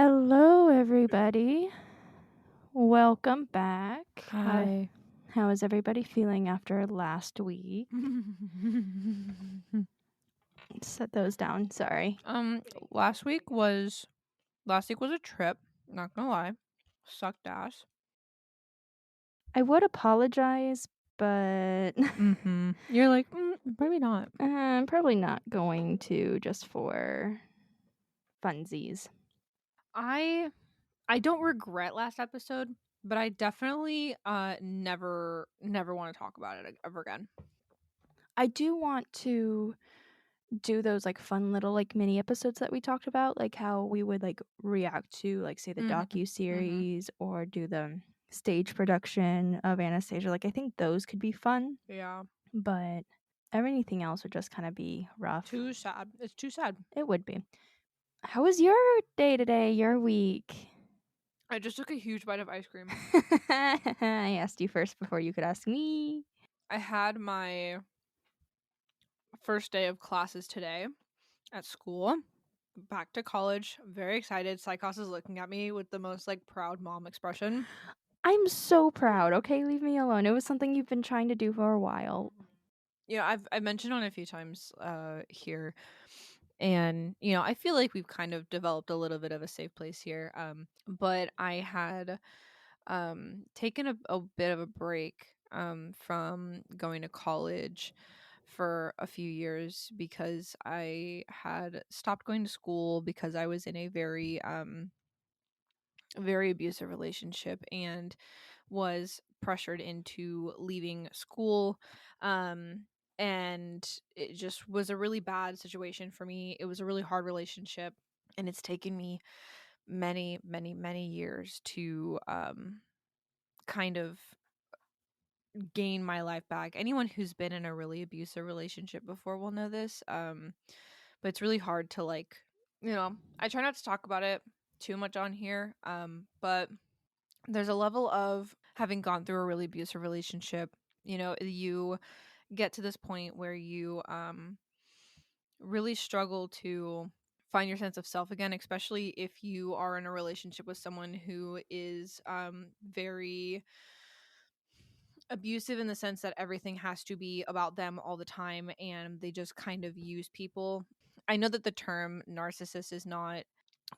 Hello, everybody. Welcome back. Hi. How is everybody feeling after last week? Set those down. Sorry. Last week was a trip. Not gonna lie, sucked ass. I would apologize, but You're like, probably not. I'm probably not going to just for funsies. I don't regret last episode, but I definitely never want to talk about it ever again. I do want to do those like fun little like mini episodes that we talked about, like how we would like react to like say the docu-series or do the stage production of Anastasia. Like I think those could be fun, Yeah. but everything else would just kind of be rough. Too sad. It's too sad. It would be. How was your day today, your week? I just took a huge bite of ice cream. I asked you first before you could ask me. I had my first day of classes today at school. Back to college. Very excited. Psychos is looking at me with the most like proud mom expression. I'm so proud. Okay, leave me alone. It was something you've been trying to do for a while. Yeah, I've mentioned on a few times here, and I feel like we've kind of developed a little bit of a safe place here. But I had taken a bit of a break from going to college for a few years because I had stopped going to school because I was in a very abusive relationship and was pressured into leaving school. And it just was a really bad situation for me. It was a really hard relationship, and it's taken me many, many, many years to kind of gain my life back. Anyone who's been in a really abusive relationship before will know this. But it's really hard to I try not to talk about it too much on here. But there's a level of having gone through a really abusive relationship. You get to this point where you really struggle to find your sense of self again, especially if you are in a relationship with someone who is very abusive in the sense that everything has to be about them all the time and they just kind of use people. I know that the term narcissist is not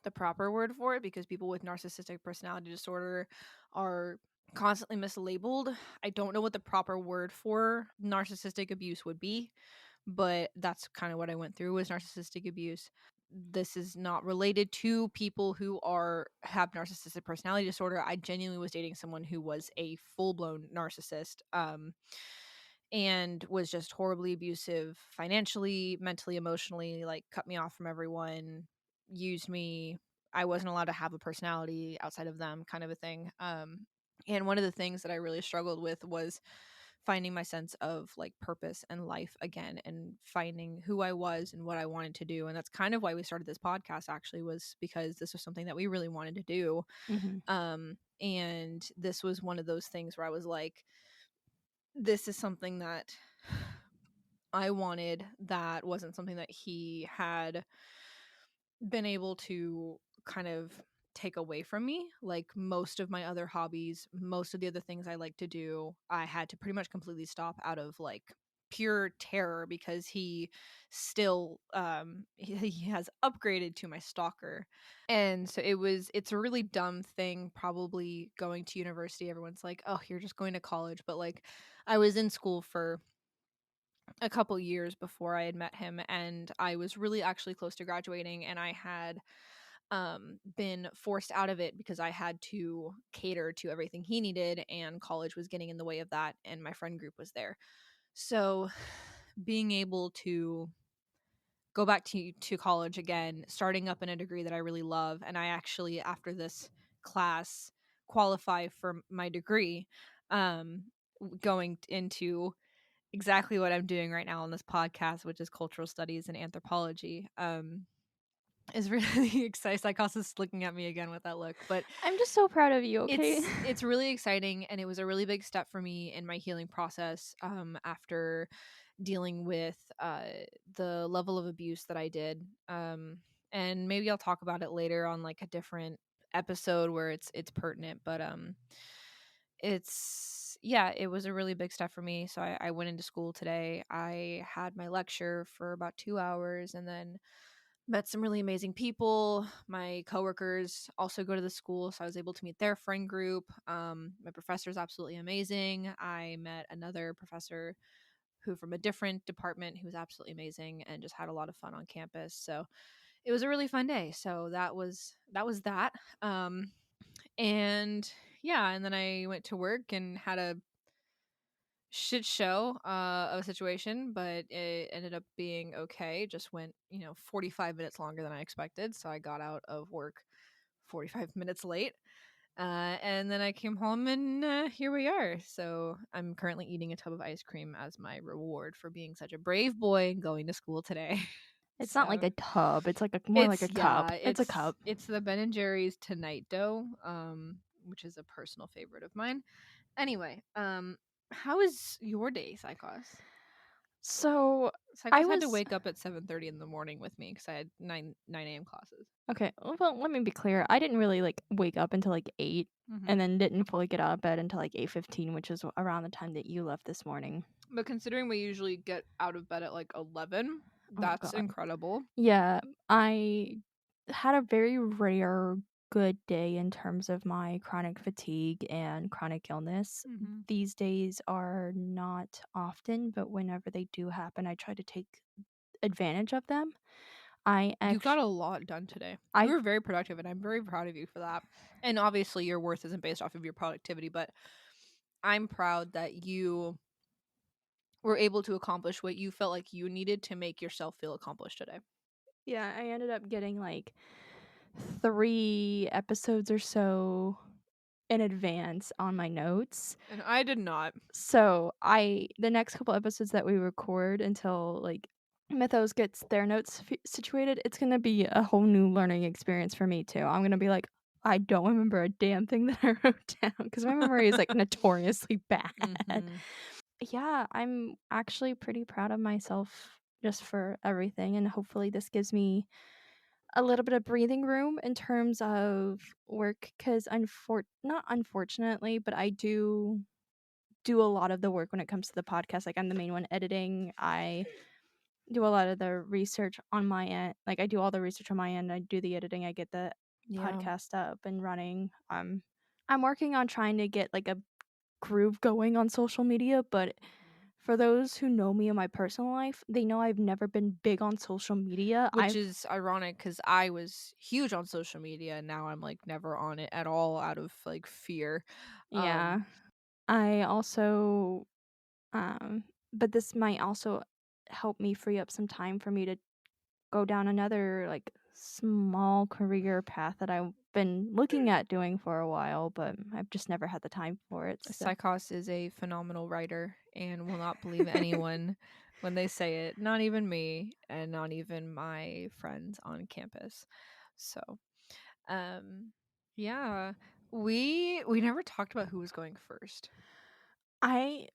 the proper word for it because people with narcissistic personality disorder are constantly mislabeled. I don't know what the proper word for narcissistic abuse would be, but that's kind of what I went through was narcissistic abuse. This is not related to people who have narcissistic personality disorder. I genuinely was dating someone who was a full-blown narcissist, and was just horribly abusive financially, mentally, emotionally, like cut me off from everyone, used me. I wasn't allowed to have a personality outside of them, kind of a thing. And one of the things that I really struggled with was finding my sense of like purpose and life again and finding who I was and what I wanted to do. And that's kind of why we started this podcast, actually, was because this was something that we really wanted to do. And this was one of those things where I was like, this is something that I wanted that wasn't something that he had been able to kind of take away from me. Like most of my other hobbies, most of the other things I like to do, I had to pretty much completely stop out of like pure terror because he still he has upgraded to my stalker. And so it's a really dumb thing, probably going to university. Everyone's like, oh, you're just going to college, but like I was in school for a couple years before I had met him, and I was really actually close to graduating, and I had been forced out of it because I had to cater to everything he needed, and college was getting in the way of that, and my friend group was there. So being able to go back to college again, starting up in a degree that I really love, and I actually after this class qualify for my degree, going into exactly what I'm doing right now on this podcast, which is cultural studies and anthropology, is really exciting. Psychosis looking at me again with that look, but I'm just so proud of you, okay? it's really exciting, and it was a really big step for me in my healing process after dealing with the level of abuse that I did. and maybe I'll talk about it later on like a different episode where it's pertinent, but it's yeah, it was a really big step for me. So I went into school today. I had my lecture for about 2 hours, and then met some really amazing people. My coworkers also go to the school, so I was able to meet their friend group. My professor is absolutely amazing. I met another professor who from a different department who was absolutely amazing and just had a lot of fun on campus. So it was a really fun day. So that. And yeah, and then I went to work and had a shit show of a situation, but it ended up being okay. Just went, 45 minutes longer than I expected. So I got out of work 45 minutes late. And then I came home and here we are. So I'm currently eating a tub of ice cream as my reward for being such a brave boy and going to school today. It's not like So a tub, it's like more like it's a cup. yeah, It's a cup. it's the Ben and Jerry's Tonight Dough, which is a personal favorite of mine. Anyway, how is your day, Psychos? So, I Psychos had to was wake up at 7:30 in the morning with me because I had nine a.m. classes. okay, well, let me be clear. I didn't really, like, wake up until, like, 8 Hmm. and then didn't fully get out of bed until, like, 8:15, which is around the time that you left this morning. But considering we usually get out of bed at like 11, Oh that's god. incredible. Yeah, I had a very rare good day in terms of my chronic fatigue and chronic illness. Hmm. These days are not often, but whenever they do happen, I try to take advantage of them. I You got actually a lot done today. You I were very productive, and I'm very proud of you for that. And obviously, your worth isn't based off of your productivity, but I'm proud that you were able to accomplish what you felt like you needed to make yourself feel accomplished today. yeah, I ended up getting like 3 episodes or so in advance on my notes. And I did not. So, the next couple episodes that we record until, like, Mythos gets their notes situated, it's gonna be a whole new learning experience for me too. I'm gonna be like, "I don't remember a damn thing that I wrote down because my memory is, like, notoriously bad." Hmm. Yeah, I'm actually pretty proud of myself just for everything, and hopefully this gives me a little bit of breathing room in terms of work 'cause not unfortunately, but I do a lot of the work when it comes to the podcast. Like, I'm the main one editing. I do a lot of the research on my end. Like, I do all the research on my end. I do the editing. I get the Yeah. podcast up and running. I'm working on trying to get like a groove going on social media, but for those who know me in my personal life, they know I've never been big on social media. Which is ironic because I was huge on social media and now I'm like never on it at all out of like fear. Yeah. I also um but this might also help me free up some time for me to go down another like small career path that I've been looking at doing for a while, but I've just never had the time for it. So Psychos is a phenomenal writer and will not believe anyone when they say it. Not even me and not even my friends on campus. So, um, yeah, we never talked about who was going first.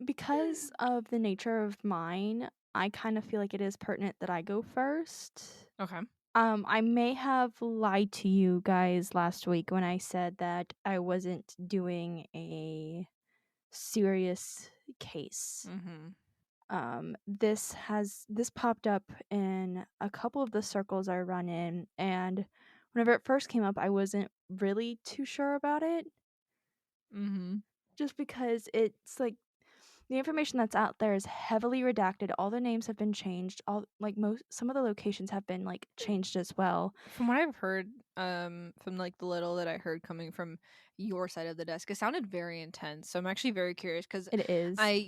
because of the nature of mine, I kind of feel like it is pertinent that I go first. Okay. I may have lied to you guys last week when I said that I wasn't doing a serious case. Mm-hmm. This popped up in a couple of the circles I run in, and whenever it first came up, I wasn't really too sure about it, Mm-hmm. just because it's like the information that's out there is heavily redacted. All the names have been changed. All like most some of the locations have been like changed as well. From what I've heard, from like the little that I heard coming from your side of the desk, it sounded very intense. So I'm actually very curious because It is. I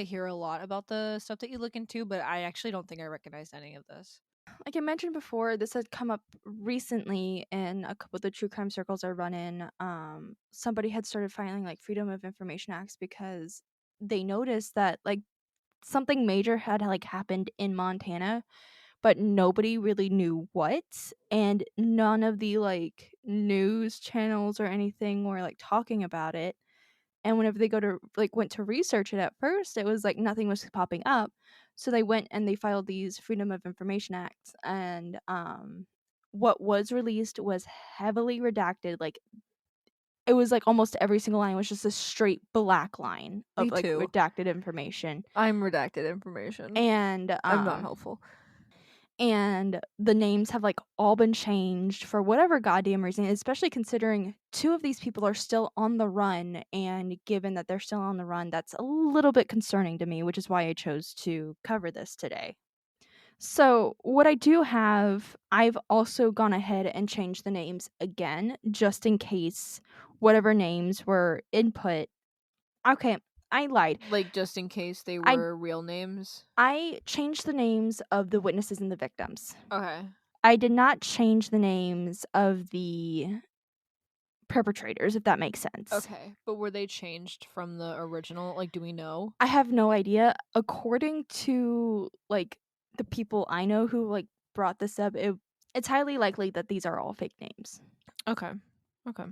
hear a lot about the stuff that you look into, but I actually don't think I recognized any of this. Like I mentioned before, this had come up recently in a couple of the true crime circles I run in. Somebody had started filing like Freedom of Information Acts because they noticed that like something major had like happened in Montana, but nobody really knew what, and none of the like news channels or anything were like talking about it. And whenever they went to research it at first, it was like nothing was popping up. So they went and they filed these Freedom of Information Acts, and what was released was heavily redacted. Like, it was like almost every single line was just a straight black line Me of like too. redacted information. I'm redacted information. And I'm not helpful. and the names have like all been changed for whatever goddamn reason, especially considering two of these people are still on the run, and given that they're still on the run, that's a little bit concerning to me, which is why I chose to cover this today. So, what I do have, I've also gone ahead and changed the names again, just in case whatever names were input. Okay, I lied. Like, just in case they I were real names. I changed the names of the witnesses and the victims. Okay. I did not change the names of the perpetrators, if that makes sense. Okay. But were they changed from the original? Like, do we know? I have no idea. According to like the people I know who like brought this up, it's highly likely that these are all fake names. Okay. Okay.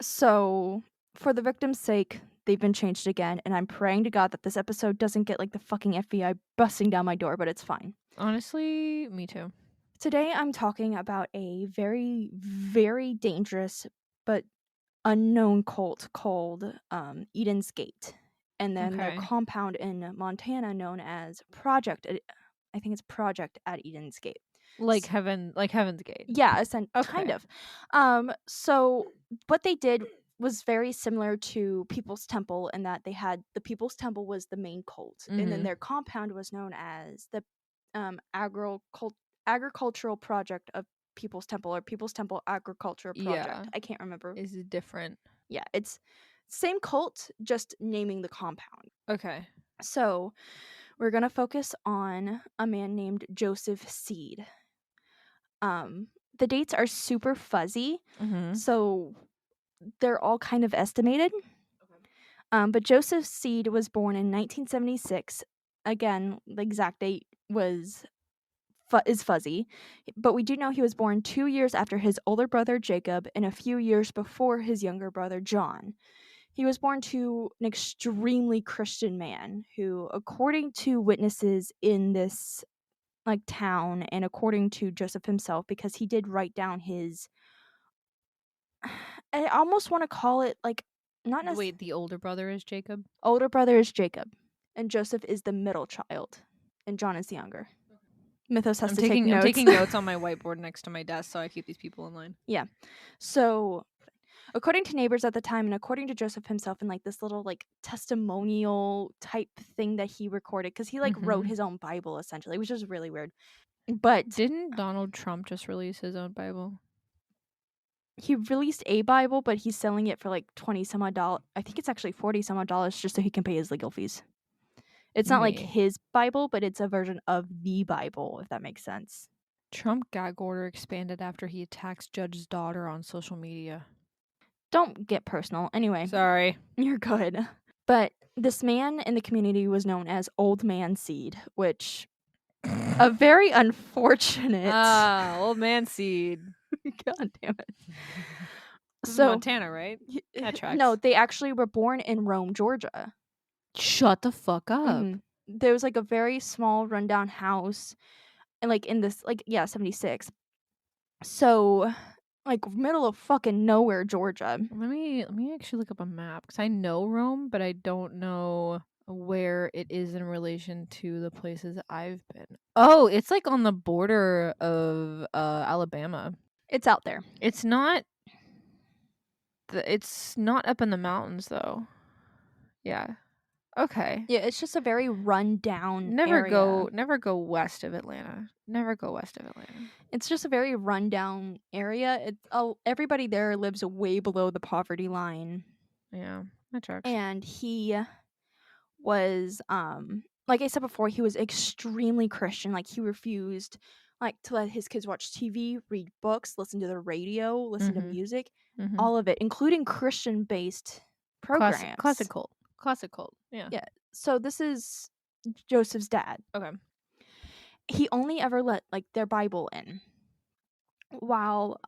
So, for the victim's sake, they've been changed again, and I'm praying to God that this episode doesn't get like the fucking FBI busting down my door, but it's fine. Honestly, me too. Today I'm talking about a very, very dangerous but unknown cult called Eden's Gate, and then their Okay. compound in Montana known as I think it's Project at Eden's Gate. Like Heaven's Gate. Yeah, kind Okay. of. So what they did was very similar to People's Temple in that the People's Temple was the main cult, and then Mhm. their compound was known as the agricultural project of People's Temple, or People's Temple Agricultural Yeah. Project. I can't remember. Is it different? Yeah, it's same cult, just naming the compound. Okay. So we're gonna focus on a man named Joseph Seed. The dates are super fuzzy, Mhm. so they're all kind of estimated. But Joseph Seed was born in 1976. Again, the exact date is fuzzy, but we do know he was born 2 years after his older brother Jacob and a few years before his younger brother John. He was born to an extremely Christian man who, according to witnesses in this like town and according to Joseph himself, because he did write down his I almost want to call it like not necessarily. Wait, the older brother is Jacob? Older brother is Jacob, and Joseph is the middle child, and John is the younger. Mythos has to take I'm notes. taking notes on my whiteboard next to my desk so I keep these people in line. Yeah. So, according to neighbors at the time, and according to Joseph himself, in like this little like testimonial type thing that he recorded, because he like wrote his own Bible essentially, which is really weird. But Didn't Donald Trump just release his own Bible? he released a Bible, but he's selling it for like 20 some odd dollars. I think it's actually 40 some odd dollars just so he can pay his legal fees. It's not like Me. his Bible, but it's a version of the Bible, if that makes sense. Trump gag order expanded after he attacks judge's daughter on social media. Don't get personal. Anyway, Sorry. you're good. But this man in the community was known as Old Man Seed, which a very unfortunate. Old man seed. God damn it. This is So Montana, right? That tracks. no, they actually were born in Rome, Georgia. Shut the fuck up. There was like a very small rundown house, and like in this 76. So like middle of fucking nowhere, Georgia. Let me actually look up a map because I know Rome, but I don't know where it is in relation to the places I've been. Oh, it's like on the border of Alabama. It's out there. It's not up in the mountains though. Yeah. Okay. Yeah, it's just a very rundown Never area. go west of Atlanta. Never go west of Atlanta. It's just a very rundown area. Everybody there lives way below the poverty line. Yeah, that tracks. And he was like I said before, he was extremely Christian. Like he refused like to let his kids watch TV, read books, listen to the radio, listen to music, all of it, including Christian based programs. Classic cult. Yeah. Yeah. So this is Joseph's dad. Okay. He only ever let like their Bible in. While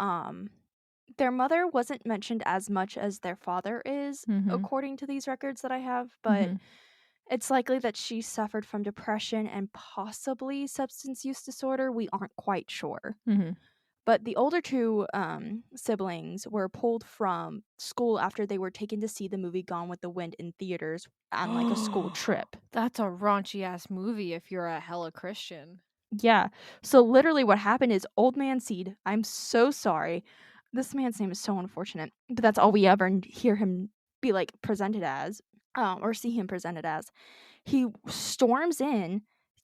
their mother wasn't mentioned as much as their father is, according to these records that I have, but it's likely that she suffered from depression and possibly substance use disorder. We aren't quite sure. But the older two siblings were pulled from school after they were taken to see the movie Gone with the Wind in theaters on like a school trip. That's a raunchy ass movie if you're a hella Christian. Yeah. So literally what happened is Old Man Seed, I'm so sorry. This man's name is so unfortunate, but that's all we ever hear him be like presented as, or see him presented as. He storms in,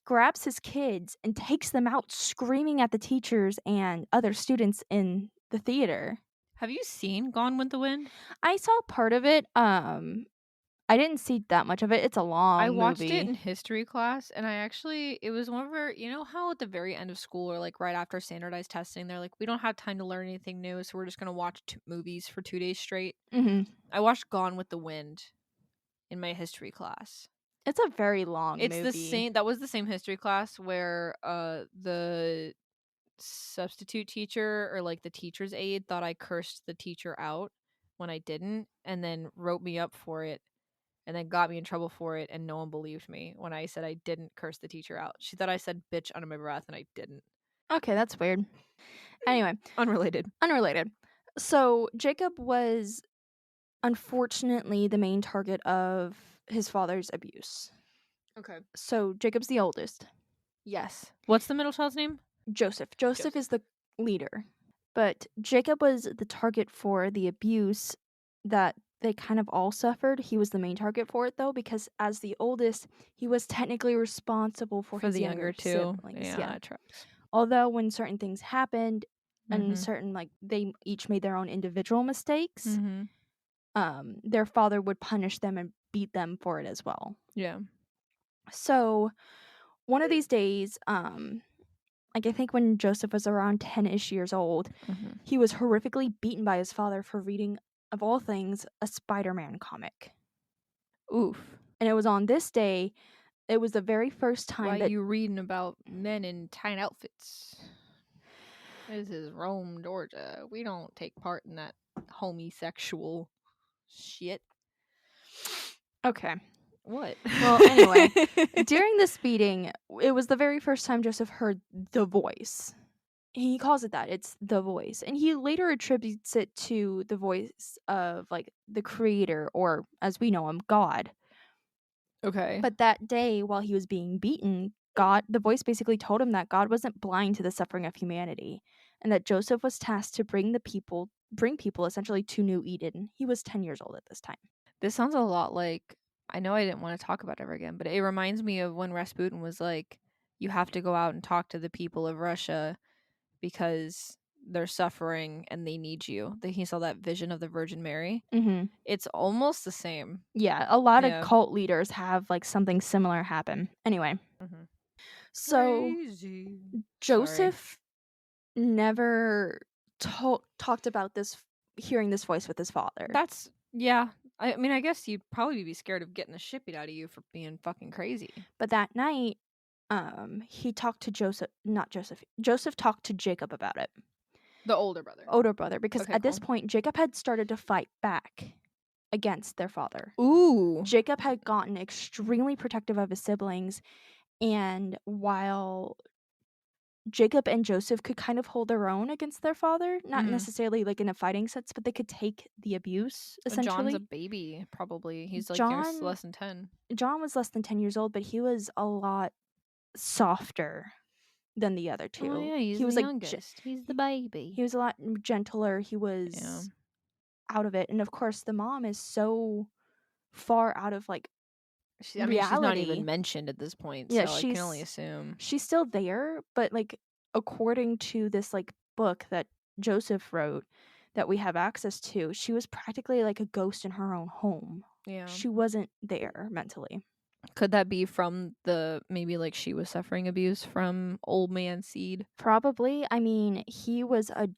grabs his kids, and takes them out screaming at the teachers and other students in the theater. Have you seen Gone with the Wind? I saw part of it. I didn't see that much of it. It's a I long watched it movie. in history class, and it was one of our, you know how at the very end of school or like right after standardized testing, they're like, we don't have time to learn anything new, so we're just going to watch movies for 2 days straight. Mhm. I watched Gone with the Wind in my history class. It's a very long It's the movie. same, that was the same history class where the substitute teacher or like the teacher's aide thought I cursed the teacher out when I didn't, and then wrote me up for it, and then got me in trouble for it, and no one believed me when I said I didn't curse the teacher out. She thought I said bitch under my breath, and I didn't. Okay, that's weird. Anyway, Unrelated. unrelated. So Jacob was unfortunately the main target of his father's abuse. Okay. So Jacob's the oldest. Yes. What's the middle child's name? Joseph. Joseph is the leader. But Jacob was the target for the abuse that they kind of all suffered. He was the main target for it though, because as the oldest, he was technically responsible for For his the younger two. siblings. Yeah, Yeah. that tracks. Although when certain things happened and Mm-hmm. certain like they each made their own individual mistakes, Mm-hmm. their father would punish them and beat them for it as well. Yeah. So one of these days, like I think when Joseph was around 10-ish years old, Mm-hmm. he was horrifically beaten by his father for reading, of all things, a Spider-Man comic. Oof. And it was on this day, it was the very first Why time that you reading about men in tight outfits? This is Rome, Georgia. We don't take part in that homosexual shit. okay. What? Well, anyway, during this beating, it was the very first time Joseph heard the voice. He calls it that. It's the voice. And he later attributes it to the voice of like the creator, or as we know him, God. Okay. But that day while he was being beaten, the voice basically told him that God wasn't blind to the suffering of humanity and that Joseph was tasked to bring people essentially to New Eden. He was 10 years old at this time. This sounds a lot like, I know I didn't want to talk about it ever again, but it reminds me of when Rasputin was like, you have to go out and talk to the people of Russia because they're suffering and they need you. That he saw that vision of the Virgin Mary. Mhm. It's almost the same. Yeah, a lot of Yeah. cult leaders have like something similar happen. Anyway, Mm-hmm. so Crazy. Sorry. Joseph never talked about hearing this voice with his father. That's, yeah. I mean, I guess you'd probably be scared of getting the shit beat out of you for being fucking crazy. But that night, he talked to Joseph talked to Jacob about it. The older brother. Older brother, because Okay, at this cool. point Jacob had started to fight back against their father. Ooh. Jacob had gotten extremely protective of his siblings, and while Jacob and Joseph could kind of hold their own against their father, not Mhm. necessarily like in a fighting sense, but they could take the abuse John's a essentially. baby, probably. He's like John less than 10. John was less than 10 years old, but he was a lot softer than the other Oh, two. yeah, he's He the was like youngest. He's the baby. he was a lot gentler. He Yeah. was out of it, and of course the mom is so far out of like I mean, she's not reality. even mentioned at this point, Yeah, so I can only assume. she's still there, but like according to this like book that Joseph wrote that we have access to, she was practically like a ghost in her own home. Yeah. She wasn't there mentally. Could that be from maybe like she was suffering abuse from old man seed? Probably. I mean, he was a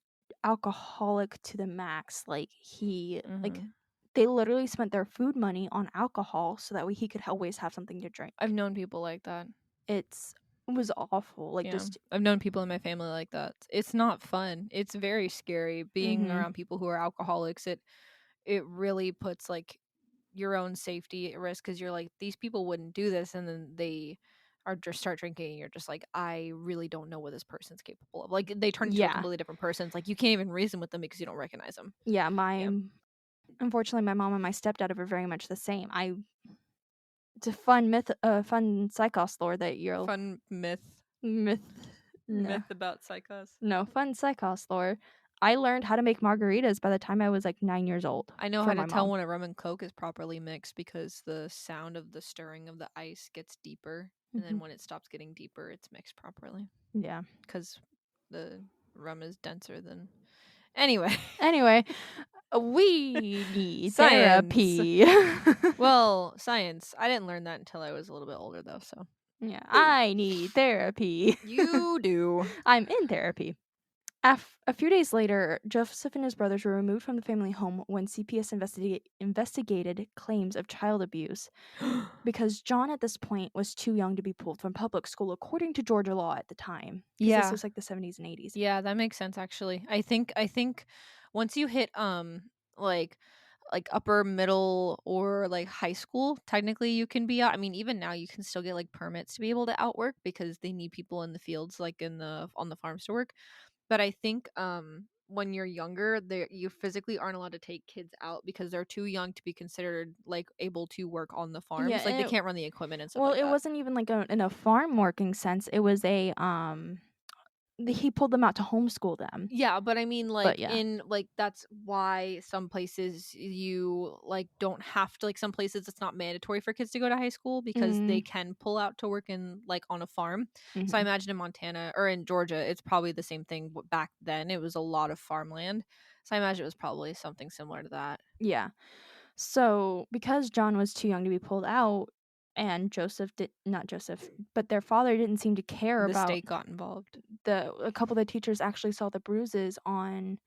alcoholic to the max. Like Mhm. they literally spent their food money on alcohol so that way he could always have something to drink. I've known people like that. It was awful. Like Yeah. just I've known people in my family like that. It's not fun. It's very scary being mhm. around people who are alcoholics. It really puts like your own safety at risk because you're like, these people wouldn't do this, and then they or just start drinking, and you're just like, I really don't know what this person's capable of. Like they turn into a Yeah. completely different person. It's like you can't even reason with them because you don't recognize them. Yeah, Yeah. unfortunately, my mom and my stepdad are very much the same. It's a fun psychos lore that you'll Fun myth. No, about psychos. no, fun psychos lore. I learned how to make margaritas by the time I was like 9 years old I know how from to my tell mom. when a rum and coke is properly mixed because the sound of the stirring of the ice gets deeper, and then Mhm. when it stops getting deeper, it's mixed properly Yeah. because the rum is denser than. Anyway, Anyway, we need science. therapy. Well, science. I didn't learn that until I was a little bit older, though. So Yeah, I need therapy. you do. I'm in therapy. A few days later, Joseph and his brothers were removed from the family home when CPS investigated claims of child abuse because John at this point was too young to be pulled from public school, according to Georgia law at the time. Because this Yeah, was like the 70s and 80s. yeah, that makes sense. Actually, I think once you hit like upper middle or like high school, technically you can be out. I mean, even now you can still get like permits to be able to outwork because they need people in the fields, like in the on the farms to work. But I think when you're younger, there you physically aren't allowed to take kids out because they're too young to be considered like able to work on the Yeah, farms. Like they and can't run the equipment and stuff well, like it that. wasn't even like in a farm working sense. It was he pulled them out to homeschool them. Yeah, but I mean, But like yeah. in like that's why some places you like don't have to, like some places it's not mandatory for kids to go to high school because they Mm, can pull out to work in like on a farm. So I mhm. imagine in Montana or in Georgia, it's probably the same thing. Back then, it was a lot of farmland, so I imagine it was probably something similar to that. Yeah. So, because John was too young to be pulled out, and not Joseph, but their father didn't seem to care The about state got involved. a couple of the teachers actually saw the bruises on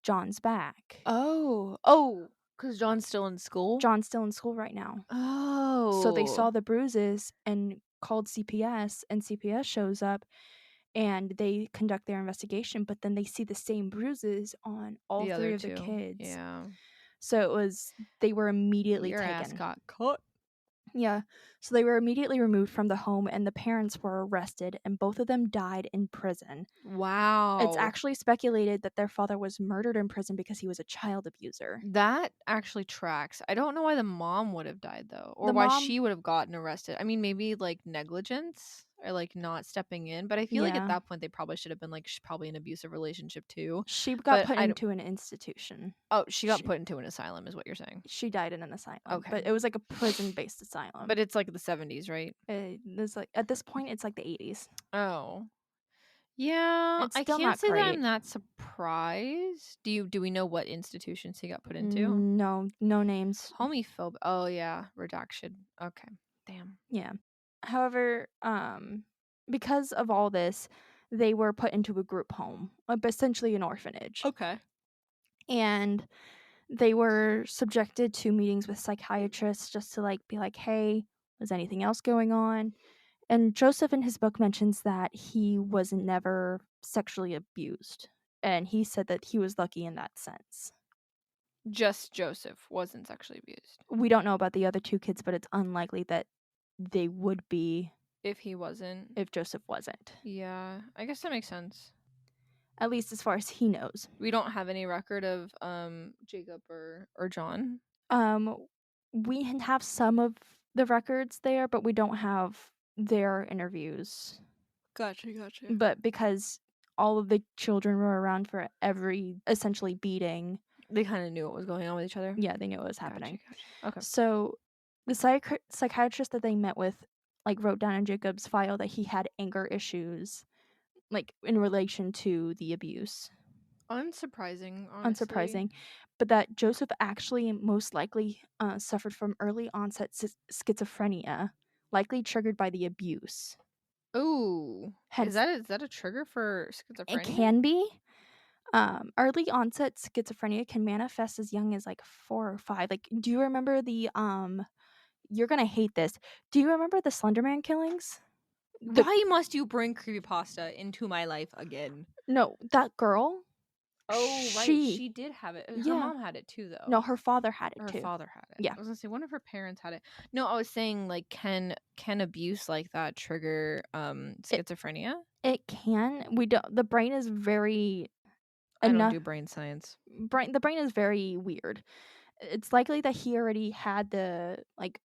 John's back. Oh, because John's still in school. John's still in school right now. So they Oh, saw the bruises and called CPS, and CPS shows up and they conduct their investigation, but then they see the same bruises on all the three other of the two. kids. Yeah, So they were immediately your ass taken. got cut. Yeah. So they were immediately removed from the home and the parents were arrested and both of them died in prison. It's Wow. actually speculated that their father was murdered in prison because he was a child abuser. That actually tracks. I don't know why the mom would have died though, or The why mom, she would have gotten arrested. I mean, maybe like negligence or like not stepping in, but I feel like at yeah, that point they probably should have been like probably an abusive relationship too. she got But put I don't. into an institution. Oh, she got She put into an asylum, is what you're saying. she died in an asylum, Okay, but it was like a prison-based asylum. but it's like the 70s, right? There's like at this point it's like the 80s. Oh, yeah. It's I still can't not say that I'm great. that surprised. Do we know what institutions he got put into? No, no names. Homophobe. Oh yeah, redaction. Okay, damn. Yeah. However, because of all this, they were put into a group home, essentially an orphanage. Okay. And they were subjected to meetings with psychiatrists just to like be like, "Hey, was anything else going on?" And Joseph in his book mentions that he was never sexually abused, and he said that he was lucky in that sense. Just Joseph wasn't sexually abused. We don't know about the other two kids, but it's unlikely that they would be If he wasn't. if Joseph wasn't. Yeah, I guess that makes sense. At least as far as he knows. We don't have any record of Jacob or John. Um, we have some of the records there, but we don't have their interviews. Gotcha. But because all of the children were around for every essentially beating, They kind of knew what was going on with each other. yeah, they knew what was happening. Gotcha. Okay. So the psychiatrist that they met with like wrote down in Jacob's file that he had anger issues like in relation to the abuse. Unsurprising, honestly. Unsurprising, but that Joseph actually most likely suffered from early onset schizophrenia, likely triggered by the abuse. Ooh, Hence, is that a trigger for it schizophrenia? can be. Early onset schizophrenia can manifest as young as like 4 or 5. Like, do you remember the You're gonna hate this. Do you remember the Slenderman killings? The Why must you bring creepypasta into my life again? No, that girl. Oh, right. She did have it. Her Yeah. mom had it too, though. No, her father had it Her too. father had it. Yeah. I was gonna say one of her parents had it. No, I was saying like can abuse like that trigger It schizophrenia? it can. We don't the brain is very I don't enough do brain science. the brain is very weird. It's likely that he already had the like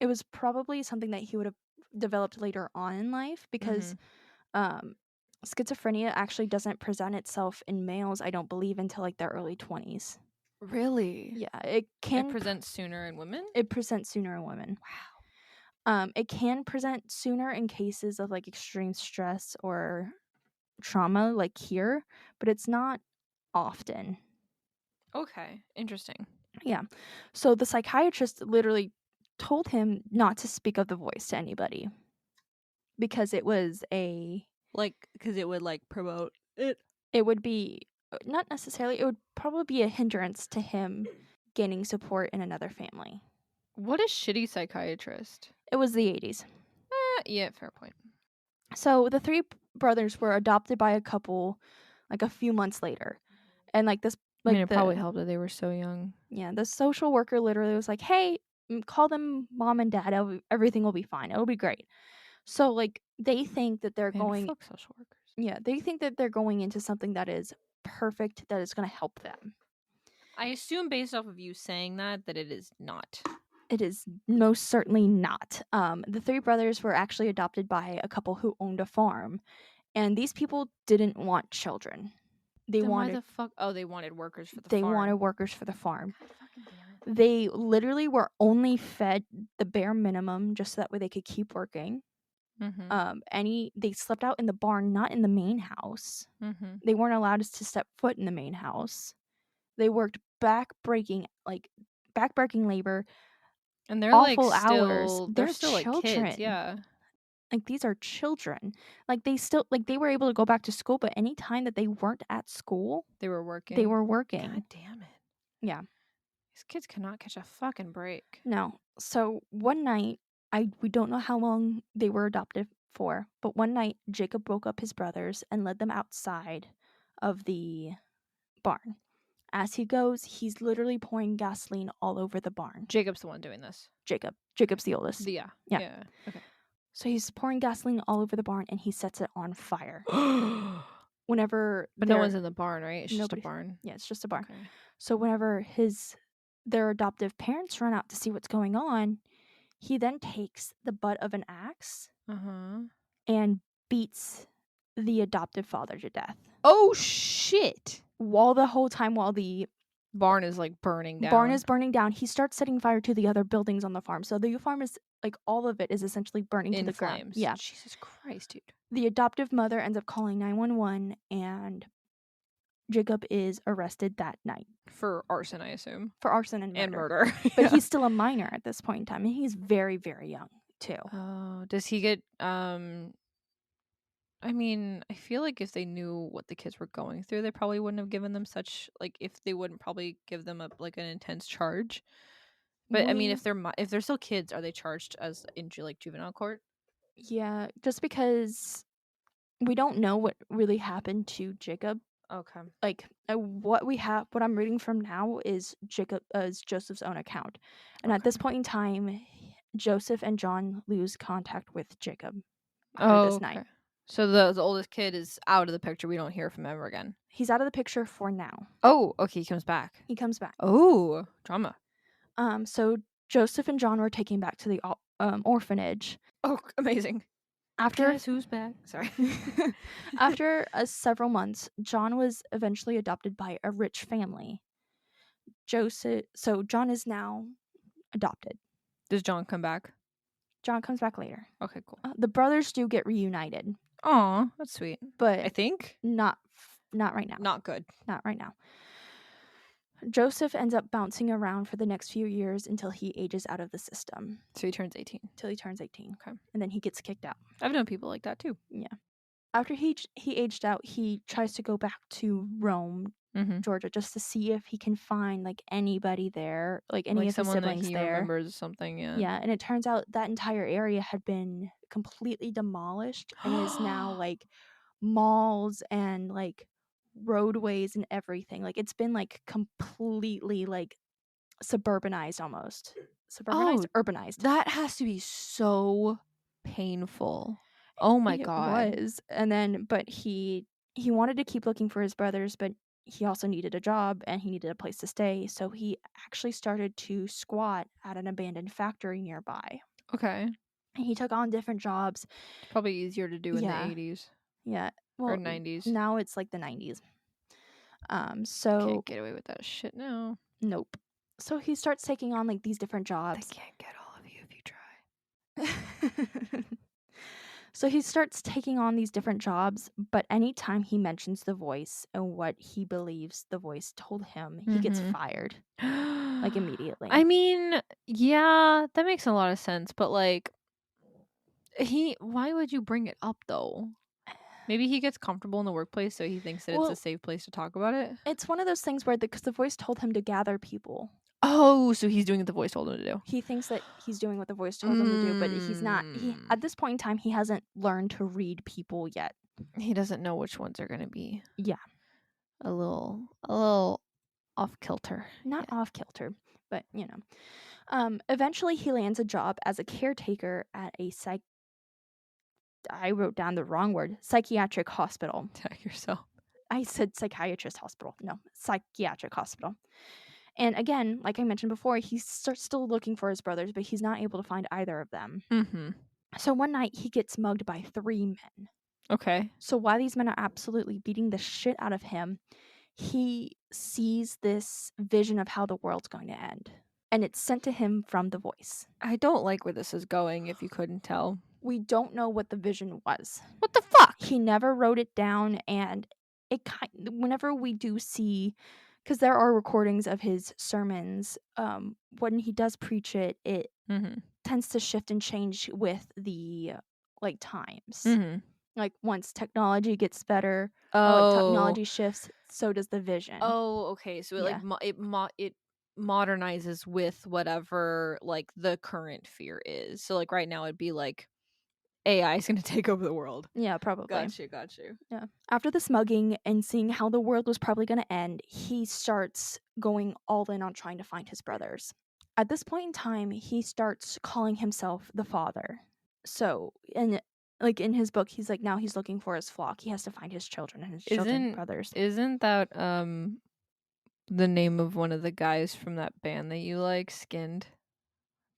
it was probably something that he would have developed later on in life because um schizophrenia actually doesn't present itself in males, I don't believe, until like their early 20s. Really? Yeah, It presents sooner in women? it presents sooner in women. Wow. It can present sooner in cases of like extreme stress or trauma like here, but it's not often. Okay. Interesting. Yeah. So the psychiatrist literally told him not to speak of the voice to anybody because it was Like because it would like promote it. it would be not necessarily, it would probably be a hindrance to him gaining support in another family. What a shitty psychiatrist. It was the 80s. Yeah, fair point. So the three brothers were adopted by a couple like a few months later. And like this I mean, like it probably helped that they were so young. the social worker literally was like, "Hey, call them mom and dad. Everything will be fine. It'll be great." So like they think that they're Man, going fuck social workers. yeah, they think that they're going into something that is perfect, that is going to help them. I assume based off of you saying that it is not. It is most certainly not. The three brothers were actually adopted by a couple who owned a farm, and these people didn't want children. They Then why wanted the fuck? Oh, they wanted workers for the they farm. wanted workers for the farm. God fucking damn it. They literally were only fed the bare minimum just so that way they could keep working. They slept out in the barn, not in the main house. They weren't allowed to step foot in the main house. They worked back-breaking labor, And they're awful like hours. still They're still like kids, children. yeah. Like these are children. Like they were able to go back to school, but any time that they weren't at school, They were working. they were working. God damn it. Yeah. These kids cannot catch a fucking break. No. So one night, we don't know how long they were adopted for, but one night Jacob woke up his brothers and led them outside of the barn. As he goes, he's literally pouring gasoline all over the barn. Jacob's the one doing this. Jacob's the oldest. Yeah. Okay. So he's pouring gasoline all over the barn and he sets it on fire. Whenever But no one's in the barn, right? It's just a barn. Yeah, it's just a barn. Okay. So whenever their adoptive parents run out to see what's going on, he then takes the butt of an axe and beats the adoptive father to death. Oh shit! While the barn is like burning down, he starts setting fire to the other buildings on the farm. So the farm is like all of it is essentially burning to the ground. Yeah. Jesus Christ, dude. The adoptive mother ends up calling 911 and Jacob is arrested that night. For arson, I assume. For arson and murder. But he's still a minor at this point in time, and he's very, very young, too. Oh, does he get, I mean, I feel like if they knew what the kids were going through, they probably wouldn't have given them such, like, if they wouldn't probably give them like an intense charge. But I mean, if they're still kids, are they charged as in like juvenile court? Yeah, just because we don't know what really happened to Jacob. Okay. Like what I'm reading from now is Joseph's own account, and at this point in time, Joseph and John lose contact with Jacob after this night. So the oldest kid is out of the picture. We don't hear from him ever again. He's out of the picture for now. Oh, okay. He comes back. Oh, drama. So Joseph and John were taken back to the orphanage. Oh, amazing. Guess who's back? Sorry. After several months, John was eventually adopted by a rich family. So John is now adopted. Does John come back? John comes back later. Okay, cool. The brothers do get reunited. Aw, that's sweet. But I think not right now. Not good. Not right now. Joseph ends up bouncing around for the next few years until he ages out of the system. So he turns 18. Till he turns 18. Okay. And then he gets kicked out. I've known people like that too. Yeah. After he aged out, he tries to go back to Rome, Georgia, just to see if he can find like anybody there, like any of his siblings that he there. remembers something, yeah. Yeah, and it turns out that entire area had been completely demolished and is now like malls and like roadways and everything. Like, it's been, like, completely, like, suburbanized almost. Suburbanized? Oh, Urbanized. that has to be so painful. Oh my It god. was, and then but he wanted to keep looking for his brothers, but he also needed a job, and he needed a place to stay, so he actually started to squat at an abandoned factory nearby. Okay. And he took on different jobs. It's probably easier to do in the Yeah. 80s Yeah. or Well, 90s. now it's, like, the 90s. So Can't get away with that shit now. nope. So he starts taking on, like, these different They jobs. can't get all of you if you try. So he starts taking on these different jobs, but anytime he mentions the voice and what he believes the voice told him, he gets fired, like, immediately. I mean, yeah, that makes a lot of sense, but like why would you bring it up though? Maybe he gets comfortable in the workplace, so he thinks that it's a Well, safe place to talk about it. it's one of those things where because the voice told him to gather people. Oh, so he's doing what the voice told him to do. He thinks that he's doing what the voice told him to do, but he's not. At this point in time, he hasn't learned to read people yet. He doesn't know which ones are gonna be Yeah. a little off kilter. Not off kilter, but eventually he lands a job as a caretaker at a I wrote down the wrong word, psychiatric hospital. Tag yourself. I said psychiatrist hospital. No, psychiatric hospital. And again, like I mentioned before, he starts still looking for his brothers, but he's not able to find either of them. Mm-hmm. So one night he gets mugged by 3 men. Okay. So while these men are absolutely beating the shit out of him, he sees this vision of how the world's going to end. And it's sent to him from the voice. I don't like where this is going, if you couldn't tell. We don't know what the vision was. What the fuck? He never wrote it down, and whenever we do see, because there are recordings of his sermons, when he does preach it, it tends to shift and change with the times. Like once technology gets better, or technology shifts, so does the vision. Oh, okay. So it modernizes with whatever like the current fear is. So like right now it'd be like AI is going to take over the world. Yeah, probably. Got you. Yeah. After the smugging and seeing how the world was probably going to end, he starts going all in on trying to find his brothers. At this point in time, he starts calling himself the father. So, in his book, he's like, now he's looking for his flock. He has to find his children and his children's brothers. Isn't that the name of one of the guys from that band that you like, Skinned?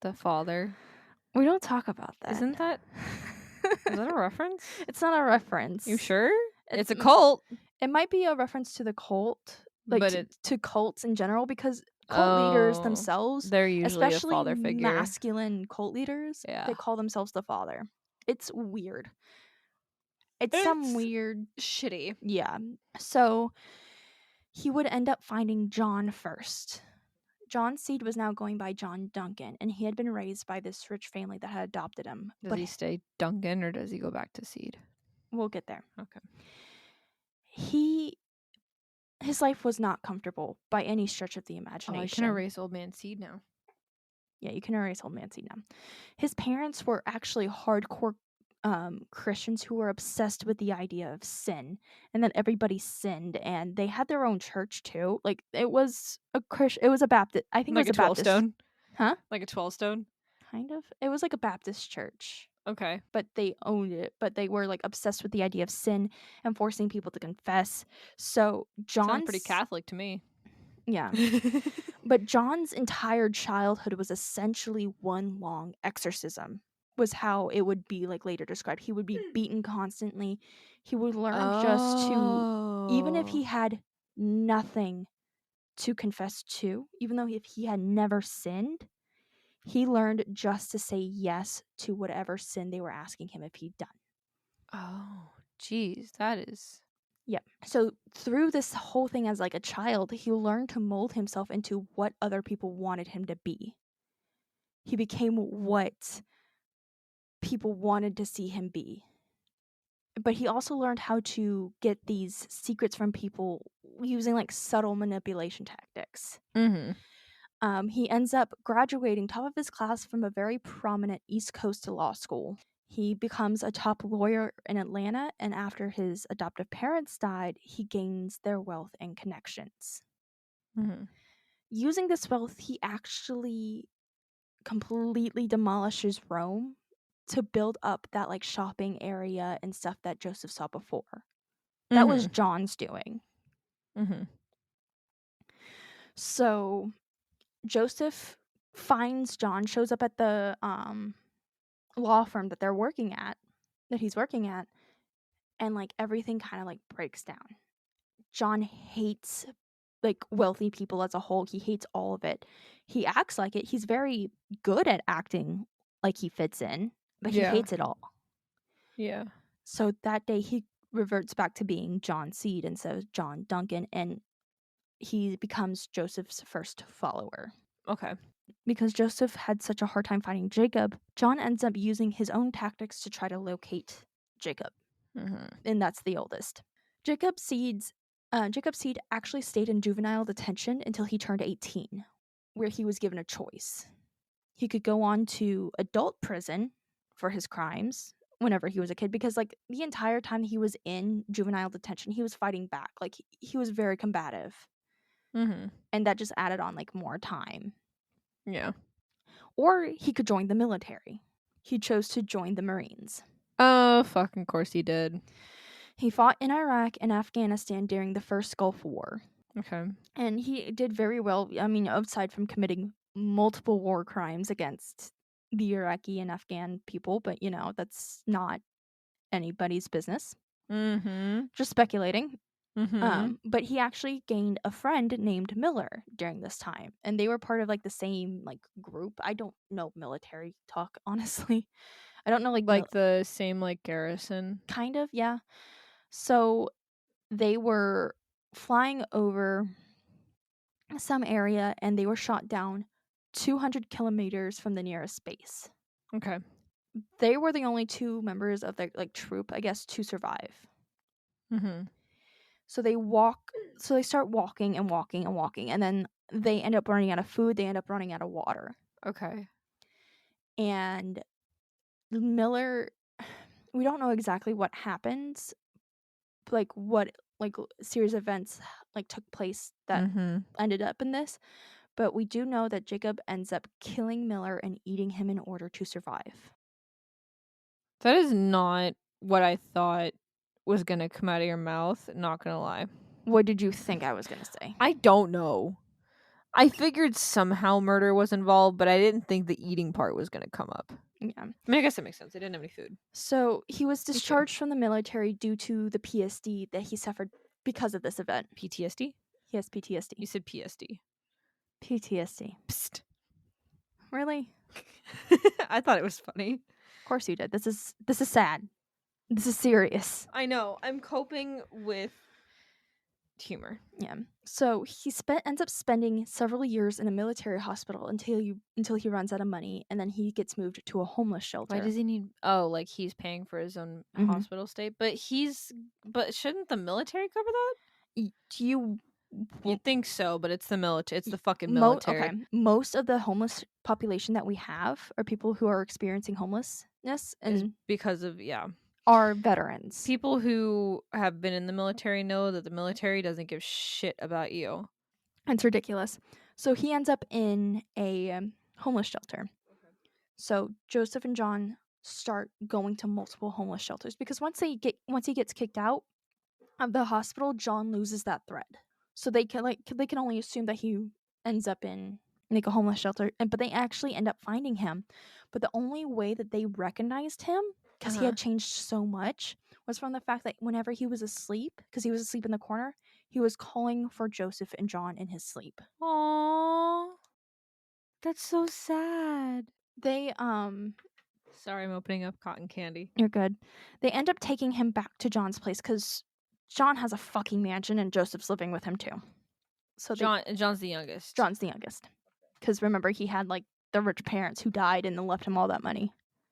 The father? We don't talk about that. Isn't that is that a reference? It's not a reference. You sure? It's a cult. It might be a reference to the cult, to cults in general, because cult leaders themselves, they're usually especially a father figure. Masculine cult leaders, they call themselves the father. It's weird. It's some weird shitty. Yeah. So he would end up finding John first. John's seed was now going by John Duncan, and he had been raised by this rich family that had adopted him. Does he stay Duncan, or does he go back to seed? We'll get there. Okay. His life was not comfortable by any stretch of the imagination. Oh, I can erase old man seed now. Yeah, you can erase old man seed now. His parents were actually hardcore Christians who were obsessed with the idea of sin, and that everybody sinned, and they had their own church too. Like it was a Baptist. I think like it was a 12 stone. Huh? Like a 12 stone. Kind of. It was like a Baptist church. Okay. But they owned it. But they were like obsessed with the idea of sin and forcing people to confess. So sounds pretty Catholic to me. Yeah. But John's entire childhood was essentially one long exorcism, was how it would be like later described. He would be beaten constantly. He would learn just to, even if he had nothing to confess to, even though if he had never sinned, he learned just to say yes to whatever sin they were asking him if he'd done. Oh, geez, that is... Yeah. So through this whole thing as like a child, he learned to mold himself into what other people wanted him to be. He became what people wanted to see him be. But he also learned how to get these secrets from people using like subtle manipulation tactics. He ends up graduating top of his class from a very prominent East Coast law school. He becomes a top lawyer in Atlanta, and after his adoptive parents died, he gains their wealth and connections. Using this wealth, he actually completely demolishes Rome to build up that like shopping area and stuff that Joseph saw before. That was John's doing. So Joseph finds John, shows up at the law firm that he's working at, and like everything kind of like breaks down. John hates like wealthy people as a whole. He hates all of it. He acts like it. He's very good at acting like he fits in, but he hates it all. Yeah. So that day he reverts back to being John Seed instead of John Duncan, and he becomes Joseph's first follower. Okay. Because Joseph had such a hard time finding Jacob, John ends up using his own tactics to try to locate Jacob. And that's the oldest. Jacob Seed actually stayed in juvenile detention until he turned 18, where he was given a choice. He could go on to adult prison for his crimes whenever he was a kid, because like the entire time he was in juvenile detention, he was fighting back. Like he was very combative. And that just added on like more time. Yeah. Or he could join the military. He chose to join the Marines. Oh, fucking course he did. He fought in Iraq and Afghanistan during the first Gulf War. Okay. And he did very well. I mean, aside from committing multiple war crimes against the Iraqi and Afghan people, but you know, that's not anybody's business. Just speculating. But he actually gained a friend named Miller during this time, and they were part of like the same like group. I don't know military talk, honestly. I don't know like the same like garrison. Kind of, yeah. So they were flying over some area and they were shot down 200 kilometers from the nearest base. Okay. They were the only two members of their like troop, I guess, to survive. So they start walking and walking and walking, and then they end up running out of food, they end up running out of water. Okay. And Miller, we don't know exactly what happens, like what like series of events like took place that ended up in this, but we do know that Jacob ends up killing Miller and eating him in order to survive. That is not what I thought was gonna come out of your mouth, not gonna lie. What did you think I was gonna say? I don't know. I figured somehow murder was involved, but I didn't think the eating part was gonna come up. Yeah. I mean, I guess that makes sense. They didn't have any food. So he was discharged from the military due to the PSD that he suffered because of this event. PTSD? He has PTSD. You said PSD. PTSD. Psst. Really? I thought it was funny. Of course you did. This is sad. This is serious. I know. I'm coping with humor. Yeah. So he ends up spending several years in a military hospital until he runs out of money, and then he gets moved to a homeless shelter. Why does he need? Oh, like he's paying for his own hospital stay, but shouldn't the military cover that? You'd think so, but it's the military. It's the fucking military. Okay. Most of the homeless population that we have are people who are experiencing homelessness, and is because of are veterans. People who have been in the military know that the military doesn't give shit about you. It's ridiculous. So he ends up in a homeless shelter. Okay. So Joseph and John start going to multiple homeless shelters because once he gets kicked out of the hospital, John loses that thread. So they can only assume that he ends up in like a homeless shelter, but they actually end up finding him. But the only way that they recognized him, because he had changed so much, was from the fact that whenever he was asleep, because he was asleep in the corner, he was calling for Joseph and John in his sleep. Aww. That's so sad. They Sorry, I'm opening up cotton candy. You're good. They end up taking him back to John's place because John has a fucking mansion and Joseph's living with him too. So John's the youngest. John's the youngest. Because remember, he had like the rich parents who died and then left him all that money.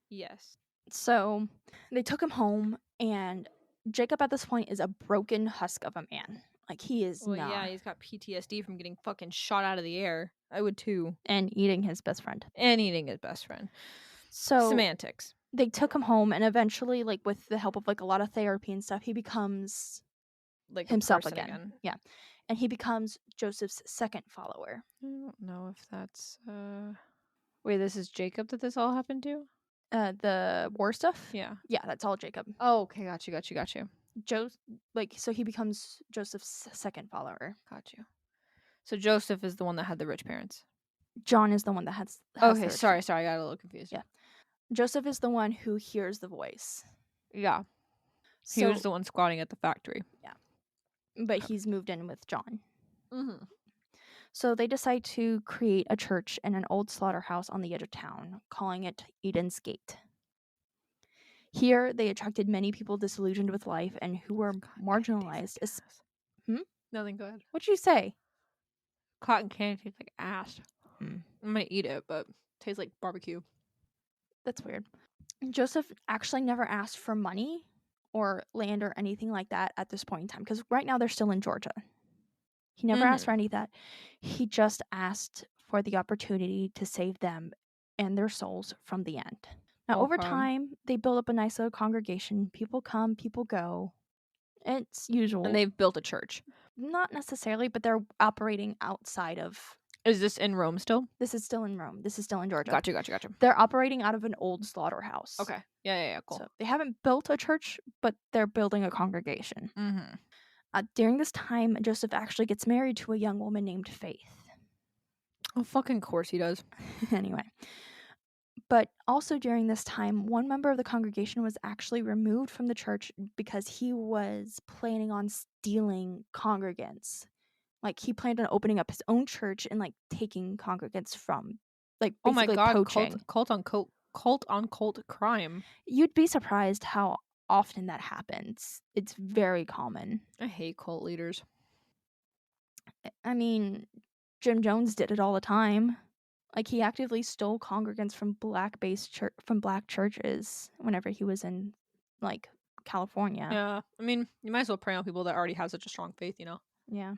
Yes. So they took him home, and Jacob at this point is a broken husk of a man. Like he is not. Yeah, he's got PTSD from getting fucking shot out of the air. I would too. And eating his best friend. So semantics. they took him home, and eventually, like, with the help of, like, a lot of therapy and stuff, he becomes Like a himself person again. again. Yeah. And he becomes Joseph's second follower. I don't know if that's wait, this is Jacob that this all happened to? The war stuff? Yeah. Yeah, that's all Jacob. Oh, okay, got you. So he becomes Joseph's second follower. Got you. So Joseph is the one that had the rich parents. John is the one that has Okay, the rich sorry, parents. I got a little confused. Yeah. Joseph is the one who hears the voice. Yeah. He was So the one squatting at the factory. yeah. But he's moved in with John. Mm-hmm. So they decide to create a church in an old slaughterhouse on the edge of town, calling it Eden's Gate. Here, they attracted many people disillusioned with life and who were marginalized. Nothing, go ahead. What'd you say? Cotton candy tastes like ass. I'm gonna eat it, but it tastes like barbecue. That's weird. Joseph actually never asked for money or land or anything like that at this point in time, because right now they're still in Georgia. He never asked for any of that. He just asked for the opportunity to save them and their souls from the end. Now, over time, they build up a nice little congregation. People come, people go. It's usual. And they've built a church. Not necessarily, but they're operating outside of. Is this in Rome still? This is still in Rome. This is still in Georgia. Gotcha. They're operating out of an old slaughterhouse. Okay. Yeah, cool. So they haven't built a church, but they're building a congregation. Mm-hmm. During this time, Joseph actually gets married to a young woman named Faith. Oh, fucking course he does. Anyway. But also during this time, one member of the congregation was actually removed from the church because he was planning on stealing congregants. Like, he planned on opening up his own church and, like, taking congregants from, like, basically oh my god, poaching. cult on cult crime. You'd be surprised how often that happens. It's very common. I hate cult leaders. I mean, Jim Jones did it all the time. Like, he actively stole congregants from black churches whenever he was in, like, California. Yeah. I mean, you might as well prey on people that already have such a strong faith, you know? Yeah.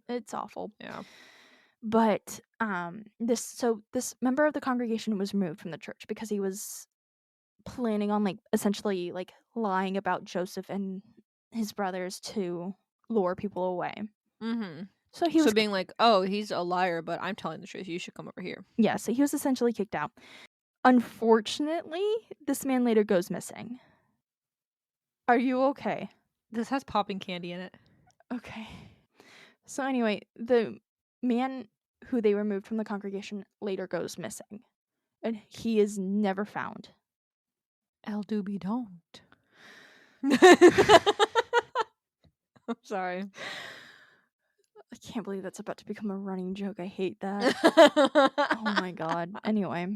It's awful. Yeah. But this member of the congregation was removed from the church because he was planning on, like, essentially, like, lying about Joseph and his brothers to lure people away. Mm-hmm. So he was being like, oh, he's a liar, but I'm telling the truth. You should come over here. Yeah, so he was essentially kicked out. Unfortunately, this man later goes missing. Are you okay? This has popping candy in it. Okay. So anyway, the man who they removed from the congregation later goes missing. And he is never found. El Doobie don't. I'm sorry. I can't believe that's about to become a running joke. I hate that. Oh my god. Anyway,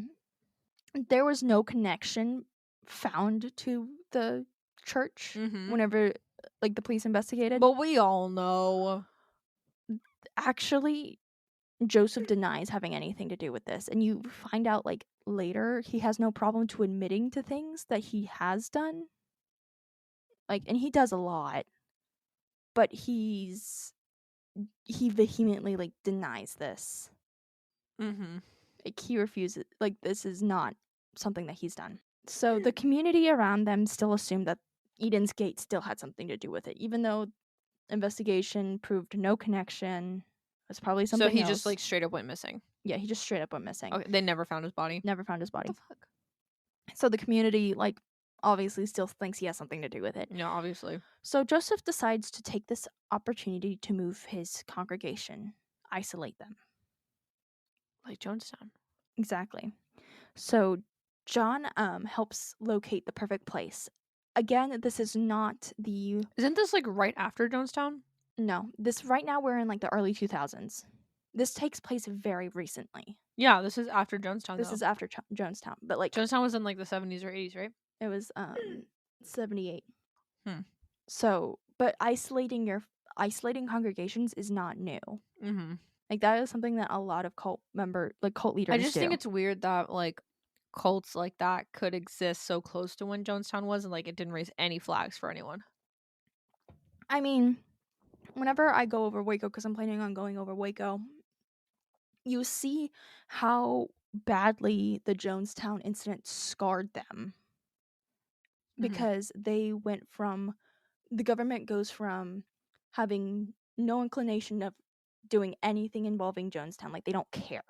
there was no connection found to the church whenever, like, the police investigated. But we all know. Actually, Joseph denies having anything to do with this, and you find out, like, later he has no problem to admitting to things that he has done. Like, and he does a lot, but he vehemently, like, denies this. Like, he refuses, like, this is not something that he's done. So the community around them still assumed that Eden's Gate still had something to do with it, even though investigation proved no connection. It's probably something So he else. just, like, straight up went missing. Yeah, he just straight up went missing. Okay, they never found his body. Never found his body. What the fuck? So the community, like, obviously still thinks he has something to do with it. Yeah, obviously. So Joseph decides to take this opportunity to move his congregation, isolate them. Like Jonestown. Exactly. So John helps locate the perfect place. Again, this is not the... Isn't this, like, right after Jonestown? No. Right now we're in, like, the early 2000s. This takes place very recently. Yeah, this is after Jonestown, This is after Jonestown. But, like... Jonestown was in, like, the 70s or 80s, right? It was 78. Hmm. So, but isolating congregations is not new. Like, that is something that a lot of cult leaders do. I just think it's weird that, like, cults like that could exist so close to when Jonestown was, and, like, it didn't raise any flags for anyone. I mean, whenever I go over Waco, because I'm planning on going over Waco, you see how badly the Jonestown incident scarred them. because they went from the government goes from having no inclination of doing anything involving Jonestown. Like, they don't care.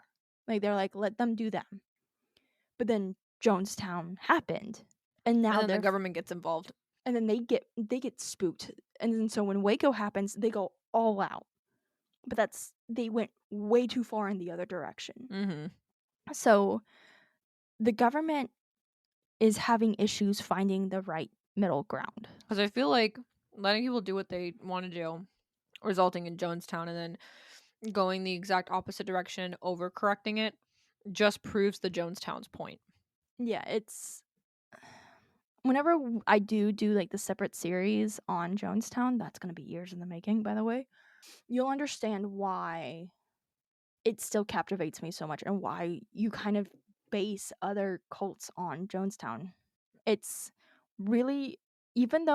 Like, they're like, let them do them. But then Jonestown happened, and now then the government gets involved. And then they get spooked. And then so when Waco happens, they go all out. But they went way too far in the other direction. So the government is having issues finding the right middle ground. Because I feel like letting people do what they want to do, resulting in Jonestown, and then going the exact opposite direction, overcorrecting it, just proves the Jonestown's point. Yeah, it's whenever I do like the separate series on Jonestown, that's going to be years in the making, by the way, you'll understand why it still captivates me so much and why you kind of base other cults on Jonestown. It's really, even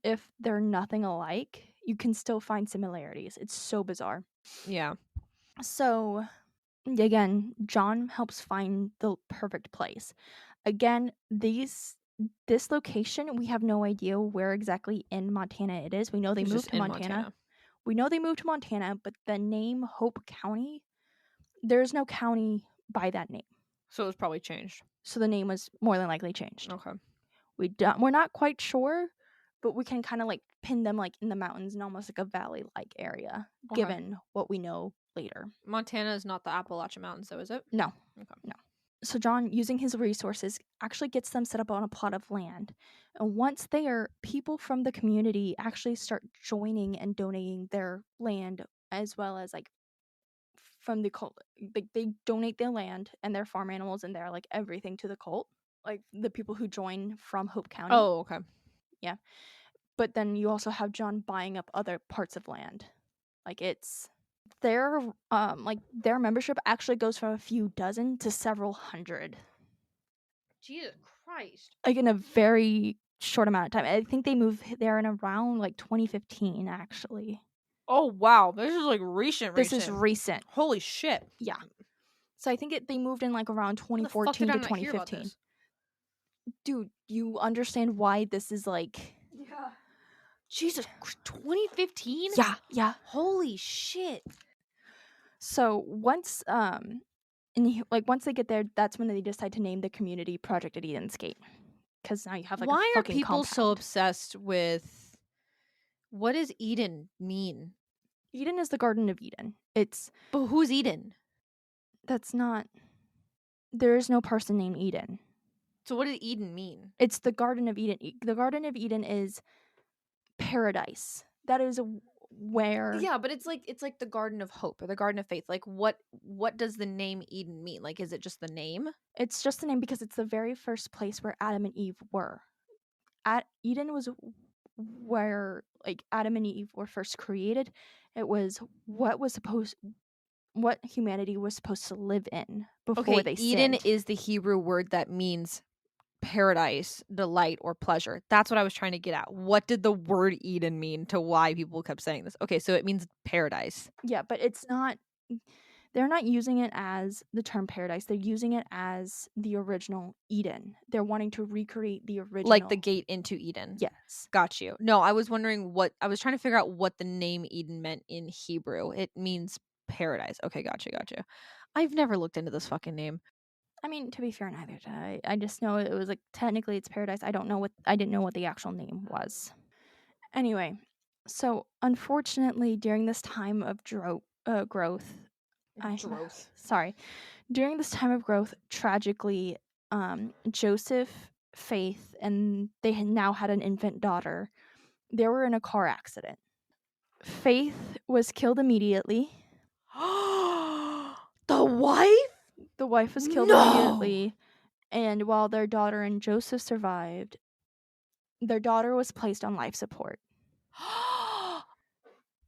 if they're nothing alike, you can still find similarities. It's so bizarre. Yeah. So, again, John helps find the perfect place. Again, this location, we have no idea where exactly in Montana it is. We know they moved to Montana. We know they moved to Montana, but the name Hope County, there's no county by that name. So it was probably changed. So the name was more than likely changed. Okay. We're not quite sure, but we can kind of like pin them like in the mountains and almost like a valley-like area, given what we know later. Montana is not the Appalachian Mountains, though, is it? No. Okay. No. So John, using his resources, actually gets them set up on a plot of land. And once there, people from the community actually start joining and donating their land, as well as like from the cult. They donate their land and their farm animals and their like everything to the cult. Like the people who join from Hope County. Oh, okay. Yeah. But then you also have John buying up other parts of land. Like it's their membership actually goes from a few dozen to several hundred. Jesus Christ. Like in a very short amount of time. I think they moved there in around like 2015 actually. Oh wow, this is like recent. This is recent. Holy shit. Yeah. So I think they moved in like around 2014 to 2015. Dude, you understand why this is like... Yeah. Jesus, 2015? Yeah. Holy shit. So once once they get there, that's when they decide to name the community Project at Eden's Gate. Because now you have like a fucking Why are people compound. so obsessed with... What does Eden mean? Eden is the Garden of Eden. But who's Eden? That's not... There is no person named Eden. So what does Eden mean? It's the Garden of Eden. The Garden of Eden is paradise. That is where... Yeah, but it's like the Garden of Hope or the Garden of Faith. Like what does the name Eden mean? Like, is it just the name? It's just the name because it's the very first place where Adam and Eve were. Eden was where like Adam and Eve were first created. It was what humanity was supposed to live in before they sinned. Eden is the Hebrew word that means paradise, delight, or pleasure. That's what I was trying to get at. What did the word Eden mean to why people kept saying this? Okay, so it means paradise. Yeah, but it's not... They're not using it as the term paradise. They're using it as the original Eden. They're wanting to recreate the original... Like the gate into Eden. Yes. Got you. No, I was wondering I was trying to figure out what the name Eden meant in Hebrew. It means paradise. Okay, got you. I've never looked into this fucking name. I mean, to be fair, neither did I. I just know it was like technically it's paradise. I didn't know what the actual name was. Anyway, so unfortunately, during this time of growth, during this time of growth, tragically, Joseph, Faith, and they now had an infant daughter. They were in a car accident. Faith was killed immediately. The wife? The wife was killed immediately. And while their daughter and Joseph survived, their daughter was placed on life support.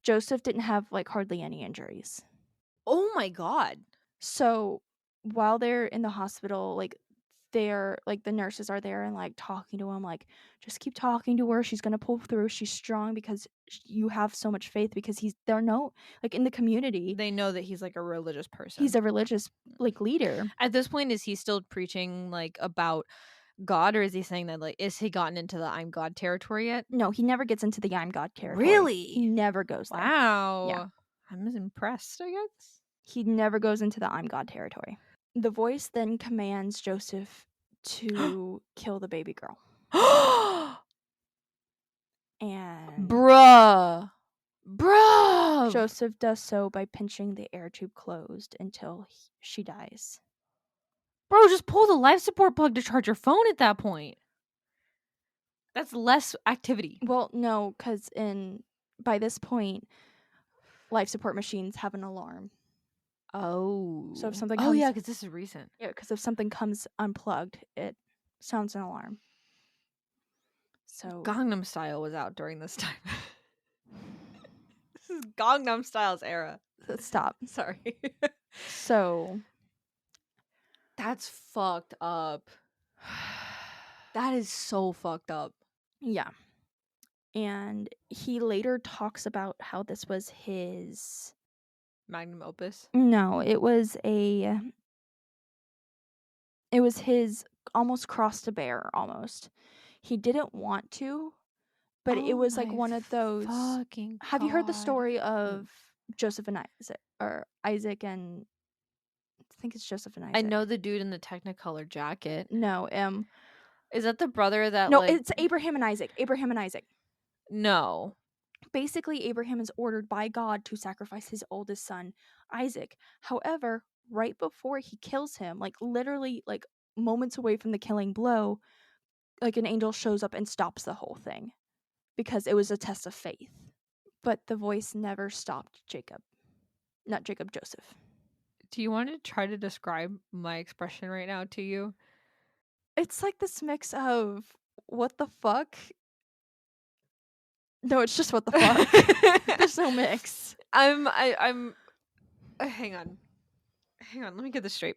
Joseph didn't have like hardly any injuries. Oh my god. So while they're in the hospital, like they're like the nurses are there and like talking to him, like just keep talking to her. She's gonna pull through. She's strong because you have so much faith. Because they're like in the community, they know that he's like a religious person. He's a religious like leader. At this point, is he still preaching like about God, or is he saying that, like, is he gotten into the I'm God territory yet? No, he never gets into the I'm God territory. He Really? never goes there. Yeah. Wow. I'm impressed, I guess. He never goes into the I'm God territory. The voice then commands Joseph to kill the baby girl. And Bruh. Bruh. Joseph does so by pinching the air tube closed until she dies. Bro, just pull the life support plug to charge your phone at that point. That's less activity. Well, no, because by this point, life support machines have an alarm. Oh. So if something Oh, comes, yeah, because this is recent. yeah, because if something comes unplugged, it sounds an alarm. So Gangnam Style was out during this time. This is Gangnam Style's era. stop. Sorry. So That's fucked up. That is so fucked up. yeah. And he later talks about how this was his Magnum opus. no, it was his almost cross to bear almost. He didn't want to, but it was like one of those. Fucking Have you heard the God. story of Joseph and Isaac, or Isaac and I think it's Joseph and Isaac. I know the dude in the Technicolor jacket. No, Is that the brother that no, like it's Abraham and Isaac. Abraham and Isaac. No. Basically, Abraham is ordered by God to sacrifice his oldest son, Isaac. However, right before he kills him, like literally like moments away from the killing blow, like an angel shows up and stops the whole thing because it was a test of faith. But the voice never stopped Jacob. Not Jacob, Joseph. Do you want to try to describe my expression right now to you? It's like this mix of what the fuck? No, it's just what the fuck. There's no mix. I'm hang on. Let me get this straight.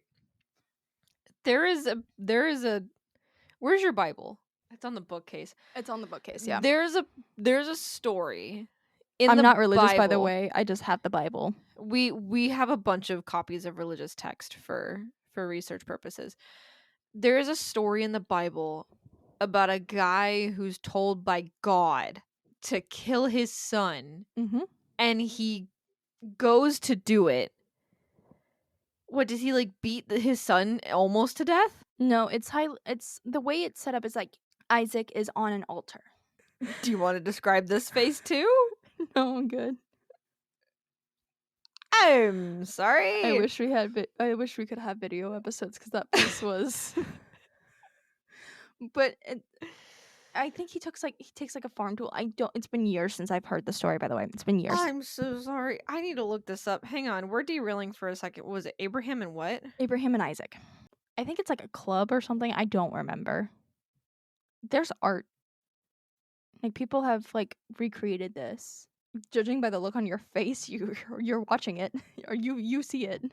There is a where's your Bible? It's on the bookcase. It's on the bookcase, yeah. There's a story in I'm the not religious, by the Bible. way. I just have the Bible. We have a bunch of copies of religious text for research purposes. There is a story in the Bible about a guy who's told by God to kill his son, and he goes to do it. What does he like beat his son almost to death? No, it's the way it's set up is like Isaac is on an altar. Do you want to describe this face too? No, I'm good. I'm sorry. I wish we could have video episodes because that face was. But I think he takes like a farm tool. It's been years since I've heard the story, by the way. It's been years. I'm so sorry. I need to look this up. Hang on. We're derailing for a second. Was it Abraham and what? Abraham and Isaac. I think it's like a club or something. I don't remember. There's art. Like people have like recreated this. Judging by the look on your face, you're watching it or you see it.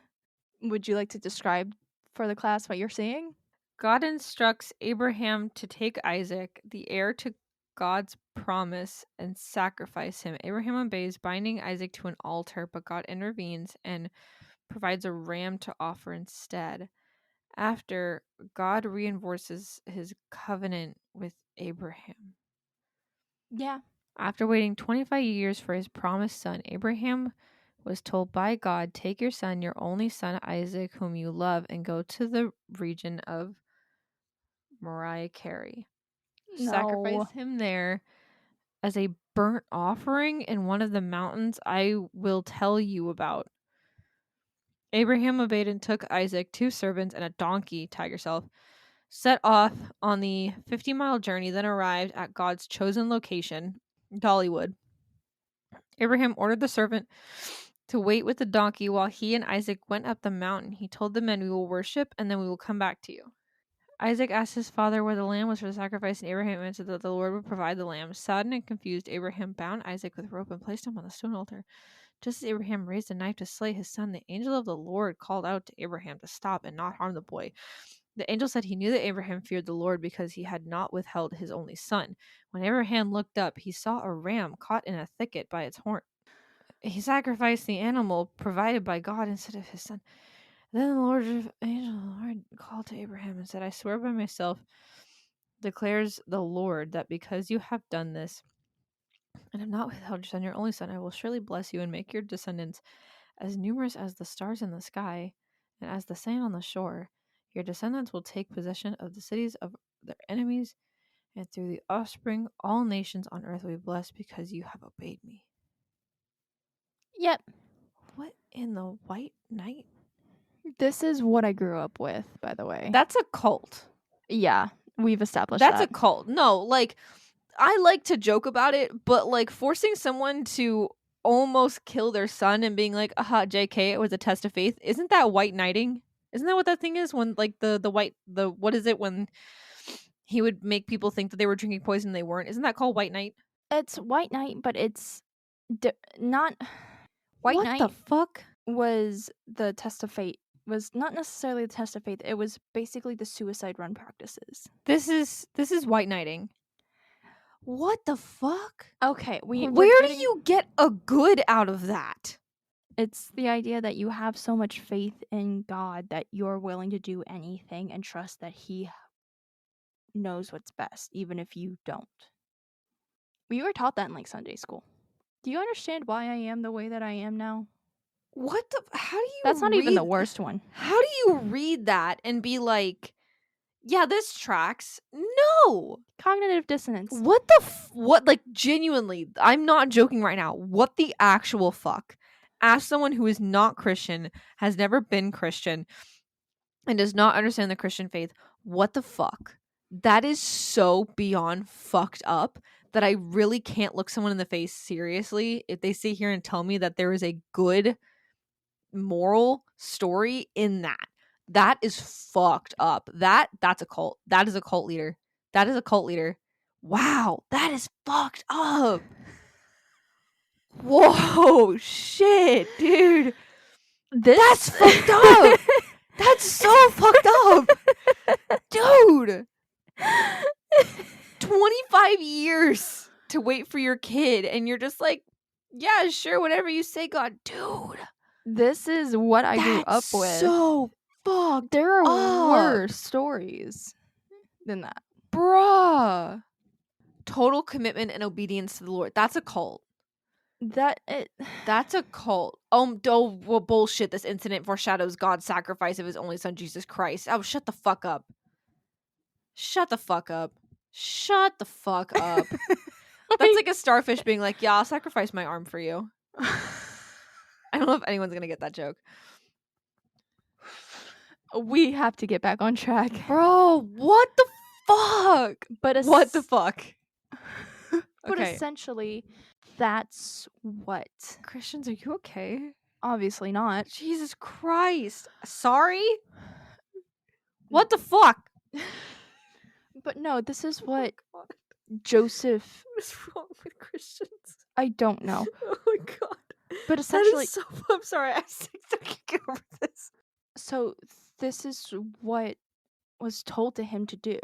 Would you like to describe for the class what you're seeing? God instructs Abraham to take Isaac, the heir to God's promise, and sacrifice him. Abraham obeys, binding Isaac to an altar, but God intervenes and provides a ram to offer instead. After, God reinforces his covenant with Abraham. Yeah. After waiting 25 years for his promised son, Abraham was told by God, take your son, your only son Isaac, whom you love, and go to the region of Moriah Carey. No. Sacrifice him there as a burnt offering in one of the mountains I will tell you about. Abraham obeyed and took Isaac, 2 servants, and a donkey, tag yourself, set off on the 50-mile journey, then arrived at God's chosen location, Dollywood. Abraham ordered the servant to wait with the donkey while he and Isaac went up the mountain. He told the men, we will worship, and then we will come back to you. Isaac asked his father where the lamb was for the sacrifice, and Abraham answered that the Lord would provide the lamb. Saddened and confused, Abraham bound Isaac with rope and placed him on the stone altar. Just as Abraham raised a knife to slay his son, the angel of the Lord called out to Abraham to stop and not harm the boy. The angel said he knew that Abraham feared the Lord because he had not withheld his only son. When Abraham looked up, he saw a ram caught in a thicket by its horn. He sacrificed the animal provided by God instead of his son. Then the angel of the Lord called to Abraham and said, I swear by myself, declares the Lord, that because you have done this, and have not withheld your son, your only son, I will surely bless you and make your descendants as numerous as the stars in the sky and as the sand on the shore. Your descendants will take possession of the cities of their enemies, and through the offspring all nations on earth will be blessed because you have obeyed me. Yep. What in the White Knight? This is what I grew up with, by the way. That's a cult. Yeah, we've established That's that. a cult. No, like, I like to joke about it, but like forcing someone to almost kill their son and being like, aha, JK, it was a test of faith. Isn't that white knighting? Isn't that what that thing is? When like the what is it when he would make people think that they were drinking poison and they weren't? Isn't that called white knight? It's White Knight, but it's not White What the Knight fuck? was the test of fate. Was not necessarily the test of faith. It was basically the suicide run practices. This is white knighting. What the fuck? Okay, we're Where getting, do you get a good out of that? It's the idea that you have so much faith in God that you're willing to do anything and trust that He knows what's best, even if you don't. We were taught that in like Sunday school. Do you understand why I am the way that I am now? What the? How do you? That's not even the worst one. How do you read that and be like, yeah, this tracks? No. Cognitive dissonance. What the what? Like, genuinely, I'm not joking right now. What the actual fuck? Ask someone who is not Christian, has never been Christian, and does not understand the Christian faith. What the fuck? That is so beyond fucked up that I really can't look someone in the face seriously if they sit here and tell me that there is a good moral story in that. That is fucked up. That's a cult. That is a cult leader. That is a cult leader. Wow, that is fucked up. Whoa, shit, dude. That's fucked up. That's so fucked up. Dude. 25 years to wait for your kid and you're just like, yeah, sure, whatever you say, God. Dude. This is what I grew up with. So fucked. There are up. worse stories than that. Bruh. Total commitment and obedience to the Lord. That's a cult. That's a cult. Well, bullshit. This incident foreshadows God's sacrifice of his only son, Jesus Christ. Oh, shut the fuck up. Shut the fuck up. Shut the fuck up. That's like a starfish being like, yeah, I'll sacrifice my arm for you. I don't know if anyone's going to get that joke. We have to get back on track. Bro, what the fuck? But what the fuck? But essentially, that's what. Christians, are you okay? Obviously not. Jesus Christ. Sorry? What the fuck? But no, this is what Joseph. What is wrong with Christians? I don't know. Oh my god. But essentially, I'm sorry. I can't get over this. So this is what was told to him to do.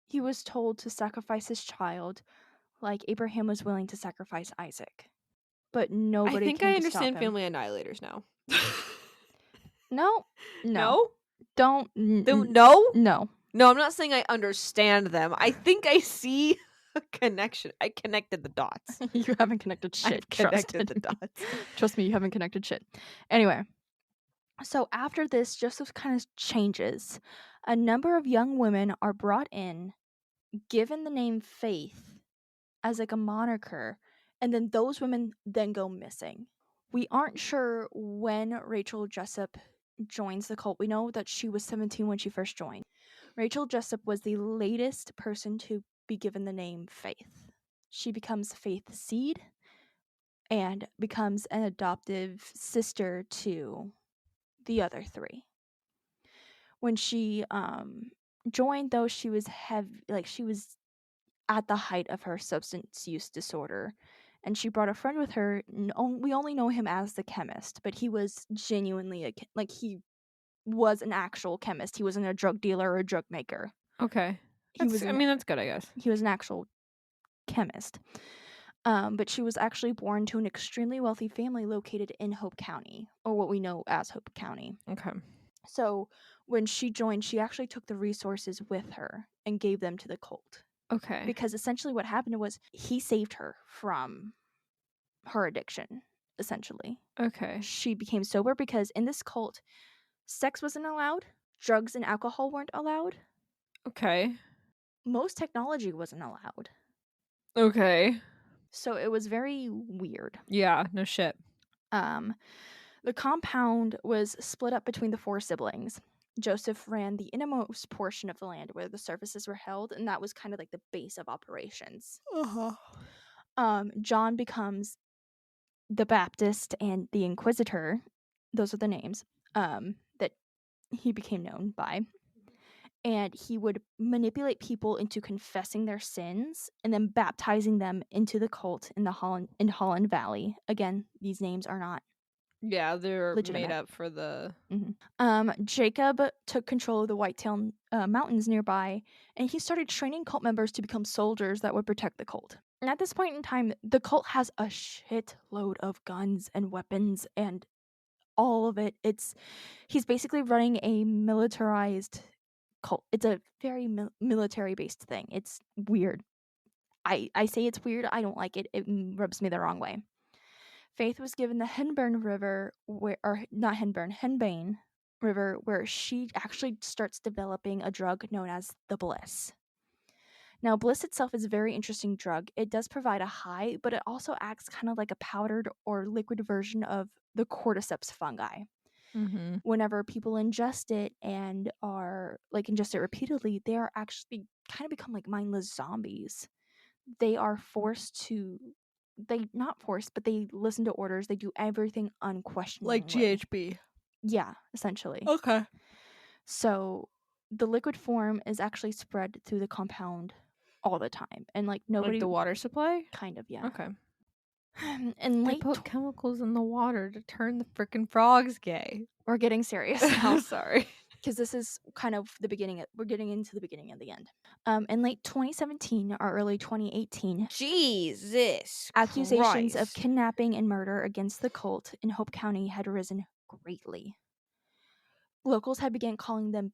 He was told to sacrifice his child, like Abraham was willing to sacrifice Isaac. But nobody. I think I understand family annihilators now. No. No? No, I'm not saying I understand them. I think I see a connection. I connected the dots. You haven't connected shit. I've connected the dots. Trust me, you haven't connected shit. Anyway, so after this, Joseph kind of changes. A number of young women are brought in, given the name Faith as like a moniker, and then those women then go missing. We aren't sure when Rachel Jessup joins the cult. We know that she was 17 when she first joined. Rachel Jessup was the latest person to be given the name Faith. She becomes Faith Seed and becomes an adoptive sister to the other three. When she joined, though, she was she was at the height of her substance use disorder, and she brought a friend with her. We only know him as the chemist, but he was genuinely he was an actual chemist. He wasn't a drug dealer or a drug maker. Okay. That's good, I guess. He was an actual chemist. But she was actually born to an extremely wealthy family located in Hope County, or what we know as Hope County. Okay. So when she joined, she actually took the resources with her and gave them to the cult. Okay. Because essentially what happened was he saved her from her addiction, essentially. Okay. She became sober because in this cult, sex wasn't allowed, drugs and alcohol weren't allowed, Okay. most technology wasn't allowed. Okay. So it was very weird. Yeah, no shit. The compound was split up between the 4 siblings. Joseph ran the innermost portion of the land where the services were held, and that was kind of like the base of operations. John becomes the Baptist and the Inquisitor. Those are the names that he became known by. And he would manipulate people into confessing their sins and then baptizing them into the cult in Holland Valley. Again, these names are not Yeah, they're made legitimate. up for the... Jacob took control of the Whitetail Mountains nearby, and he started training cult members to become soldiers that would protect the cult. And at this point in time, the cult has a shitload of guns and weapons and all of it. He's basically running a militarized cult. It's a very military-based thing. It's weird. I say it's weird. I don't like it. It rubs me the wrong way. Faith was given the Henbane River, Henbane River, where she actually starts developing a drug known as the Bliss. Now, Bliss itself is a very interesting drug. It does provide a high, but it also acts kind of like a powdered or liquid version of the cordyceps fungi. Mm-hmm. Whenever people ingest it and are ingest it repeatedly, they are actually kind of become like mindless zombies. They are not forced, but they listen to orders. They do everything unquestioningly. Like GHB. Yeah, essentially. Okay. So the liquid form is actually spread through the compound all the time, and nobody. Like the water supply? Kind of, yeah. Okay. And They put chemicals in the water to turn the freaking frogs gay. We're getting serious now. Sorry. Because this is kind of the beginning. We're getting into the beginning and the end. In late 2017 or early 2018, Jesus accusations Christ. of kidnapping and murder against the cult in Hope County had risen greatly. Locals had begun calling them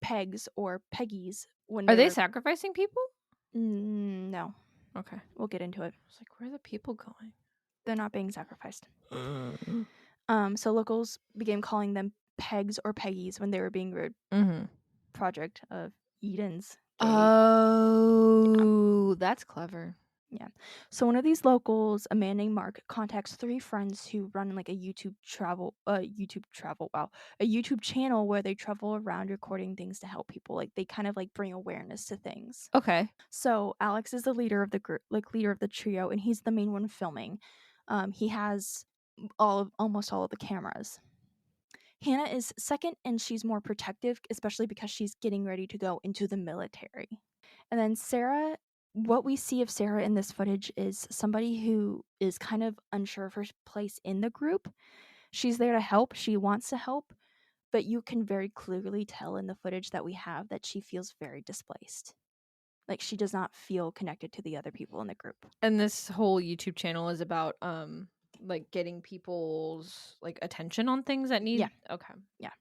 pegs or peggies when Are they sacrificing people? No. Okay. We'll get into it. I was like, where are the people going? They're not being sacrificed. So locals began calling them pegs or peggies when they were being rude. Mm-hmm. Project of Eden's gay. Oh, that's clever. Yeah. So one of these locals, a man named Mark, contacts 3 friends who run a YouTube channel where they travel around recording things to help people. They kind of bring awareness to things. Okay. So Alex is the leader of the group, leader of the trio, and he's the main one filming. He has almost all of the cameras. Hannah is second, and she's more protective, especially because she's getting ready to go into the military. And then Sarah, what we see of Sarah in this footage is somebody who is kind of unsure of her place in the group. She's there to help. She wants to help, but you can very clearly tell in the footage that we have that she feels very displaced. She does not feel connected to the other people in the group. And this whole YouTube channel is about getting people's attention on things that need... Yeah. Okay. Yeah.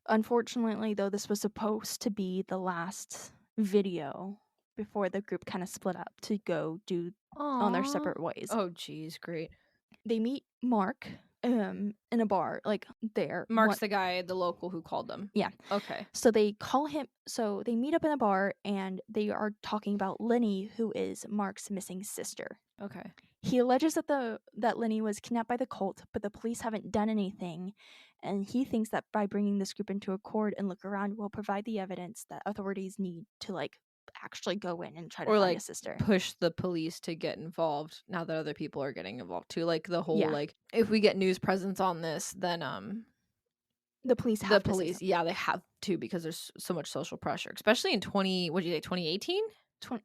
Unfortunately, though, this was supposed to be the last video before the group kind of split up to go do on their separate ways. Oh, geez, great. They meet Mark in a bar, there. Mark's the guy, the local who called them. Yeah. Okay. So they call him. So they meet up in a bar, and they are talking about Lenny, who is Mark's missing sister. Okay. He alleges that Lenny was kidnapped by the cult, but the police haven't done anything, and he thinks that by bringing this group into accord and look around will provide the evidence that authorities need to actually go in and try to find his sister. Push the police to get involved now that other people are getting involved too. The whole if we get news presence on this, then the police have to say something. Yeah, they have to, because there's so much social pressure, especially in 2018.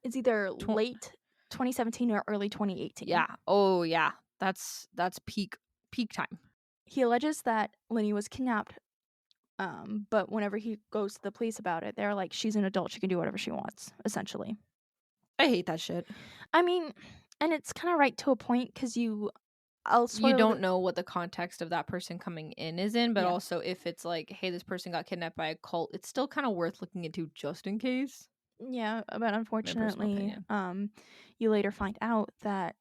It's either late 2017 or early 2018. Yeah. Oh yeah. That's peak time. He alleges that Lenny was kidnapped, but whenever he goes to the police about it, they're like, she's an adult, she can do whatever she wants, essentially. I hate that shit. I mean, and it's kind of right to a point, because I'll You spoil don't the know what the context of that person coming in is in, but Yeah. also if it's like, hey, this person got kidnapped by a cult, it's still kind of worth looking into just in case. Yeah, but My personal unfortunately, opinion. you later find out that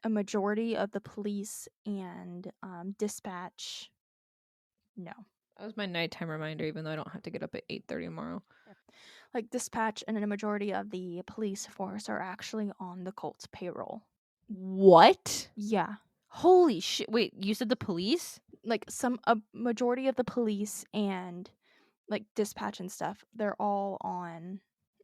a majority of the police and dispatch, no, That was my nighttime reminder, even though I don't have to get up at 8:30 tomorrow. yeah. Like dispatch and a majority of the police force are actually on the cult's payroll. What? Yeah, Holy shit! Wait, you said the police? like a majority of the police and like dispatch and stuff, they're all on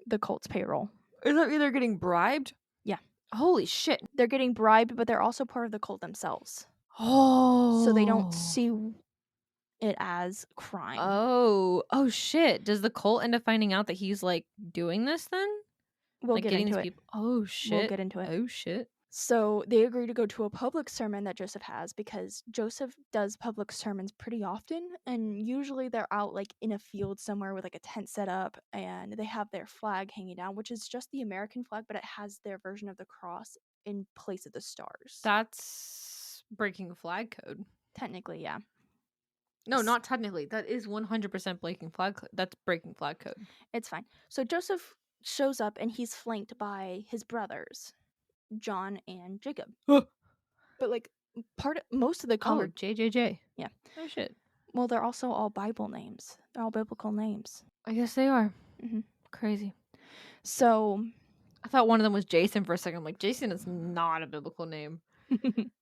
the cult's payroll. Is that either getting bribed? Yeah, Holy shit! they're getting bribed, but they're also part of the cult themselves, so they don't Oh. see it as crime. Oh shit. Does the cult end up finding out that he's like doing this then? We'll Like get getting into these it. people. Oh We'll shit. get into it. Oh shit. So they agree to go to a public sermon that Joseph has because Joseph does public sermons pretty often, and usually they're out like in a field somewhere with like a tent set up and they have their flag hanging down, which is just the American flag, but it has their version of the cross in place of the stars. That's breaking flag code. Technically, yeah. No, not technically. That is 100% breaking flag code. That's breaking flag code. It's fine. So Joseph shows up and he's flanked by his brothers, John and Jacob. But like most of the Oh, JJJ. yeah. Oh shit. Well, they're also all Bible names. They're all biblical names. I guess they are. Hmm. Crazy. So, I thought one of them was Jason for a second. I'm like, Jason is not a biblical name.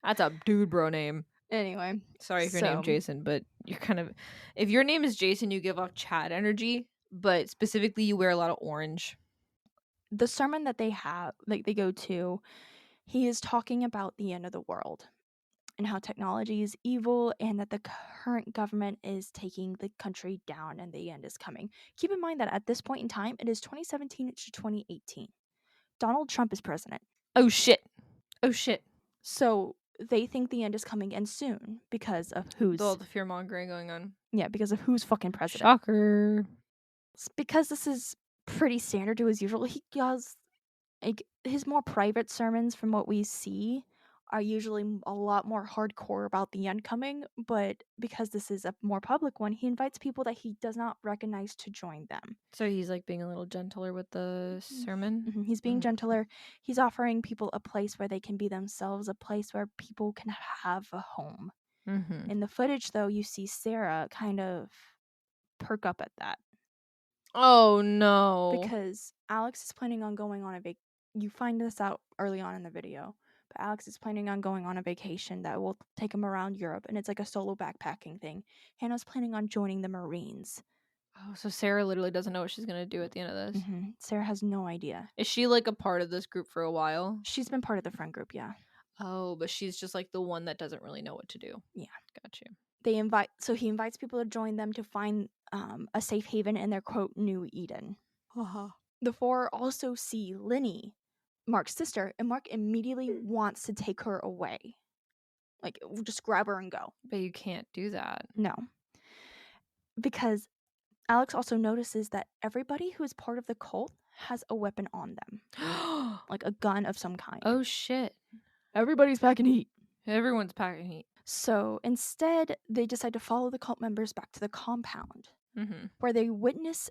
That's a dude bro name. anyway, Sorry if your name's Jason, but you're kind of, if your name is Jason, you give off Chad energy, but specifically you wear a lot of orange. the sermon that they have, like they go to, he is talking about the end of the world and how technology is evil and that the current government is taking the country down and the end is coming. Keep in mind that at this point in time, it is 2017 to 2018. Donald Trump is president. Oh shit. Oh shit. So they think the end is coming and soon because of All the fear mongering going on. because of who's fucking president. Shocker. Because this is pretty standard to his usual, he does like his more private sermons from what we see are usually a lot more hardcore about the end coming, but because this is a more public one, he invites people that he does not recognize to join them. So he's like being a little gentler with the sermon. Mm-hmm. He's being gentler. He's offering people a place where they can be themselves, a place where people can have a home. Mm-hmm. In the footage, though, you see Sarah kind of perk up at that. Oh no. Because Alex is planning on going on a you find this out early on in the video, but Alex is planning on going on a vacation that will take him around Europe, and it's like a solo backpacking thing. Hannah's planning on joining the Marines. Oh, so Sarah literally doesn't know what she's gonna do at the end of this. Mm-hmm. Sarah has no idea. Is she like a part of this group for a while? She's been part of the friend group, yeah. Oh, but she's just like the one that doesn't really know what to do. Yeah. Gotcha. He invites people to join them to find a safe haven in their quote New Eden. The four also see Linny, Mark's sister, and Mark immediately wants to take her away. Like, just grab her and go. But you can't do that. No. Because Alex also notices that everybody who is part of the cult has a weapon on them. Like a gun of some kind. Oh shit. Everybody's packing heat. Everyone's packing heat. So instead, they decide to follow the cult members back to the compound, where they witness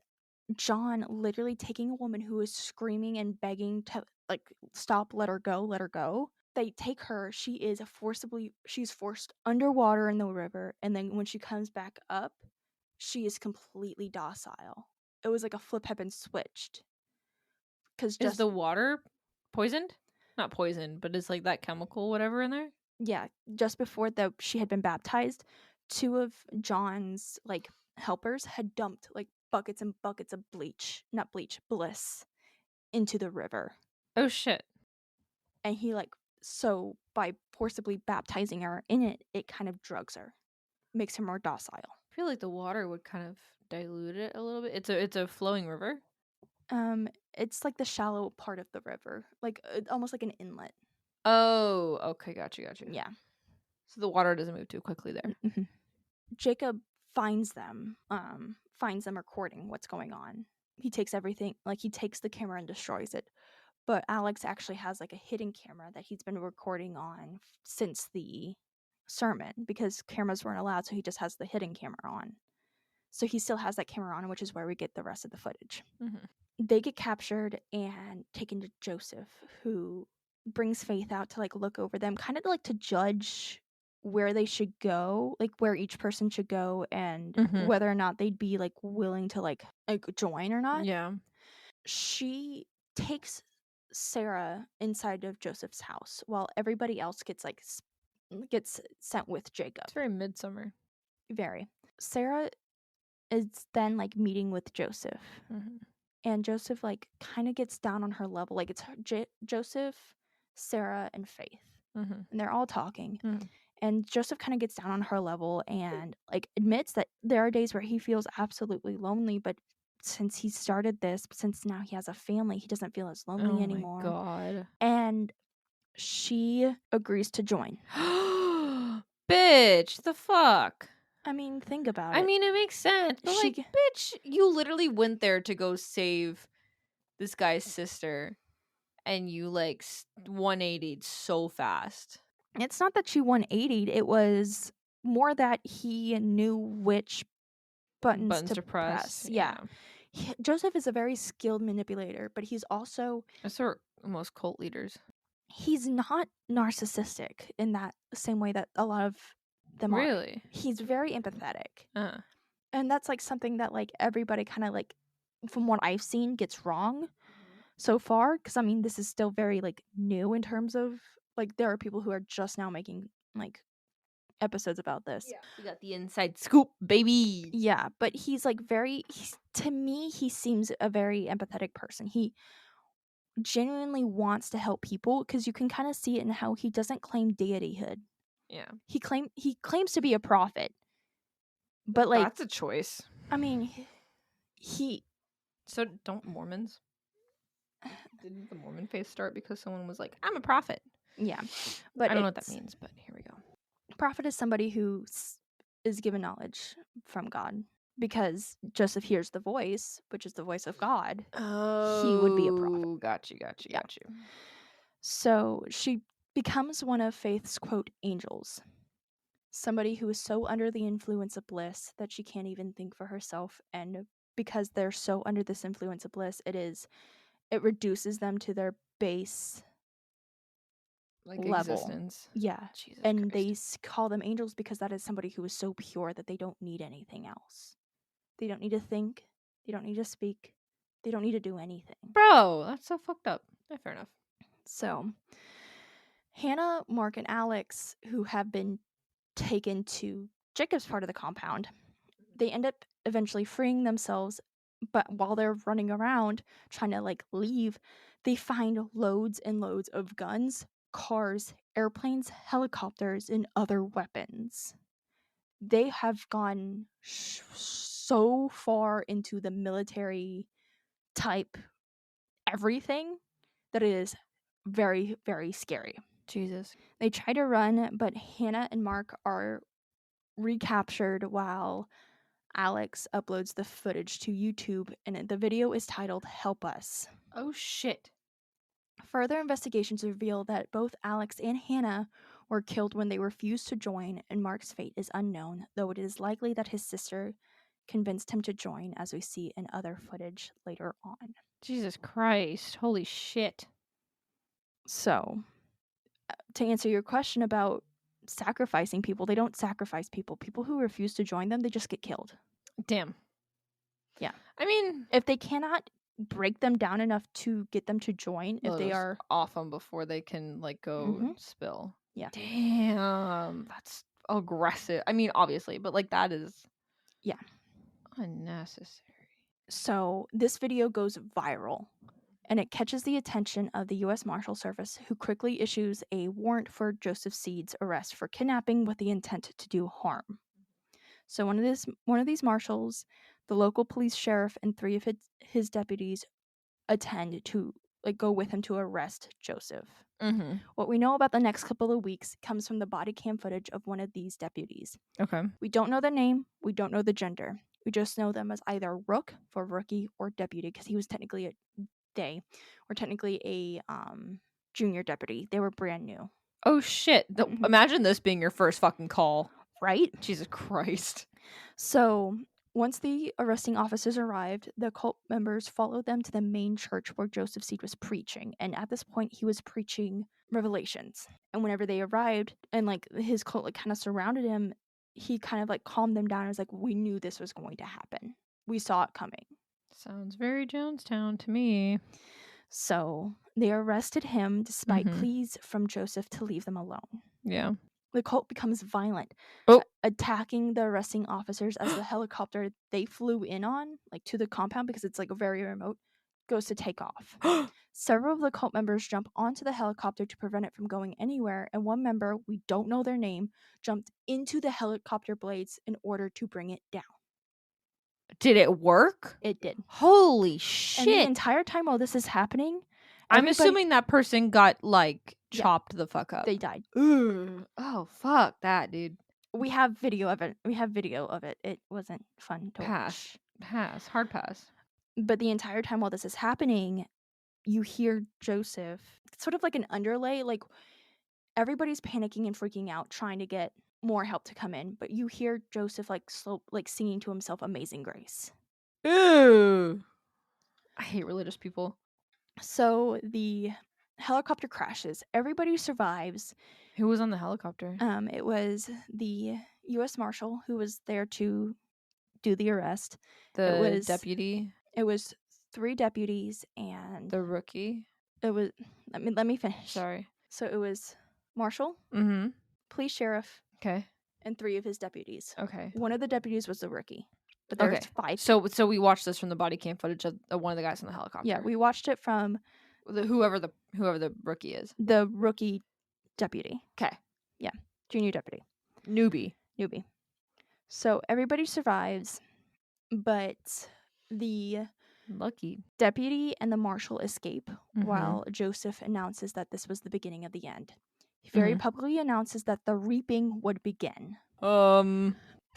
John literally taking a woman who is screaming and begging to like stop, let her go, let her go. They take her, she's forced underwater in the river, and then when she comes back up, she is completely docile. It was like a flip had been switched. Is the water poisoned? Not poisoned, but it's like that chemical whatever in there? Yeah, just before she had been baptized, two of John's like helpers had dumped like buckets and buckets of bliss into the river. Oh shit. And he so by forcibly baptizing her in it, it kind of drugs her, makes her more docile. I feel like the water would kind of dilute it a little bit. It's a flowing river. It's like the shallow part of the river, like almost like an inlet. Oh, okay, gotcha. Yeah. So the water doesn't move too quickly there. Mm-hmm. Jacob finds them recording what's going on. He takes everything, he takes the camera and destroys it. But Alex actually has like a hidden camera that he's been recording on since the sermon because cameras weren't allowed, so he just has the hidden camera on. So he still has that camera on, which is where we get the rest of the footage. Mhm. They get captured and taken to Joseph, who brings Faith out to like look over them, kind of like to judge where they should go, like where each person should go and Mhm. whether or not they'd be like willing to like join or not. Yeah. She takes Sarah inside of Joseph's house while everybody else gets like gets sent with Jacob. It's very midsummer. Very. Sarah is then like meeting with Joseph. Mhm. And Joseph like kind of gets down on her level. Like it's Joseph, Sarah, and Faith. Mhm. And they're all talking. Mhm. And Joseph kind of gets down on her level and like admits that there are days where he feels absolutely lonely, but since he started this, since now he has a family, he doesn't feel as lonely Oh anymore. my god. And she agrees to join. Bitch, the fuck? I mean, think about I it. mean, it makes sense, but She- like, bitch, you literally went there to go save this guy's sister, and you like 180'd so fast. It's not that she 180'd, it was more that he knew which buttons to press. Yeah. Joseph is a very skilled manipulator, but he's also That's our most cult leaders. he's not narcissistic in that same way that a lot of them are. Really? He's very empathetic. And that's like something that like everybody kind of like from what I've seen gets wrong so far, cuz I mean this is still very like new in terms of like there are people who are just now making like episodes about this. Yeah. We got the inside scoop, baby. Yeah, but he's like to me he seems a very empathetic person. He genuinely wants to help people because you can kind of see it in how he doesn't claim deityhood. Yeah. He claims to be a prophet. But like that's a choice. I mean he So don't Mormons? Didn't the Mormon faith start because someone was like, "I'm a prophet"? yeah. But I don't know what that means, but here we go. Prophet is somebody who is given knowledge from God because Joseph hears the voice, which is the voice of God. He would be a prophet. Got you. Yeah. So she becomes one of Faith's quote angels. Somebody who is so under the influence of bliss that she can't even think for herself, and because they're so under this influence of bliss, it reduces them to their base like level. Existence. Yeah. Jesus and Christ. they call them angels because that is somebody who is so pure that they don't need anything else. They don't need to think, they don't need to speak, they don't need to do anything. Bro, that's so fucked up. Yeah, fair enough. So Hannah, Mark, and Alex, who have been taken to Jacob's part of the compound, they end up eventually freeing themselves, but while they're running around trying to like leave, they find loads and loads of guns, cars, airplanes, helicopters, and other weapons. They have gone so far into the military type everything that it is very, very scary. Jesus. They try to run, but Hannah and Mark are recaptured while Alex uploads the footage to YouTube, and the video is titled Help Us. Oh shit. Further investigations reveal that both Alex and Hannah were killed when they refused to join, and Mark's fate is unknown, though it is likely that his sister convinced him to join, as we see in other footage later on. Jesus Christ. Holy shit. So, to answer your question about sacrificing people, they don't sacrifice people. People who refuse to join them, they just get killed. Damn. Yeah. I mean, if they cannot break them down enough to get them to join, if they are off them before they can like go spill. Yeah. Damn. That's aggressive. I mean, obviously, but like that is unnecessary. So this video goes viral, and it catches the attention of the U.S. Marshal Service, who quickly issues a warrant for Joseph Seed's arrest for kidnapping with the intent to do harm. So one of these marshals, the local police sheriff, and 3 of his deputies attend to go with him to arrest Joseph. Mm-hmm. What we know about the next couple of weeks comes from the body cam footage of one of these deputies. Okay. We don't know the name. We don't know the gender. We just know them as either Rook for rookie or deputy, because he was technically they were technically a junior deputy. They were brand new. Oh shit. Imagine this being your first fucking call. Right? Jesus Christ. So once the arresting officers arrived, the cult members followed them to the main church where Joseph Seed was preaching. And at this point, he was preaching Revelations. And whenever they arrived and like his cult like kind of surrounded him, he kind of like calmed them down and was like, we knew this was going to happen. We saw it coming. Sounds very Jonestown to me. So they arrested him despite pleas from Joseph to leave them alone. Yeah. The cult becomes violent, attacking the arresting officers as the helicopter they flew in on, like to the compound because it's like very remote, goes to take off. Several of the cult members jump onto the helicopter to prevent it from going anywhere, and one member, we don't know their name, jumped into the helicopter blades in order to bring it down. Did it work? It did. Holy shit. And the entire time while this is happening, I'm assuming that person got like chopped the fuck up. They died. Ugh. Oh, fuck that, dude. We have video of it. It wasn't fun to watch. Pass. Hard pass. But the entire time while this is happening, you hear Joseph, sort of like an underlay, like everybody's panicking and freaking out, trying to get more help to come in. But you hear Joseph like singing to himself Amazing Grace. Ew. I hate religious people. So the helicopter crashes. Everybody survives. Who was on the helicopter? It was the U.S. Marshal who was there to do the arrest. Deputy? It was 3 deputies and the rookie. It was let me finish. Sorry. So it was Marshal, police sheriff, okay, and 3 of his deputies. Okay. One of the deputies was the rookie, but there's 5. So we watched this from the body cam footage of one of the guys on the helicopter. Yeah, we watched it from whoever the rookie is. The rookie deputy. Okay. Yeah, junior deputy. Newbie. So everybody survives, but the lucky deputy and the marshal escape while Joseph announces that this was the beginning of the end. He very publicly announces that the reaping would begin. The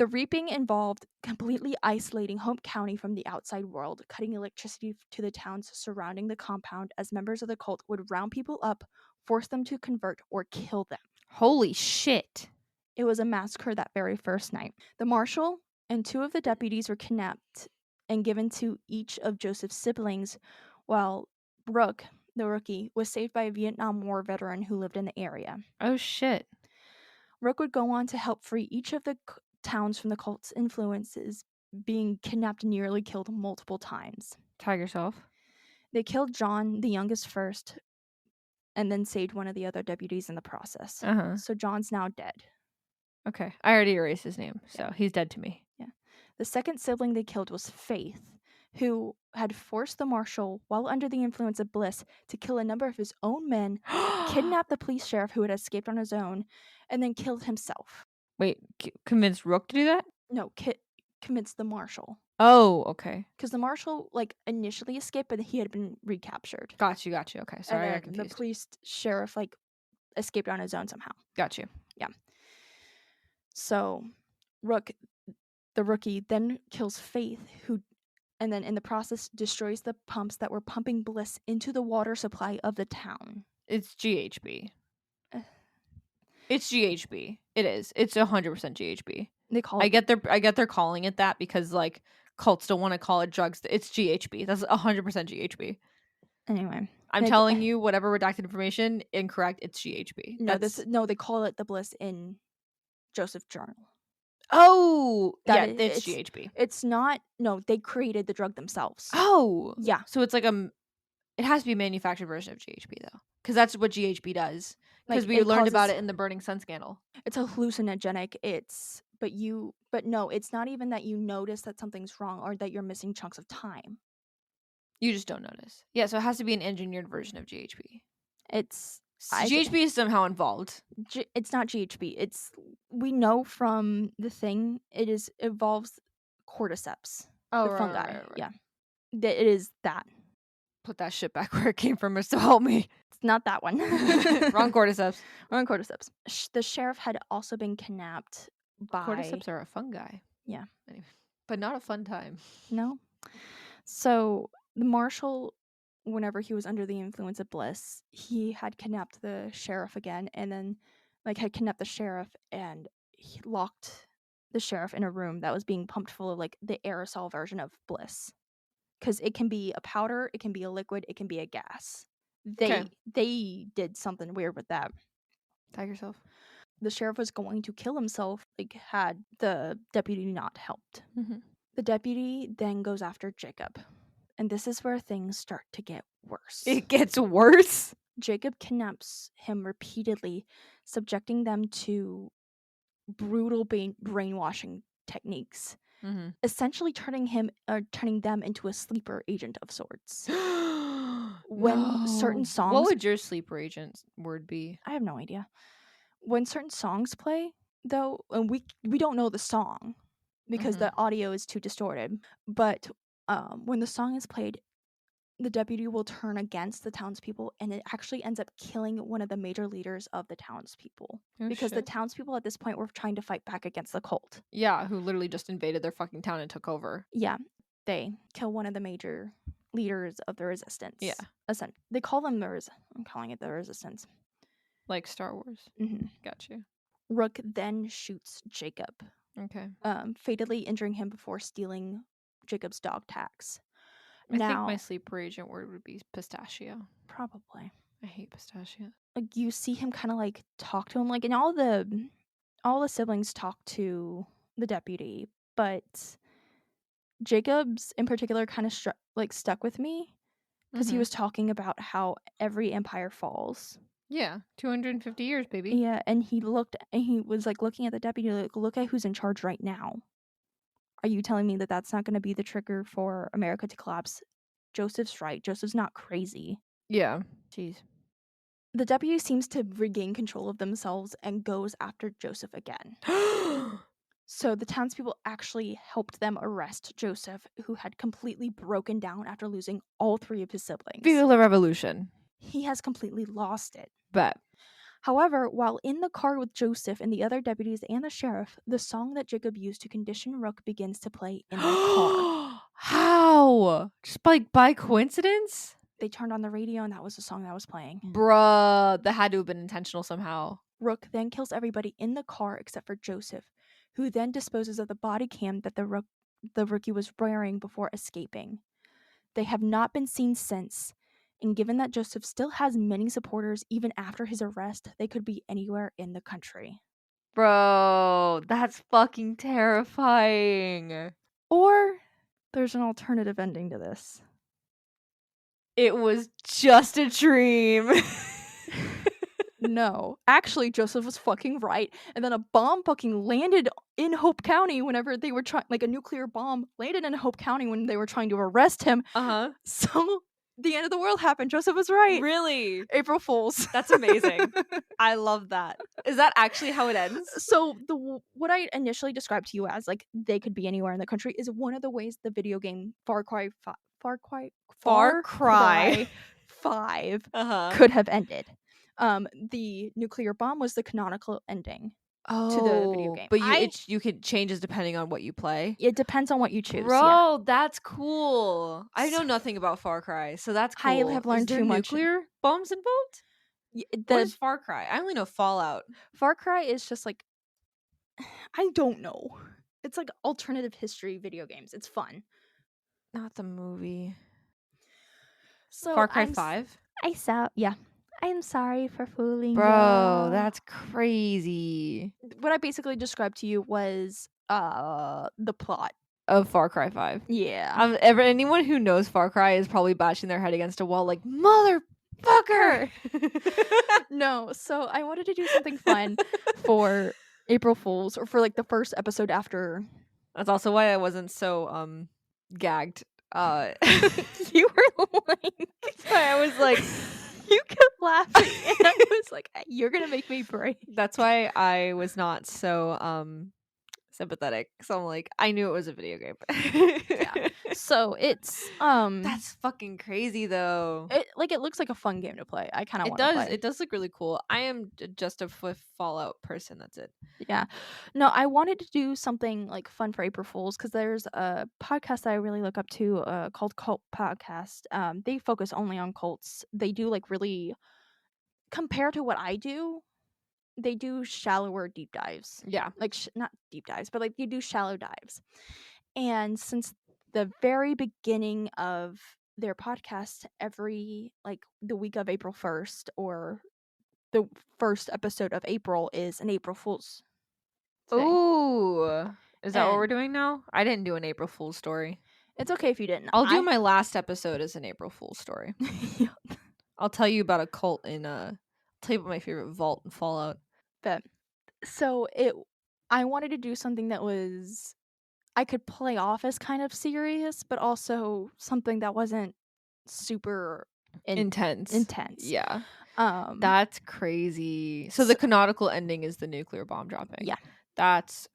reaping involved completely isolating Hope County from the outside world, cutting electricity to the towns surrounding the compound as members of the cult would round people up, force them to convert, or kill them. Holy shit. It was a massacre that very first night. The marshal and 2 of the deputies were kidnapped and given to each of Joseph's siblings, while Brooke, the rookie, was saved by a Vietnam War veteran who lived in the area. Oh, shit. Rook would go on to help free each of the towns from the cult's influences, being kidnapped and nearly killed multiple times. Tag yourself. They killed John, the youngest, first, and then saved one of the other deputies in the process. So John's now dead. Okay. I already erased his name, so he's dead to me. Yeah. The second sibling they killed was Faith, who had forced the marshal, while under the influence of bliss, to kill a number of his own men, kidnap the police sheriff who had escaped on his own, and then killed himself. Wait, convinced Rook to do that? No, convinced the marshal. Oh, okay. Because the marshal, initially escaped, but he had been recaptured. Got you. Okay, sorry, I got confused. The police sheriff, escaped on his own somehow. Got you. Yeah. So, Rook, the rookie, then kills Faith, and then in the process destroys the pumps that were pumping bliss into the water supply of the town. It's GHB. It's GHB. It is. It's 100% GHB. They call it. I get they're calling it that because cults don't want to call it drugs. It's GHB. That's 100% GHB. Anyway, I'm telling you, whatever redacted information, incorrect. It's GHB. No, they call it the bliss in Joseph's journal. Oh, it's GHB. It's not. No, they created the drug themselves. Oh, yeah. So it's it has to be a manufactured version of GHB though, because that's what GHB does. Because we learned about it in the Burning Sun scandal. It's a hallucinogenic. But no, it's not even that you notice that something's wrong or that you're missing chunks of time. You just don't notice. Yeah, so it has to be an engineered version of GHB. GHB is somehow involved. It's not GHB. We know from the thing it involves cordyceps. Oh, the fungi. Right. Yeah, it is that. Put that shit back where it came from, or so help me. It's not that one. Wrong cordyceps. Wrong cordyceps. The sheriff had also been kidnapped by... Cordyceps are a fungi. Yeah. Anyway, but not a fun time. No. So the marshal whenever he was under the influence of bliss, he had kidnapped the sheriff again, and then had kidnapped the sheriff, and he locked the sheriff in a room that was being pumped full of the aerosol version of bliss, because it can be a powder, it can be a liquid, it can be a gas. They did something weird with that. Tag yourself. The sheriff was going to kill himself, had the deputy not helped. Mm-hmm. The deputy then goes after Jacob, and this is where things start to get worse. It gets worse. Jacob kidnaps him repeatedly, subjecting them to brutal brainwashing techniques, essentially turning them into a sleeper agent of sorts. When certain songs, what would your sleeper agent word be? I have no idea. When certain songs play, though, and we don't know the song because the audio is too distorted, but when the song is played, the deputy will turn against the townspeople, and it actually ends up killing one of the major leaders of the townspeople. Because the townspeople at this point were trying to fight back against the cult. Yeah, who literally just invaded their fucking town and took over. Yeah, they kill one of the major leaders of the resistance. Yeah. They call them I'm calling it the resistance. Like Star Wars. Got you. Rook then shoots Jacob. Okay. Fatally injuring him before stealing Jacob's dog tags. I think my sleeper agent word would be pistachio. Probably. I hate pistachio. You see him kind of talk to him, and all the siblings talk to the deputy, but Jacob's in particular kind of stuck with me because he was talking about how every empire falls. Yeah, 250 years, baby. Yeah, and he was looking at the deputy, look at who's in charge right now. Are you telling me that that's not going to be the trigger for America to collapse? Joseph's right. Joseph's not crazy. Yeah. Jeez. The deputy seems to regain control of themselves and goes after Joseph again. So the townspeople actually helped them arrest Joseph, who had completely broken down after losing all three of his siblings. Feel the revolution. He has completely lost it. Bet. However, while in the car with Joseph and the other deputies and the sheriff, the song that Jacob used to condition Rook begins to play in the car. How? Just by coincidence? They turned on the radio and that was the song that was playing. Bruh, that had to have been intentional somehow. Rook then kills everybody in the car except for Joseph, who then disposes of the body cam that the rookie was wearing before escaping. They have not been seen since, and given that Joseph still has many supporters even after his arrest, they could be anywhere in the country. Bro, that's fucking terrifying. Or there's an alternative ending to this. It was just a dream. No. Actually, Joseph was fucking right. And then a bomb fucking landed in Hope County whenever they were trying, a nuclear bomb landed in Hope County when they were trying to arrest him. So the end of the world happened. Joseph was right. Really? April Fools. That's amazing. I love that. Is that actually how it ends? So what I initially described to you as they could be anywhere in the country is one of the ways the video game Far Cry 5 could have ended. The nuclear bomb was the canonical ending to the video game. But you could changes depending on what you play. It depends on what you choose. Bro, yeah. That's cool. I know nothing about Far Cry, so that's cool. I have learned too much. Nuclear bombs involved? What is Far Cry? I only know Fallout. Far Cry is just I don't know. It's alternative history video games. It's fun. Not the movie. So Far Cry 5? I'm sorry for fooling you. Bro, that's crazy. What I basically described to you was the plot of Far Cry 5. Yeah. Anyone who knows Far Cry is probably bashing their head against a wall motherfucker. No, so I wanted to do something fun for April Fools, or for the first episode after. That's also why I wasn't so gagged. You were that's why I was like you kept laughing and I was like, you're gonna make me break. That's why I was not so sympathetic. So I'm like, I knew it was a video game. Yeah. So it's That's fucking crazy though. it looks like a fun game to play. I kind of It want to does. play. It does look really cool. I am just a Fallout person. That's it. Yeah. No, I wanted to do something like fun for April Fools because there's a podcast that I really look up to called Cult Podcast. They focus only on cults. They do like really compared to what I do, they do shallower deep dives. Yeah. Like not deep dives, but like you do shallow dives. And since the very beginning of their podcast, every like the week of April 1st or the first episode of April is an April Fool's thing. Ooh. Is that what we're And doing now? I didn't do an April Fool's story. it's okay if you didn't. I'll do my last episode as an April Fool's story. Yeah, I'll tell you about a cult in tell you about my favorite vault in Fallout. but so I wanted to do something that was I could play off as kind of serious, but also something that wasn't super Intense. intense. Yeah. Um That's crazy. So the canonical ending is the nuclear bomb dropping. Yeah. That's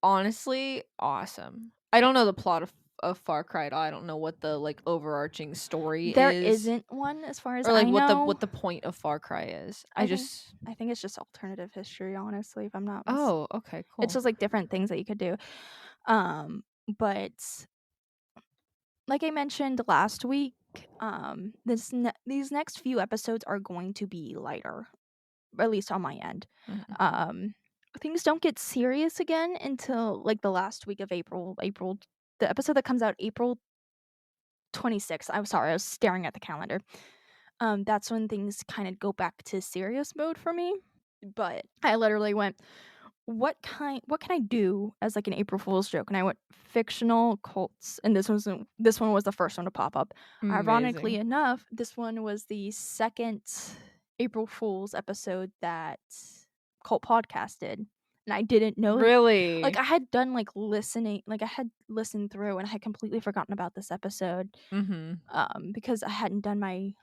honestly awesome. I don't know the plot of Far Cry at all. I don't know what the like overarching story There is. isn't one as far as Or like I know. what the point of Far Cry is. I think it's just alternative history, honestly, if I'm not Oh, okay, cool. It's just like different things that you could do. But like I mentioned last week, these next few episodes are going to be lighter, at least on my end. Mhm. Things don't get serious again until like the last week of April. The episode that comes out April 26th. I'm sorry, I was staring at the calendar. That's when things kind of go back to serious mode for me. But I literally went, what can I do as like an April Fool's joke? And I went fictional cults, and this one was the first one to pop up. Ironically Amazing. enough, this one was the second April Fool's episode that Cult Podcast did. And I didn't know Really? like I had done like listening, like I had listened through and I had completely forgotten about this episode. Mhm. Because I hadn't done my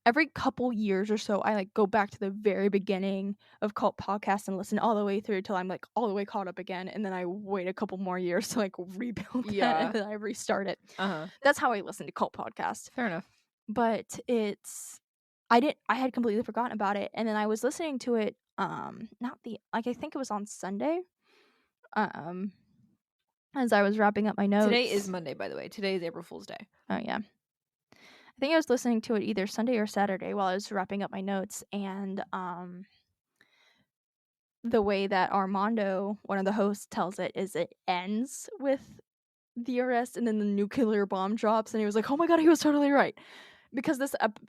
every couple years or so I like go back to the very beginning of Cult Podcast and listen all the way through till I'm like all the way caught up again, and then I wait a couple more years to like rebuild that and Yeah. then I restart it. Uh-huh. That's how I listen to Cult Podcast. Fair enough. But I had completely forgotten about it, and then I was listening to it not the like I think it was on Sunday. Um as I was wrapping up my notes. Today is Monday, by the way. Today is April Fool's Day. Oh yeah. I think I was listening to it either Sunday or Saturday while I was wrapping up my notes, and the way that Armando, one of the hosts, tells it is it ends with the arrest and then the nuclear bomb drops, and he was like, "Oh my god, he was totally right." Because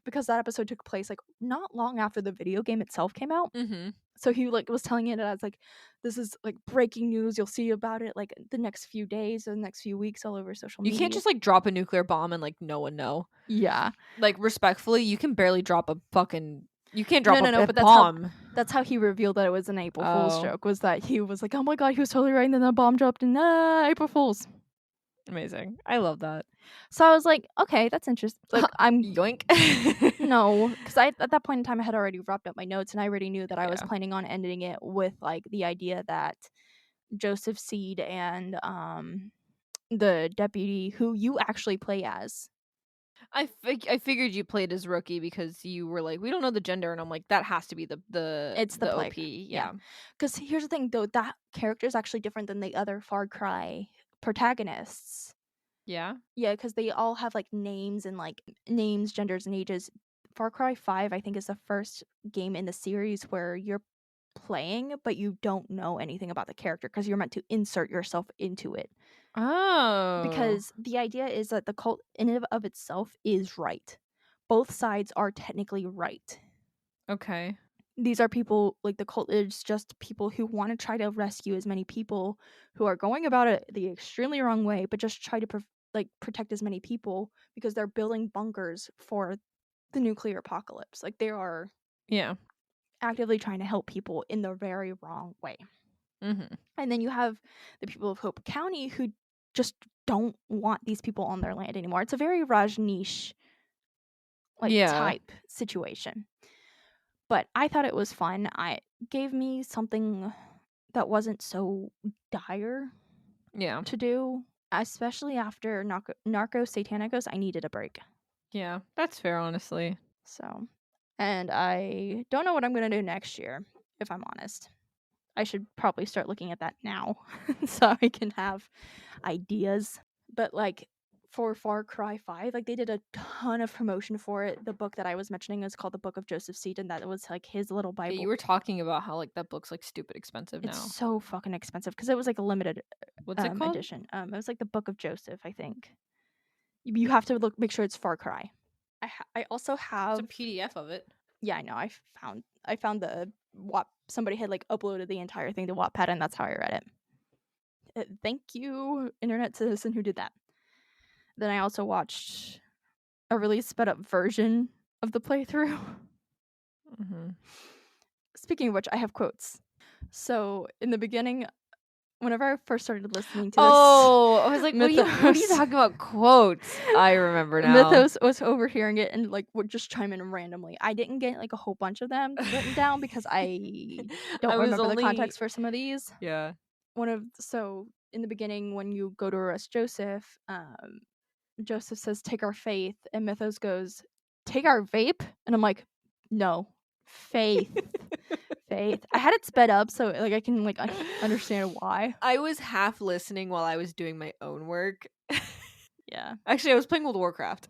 because that episode took place like not long after the video game itself came out. Mhm. So he like was telling it as like, this is like breaking news. You'll see about it like the next few days or the next few weeks all over social You media. can't just like drop a nuclear bomb and like no one know. Yeah. Like respectfully, you can barely drop a fucking you can't drop No, a but bomb. that's how he revealed that it was an April Fool's Oh. joke, was that he was like, "Oh my god, he was totally right," and then the bomb dropped and April Fools. Amazing. I love that. So I was like, "Okay, that's interesting." Like I'm yoink. no, because I at that point in time I had already wrapped up my notes and I already knew that I was Yeah. planning on ending it with like the idea that Joseph Seed and the deputy who you actually play as. I figured you played as Rookie because you were like, we don't know the gender, and I'm like, that has to be It's the plague. OP. Yeah. Because here's the thing, though, that character is actually different than the other Far Cry protagonists. Yeah. Yeah, because they all have like names and like names, genders, and ages. Far Cry 5, I think, is the first game in the series where you're playing, but you don't know anything about the character because you're meant to insert yourself into it. Oh. Because the idea is that the cult in and of itself is right. Both sides are technically right. Okay. These are people, like the cult is just people who want to try to rescue as many people who are going about it the extremely wrong way, but just try to protect as many people because they're building bunkers for the nuclear apocalypse. Like they are actively trying to help people in the very wrong way. Mm-hmm. And then you have the people of Hope County who just don't want these people on their land anymore. It's a very Rajneesh type situation. But I thought it was fun. I gave me something that wasn't so dire to do. especially after Narcos Satanicos, I needed a break. Yeah, that's fair, honestly. So, and I don't know what I'm gonna do next year, if I'm honest. I should probably start looking at that now so I can have ideas. But like for Far Cry 5, like they did a ton of promotion for it. The book that I was mentioning is called The Book of Joseph Seaton. That was like his little Yeah, Bible. you were talking about how like that book's like stupid expensive It's now. so fucking expensive because it was like a limited What's it called? edition. It was like the Book of Joseph, I think. You have to make sure it's Far Cry. I also It's have a PDF of it. yeah, I know. I found the somebody had like uploaded the entire thing to Wattpad, and that's how I read it. Thank you, internet citizen who did that. Then I also watched a really sped up version of the playthrough. Mm-hmm. Speaking of which, I have quotes. So in the beginning, whenever I first started listening to this, I was like, what are you Mythos, talking about quotes? I remember now. Mythos was overhearing it and like would just chime in randomly. I didn't get like a whole bunch of them written down because I don't remember the context for some of these. Yeah. So in the beginning when you go to arrest Joseph, Joseph says, "Take our faith," and Mythos goes, "Take our vape," and I'm like, "No, faith, faith." I had it sped up so like I can like understand why. I was half listening while I was doing my own work. Yeah, Actually, I was playing World of Warcraft.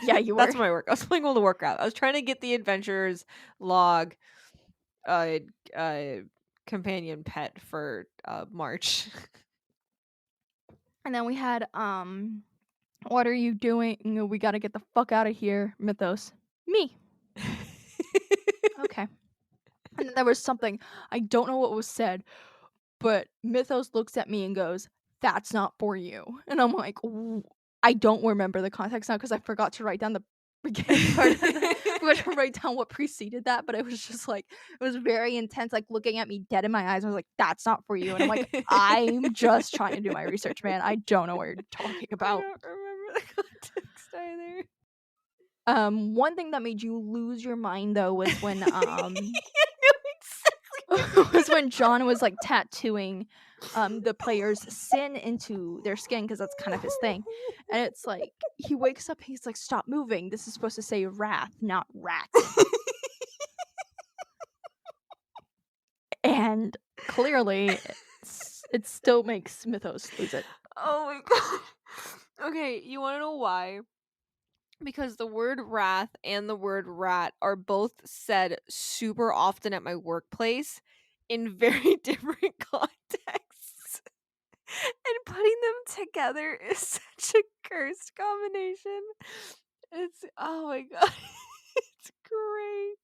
yeah, you That's were. my work. I was playing World of Warcraft. I was trying to get the adventurer's log uh companion pet for March. And then we had what are you doing? We got to get the fuck out of here, Mythos. Me. Okay. And then there was something I don't know what was said, but Mythos looks at me and goes, "That's not for you." And I'm like, I don't remember the context now because I forgot to write down the beginning part of the forgot to write down what preceded that, but it was just like it was very intense, like looking at me dead in my eyes. I was like, "That's not for you." And I'm like, I'm just trying to do my research, man. I don't know what you're talking about. I don't remember the context either. One thing that made you lose your mind though was when I know exactly was when John was like tattooing the player's sin into their skin because that's kind of his thing. And it's like he wakes up, he's like, "Stop moving. This is supposed to say wrath, not rat." And clearly it still makes Mythos lose it. Oh my god. Okay, you want to know why? Because the word wrath and the word rat are both said super often at my workplace in very different contexts. And putting them together is such a cursed combination. It's oh my god. It's great.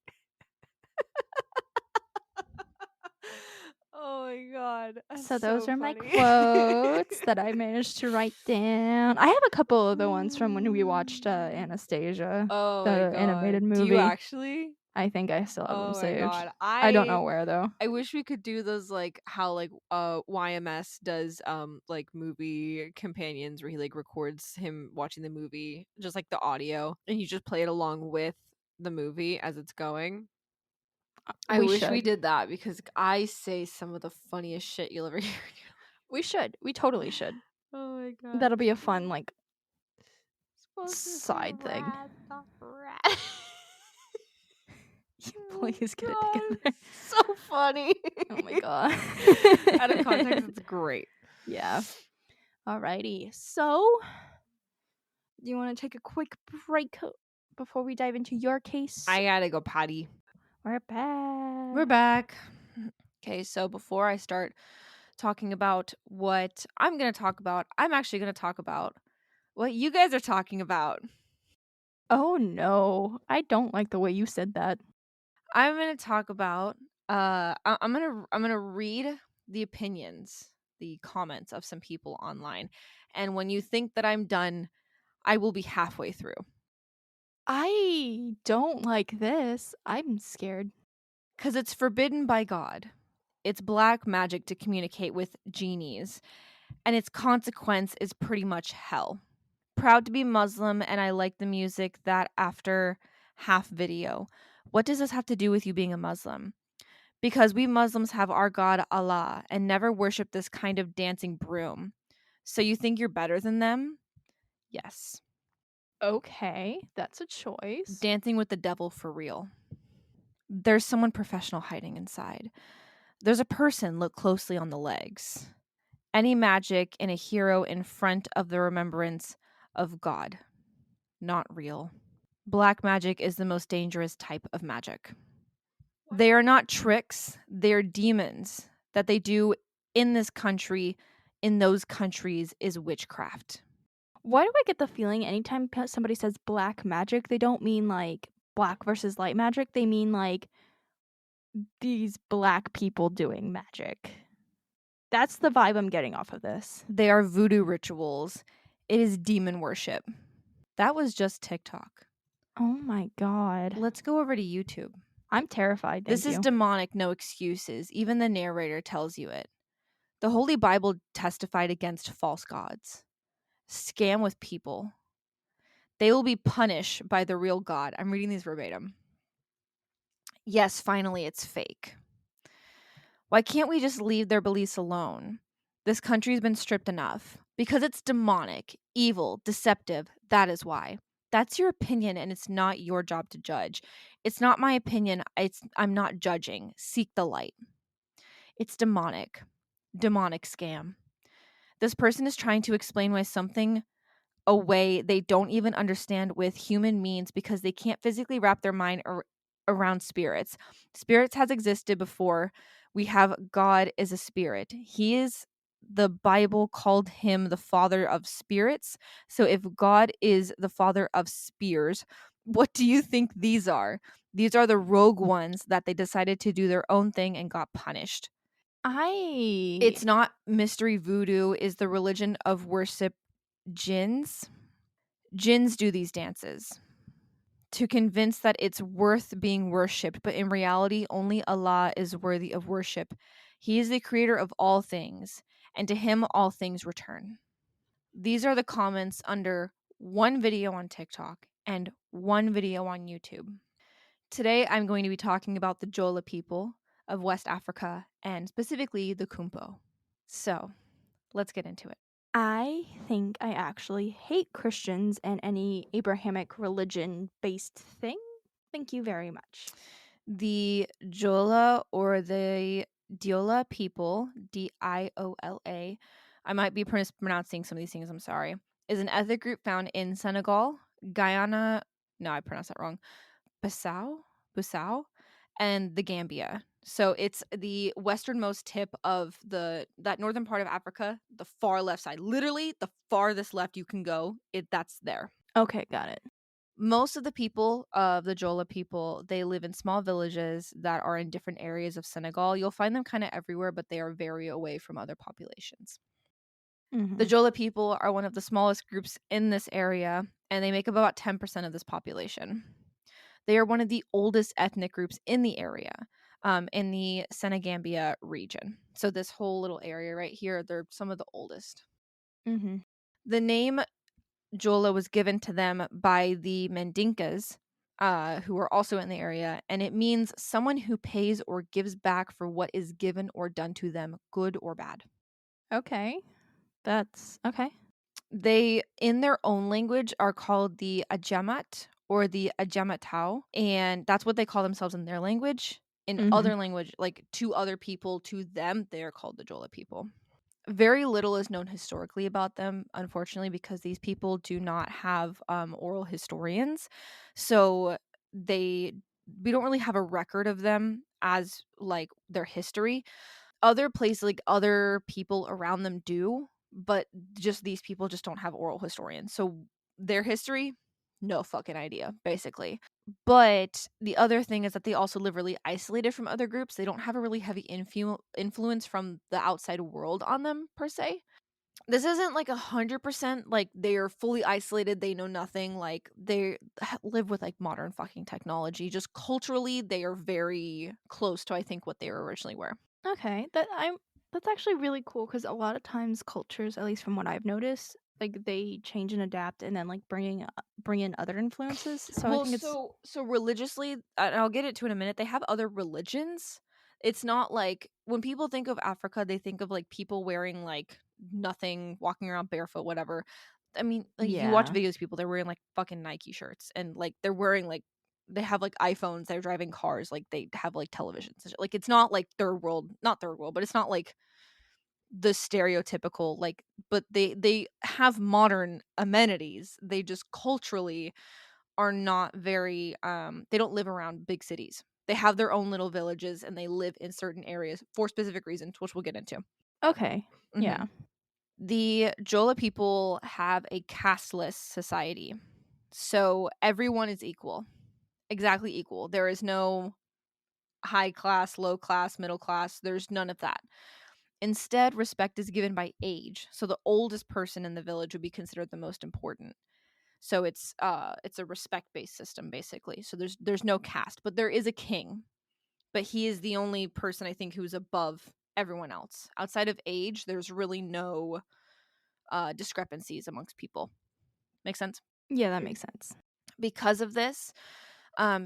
Oh my god. That's So those so are my funny. quotes that I managed to write down. I have a couple of the ones from when we watched Anastasia, Oh my the god. animated Do you movie. actually? I think I still have them Oh my saved. god. I don't know where though. I wish we could do those like how like YMS does like movie companions where he like records him watching the movie, just like the audio, and you just play it along with the movie as it's going. I We wish we should. did that because I say some of the funniest shit you'll ever hear. We should. We totally should. Oh my god. That'll be a fun like Supposed to say side thing. rat, not rat. Oh Please get it god, together. it's so funny. Oh my god. Out of context, it's great. Yeah. Alrighty. So, do you want to take a quick break before we dive into your case? I gotta go potty. We're back. We're back. Okay, so before I start talking about what I'm going to talk about, I'm actually going to talk about what you guys are talking about. Oh no. I don't like the way you said that. I'm going to talk about I'm going to read the opinions, the comments of some people online. And when you think that I'm done, I will be halfway through. I don't like this. I'm scared. Cuz it's forbidden by God. It's black magic to communicate with genies, and its consequence is pretty much hell. Proud to be Muslim, and I like the music that after half video. What does this have to do with you being a Muslim? Because we Muslims have our God Allah and never worship this kind of dancing broom. So you think you're better than them? Yes. Okay, that's a choice. Dancing with the devil for real. There's someone professional hiding inside. There's a person, look closely on the legs. Any magic in a hero in front of the remembrance of God. Not real. Black magic is the most dangerous type of magic. They are not tricks, they're demons. That they do in this country, in those countries, is witchcraft. Why do I get the feeling anytime somebody says black magic, they don't mean like black versus light magic? They mean like these black people doing magic. That's the vibe I'm getting off of this. They are voodoo rituals. It is demon worship. That was just TikTok. Oh my god. Let's go over to YouTube. I'm terrified, thank This is you. demonic, no excuses. Even the narrator tells you it. The Holy Bible testified against false gods. Scam with people. They will be punished by the real God. I'm reading these verbatim. Yes, finally, it's fake. Why can't we just leave their beliefs alone? This country's been stripped enough. Because it's demonic, evil, deceptive. That is why. That's your opinion, and it's not your job to judge. It's not my opinion. I'm not judging. Seek the light. It's demonic. Demonic scam. This person is trying to explain why something a way they don't even understand with human means because they can't physically wrap their mind around spirits. Spirits has existed before. We have God is a spirit. He is the Bible called him the father of spirits. So if God is the father of spears, what do you think these are? These are the rogue ones that they decided to do their own thing and got punished. It's not mystery voodoo is the religion of worship jinns. Jinns do these dances to convince that it's worth being worshipped, but in reality, only Allah is worthy of worship. He is the creator of all things, and to him all things return. These are the comments under one video on TikTok and one video on YouTube. Today, I'm going to be talking about the Jola people of West Africa and specifically the Kumpo. So, let's get into it. I think I actually hate Christians and any Abrahamic religion based thing. Thank you very much. The Jola or the Diola people, Diola, I might be pronouncing some of these things, I'm sorry, is an ethnic group found in Senegal, Guyana, no, I pronounced that wrong, Bissau, and the Gambia. So it's the westernmost tip of that northern part of Africa, the far left side. Literally the farthest left you can go, that's there. Okay, got it. Most of the people of the Jola people, they live in small villages that are in different areas of Senegal. You'll find them kind of everywhere, but they are very away from other populations. The Jola people are one of the smallest groups in this area, and they make up about 10% of this population. They are one of the oldest ethnic groups in the area, in the Senegambia region. So this whole little area right here, they're some of the oldest. The name Jola was given to them by the Mandinkas, who are also in the area, and it means someone who pays or gives back for what is given or done to them, good or bad. Okay, that's okay. They, in their own language, are called the Ajamat or the Ajamatau, and that's what they call themselves in their language. In other language, like to other people, to them, they are called the Jola people. Very little is known historically about them, unfortunately, because these people do not have oral historians. So we don't really have a record of them as like their history. Other places, like other people around them do, but just these people just don't have oral historians. So their history, no fucking idea, basically. But the other thing is that they also live really isolated from other groups. They don't have a really heavy influence from the outside world on them, per se. This isn't like 100% like they are fully isolated, they know nothing. Like they live with like modern fucking technology. Just culturally, they are very close to, I think, what they originally were. Okay, that's actually really cool because a lot of times cultures, at least from what I've noticed, like they change and adapt, and then like bring in other influences. So I think it's so religiously, and I'll get into it in a minute. They have other religions. It's not like when people think of Africa, they think of like people wearing like nothing, walking around barefoot, whatever. I mean, like if you watch Yeah. videos of people, they're wearing like fucking Nike shirts and like they're wearing like they have like iPhones, they're driving cars, like they have like televisions. Like it's not like not third world, but it's not like the stereotypical like but they have modern amenities. They just culturally are not very they don't live around big cities. They have their own little villages and they live in certain areas for specific reasons, which we'll get into. Okay. hmm Yeah. The Jola people have a casteless society. So everyone is equal. Exactly equal. There is no high class, low class, middle class. There's none of that. Instead, respect is given by age. So the oldest person in the village would be considered the most important. So it's a respect based system basically. So there's no caste, but there is a king. But he is the only person I think who's above everyone else. Outside of age, there's really no discrepancies amongst people. Make sense? Yeah, that makes sense. Because of this,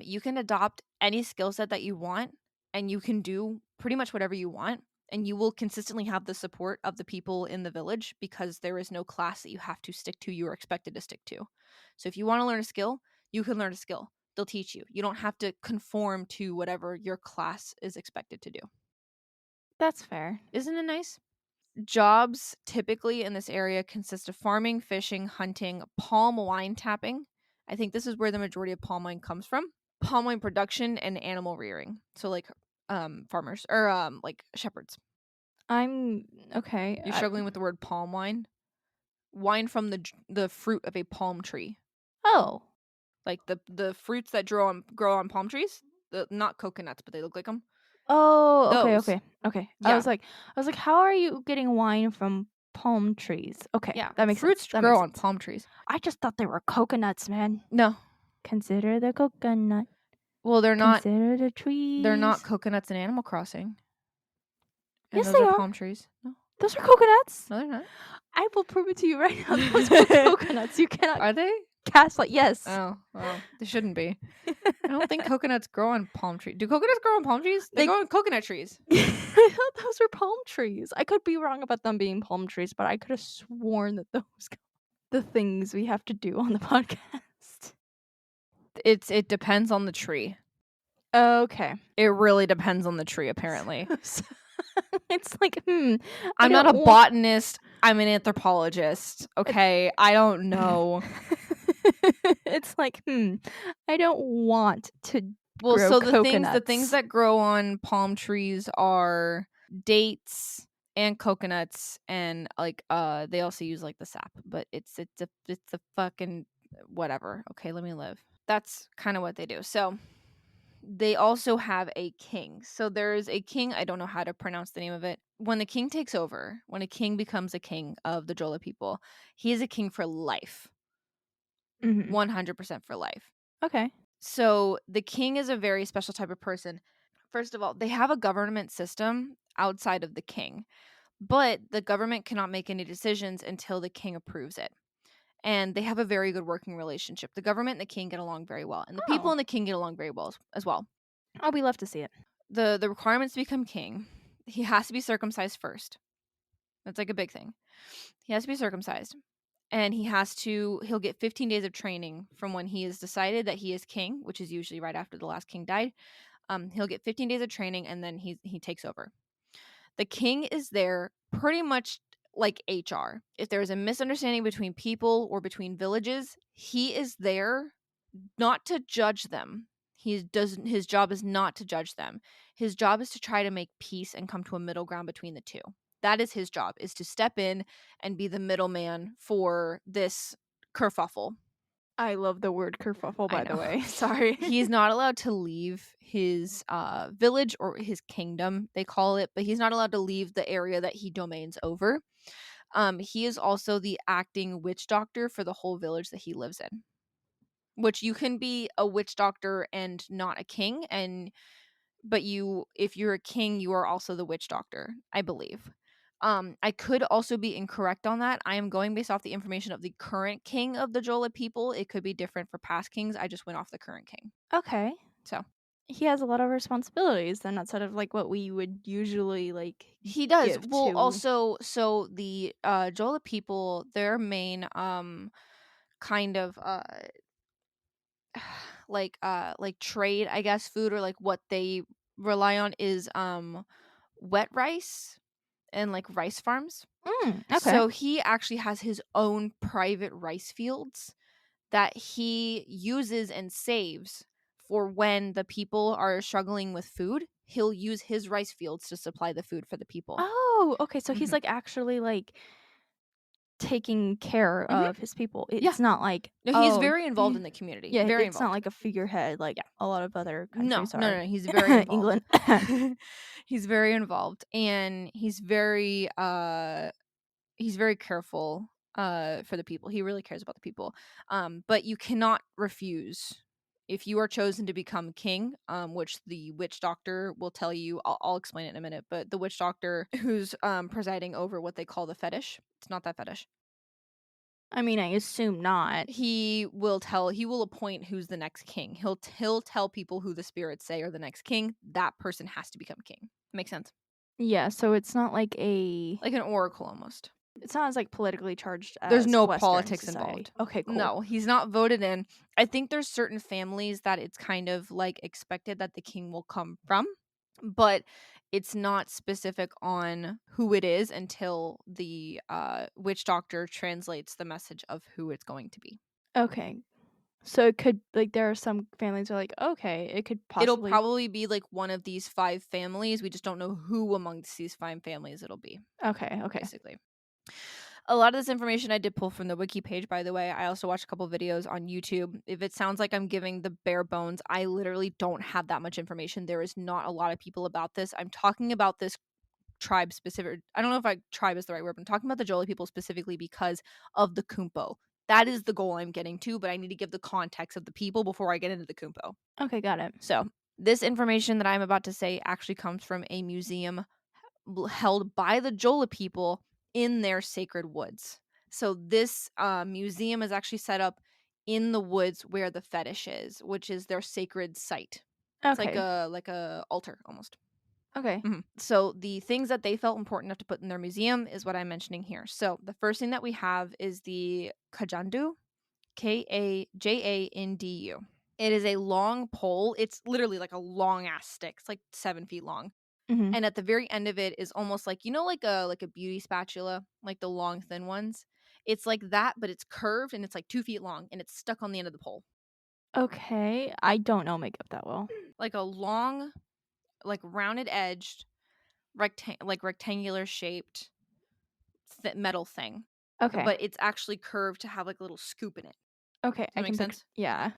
you can adopt any skill set that you want and you can do pretty much whatever you want. And you will consistently have the support of the people in the village because there is no class that you have to stick to, you are expected to stick to. So if you want to learn a skill, you can learn a skill. They'll teach you. You don't have to conform to whatever your class is expected to do. That's fair. Isn't it nice? Jobs typically in this area consist of farming, fishing, hunting, palm wine tapping. I think this is where the majority of palm wine comes from. Palm wine production and animal rearing. So like farmers or like shepherds. I'm okay. You're struggling with the word palm wine? Wine from the fruit of a palm tree. Oh. Like the fruits that grow on palm trees? The not coconuts, but they look like them. Oh, okay, Those. okay. Okay. Yeah. I was like, how are you getting wine from palm trees? Okay, Yeah. that makes sense. Fruits That grow makes on sense. palm trees. I just thought they were coconuts, man. No. Consider the coconut. Well, Consider the they're not trees. coconuts in Animal Crossing. And Yes, those they are are. palm trees. No. Those are coconuts. No, they're not. I will prove it to you right now. Those are coconuts. You cannot Are they? gaslight. Yes. Oh, well, they shouldn't be. I don't think coconuts grow on palm trees. Do coconuts grow on palm trees? They They grow on coconut trees. I thought those were palm trees. I could be wrong about them being palm trees, but I could have sworn that those the things we have to do on the podcast. It depends on the tree. Okay. It really depends on the tree, apparently. It's like, I'm not a botanist. I'm an anthropologist. Okay, I don't know. It's like, I don't want to Well, grow so coconuts. the things that grow on palm trees are dates and coconuts, and like they also use like the sap, but it's a fucking whatever. Okay, let me live. That's kind of what they do. So they also have a king. So there's a king, I don't know how to pronounce the name of it. When the king takes over, when a king becomes a king of the Jola people, he is a king for life. 100% for life. Okay. So the king is a very special type of person. First of all, they have a government system outside of the king, but the government cannot make any decisions until the king approves it. And they have a very good working relationship. The government and the king get along very well, and the people and the king get along very well as well. Oh, we love to see it. The requirements to become king, he has to be circumcised first. That's like a big thing. He has to be circumcised. And he'll get 15 days of training from when he has decided that he is king, which is usually right after the last king died. He'll get 15 days of training and then he takes over. The king is there pretty much like HR. If there is a misunderstanding between people or between villages, he is there not to judge them. His job is not to judge them. His job is to try to make peace and come to a middle ground between the two. That is his job, is to step in and be the middleman for this kerfuffle. I love the word kerfuffle, by I the know. way. Sorry. He's not allowed to leave his village or his kingdom, they call it, but he's not allowed to leave the area that he domains over. He is also the acting witch doctor for the whole village that he lives in. Which you can be a witch doctor and not a king, but if you're a king, you are also the witch doctor, I believe. I could also be incorrect on that. I am going based off the information of the current king of the Jola people. It could be different for past kings. I just went off the current king. Okay. So He has a lot of responsibilities then outside of, like, what we would usually, like, He does. give Well, to. also, so the Jola people, their main kind of like trade, I guess, food or like what they rely on is wet rice and like rice farms. Okay. So he actually has his own private rice fields that he uses and saves for when the people are struggling with food. He'll use his rice fields to supply the food for the people. Oh, okay, so he's, Hmm. like, actually, like, taking care Hmm. of his people. Yeah. It's not like, No, he's "Oh, very involved in the community. yeah, Very it's not involved. like a figurehead like Yeah. a lot of other No, countries no, are." no. He's very involved. England. He's very involved, and he's very careful for the people. He really cares about the people. But you cannot refuse if you are chosen to become king, which the witch doctor will tell you. I'll explain it in a minute, but the witch doctor who's presiding over what they call the fetish, it's not that fetish. I mean, I assume not. He will appoint who's the next king. He'll tell people who the spirits say are the next king. That person has to become king. Makes sense? Yeah, so it's not like a Like an oracle almost. it's not as, like, politically charged There's as no Western politics society. involved. Okay, cool. No, he's not voted in. I think there's certain families that it's kind of like expected that the king will come from, but it's not specific on who it is until the witch doctor translates the message of who it's going to be. Okay. So it could like, there are some families are like, "Okay, it could It'll possibly." probably be like one of these 5 families. We just don't know who amongst these 5 families it'll be, Okay, okay. basically. A lot of this information I did pull from the wiki page, by the way. I also watched a couple videos on YouTube. If it sounds like I'm giving the bare bones, I literally don't have that much information. There is not a lot of people about this. I'm talking about this tribe specific. I don't know if tribe is the right word, but I'm talking about the Jola people specifically because of the Kumpo. That is the goal I'm getting to, but I need to give the context of the people before I get into the Kumpo. Okay, got it. So, this information that I'm about to say actually comes from a museum held by the Jola people in their sacred woods. So this museum is actually set up in the woods where the fetish is, which is their sacred site. It's Okay. like a altar almost. Okay. So the things that they felt important enough to put in their museum is what I'm mentioning here. So the first thing that we have is the kajandu, Kajandu. It is a long pole. It's literally like a long ass stick. It's like 7 feet long, Mhm. and at the very end of it is almost like, like a beauty spatula, like the long thin ones. It's like that, but it's curved and it's like 2 feet long and it's stuck on the end of the pole. Okay. I don't know makeup that well. Like a long, like rounded edged, rectangular shaped metal thing. Okay. But it's actually curved to have like a little scoop in it. Okay, Does that I make can sense? yeah.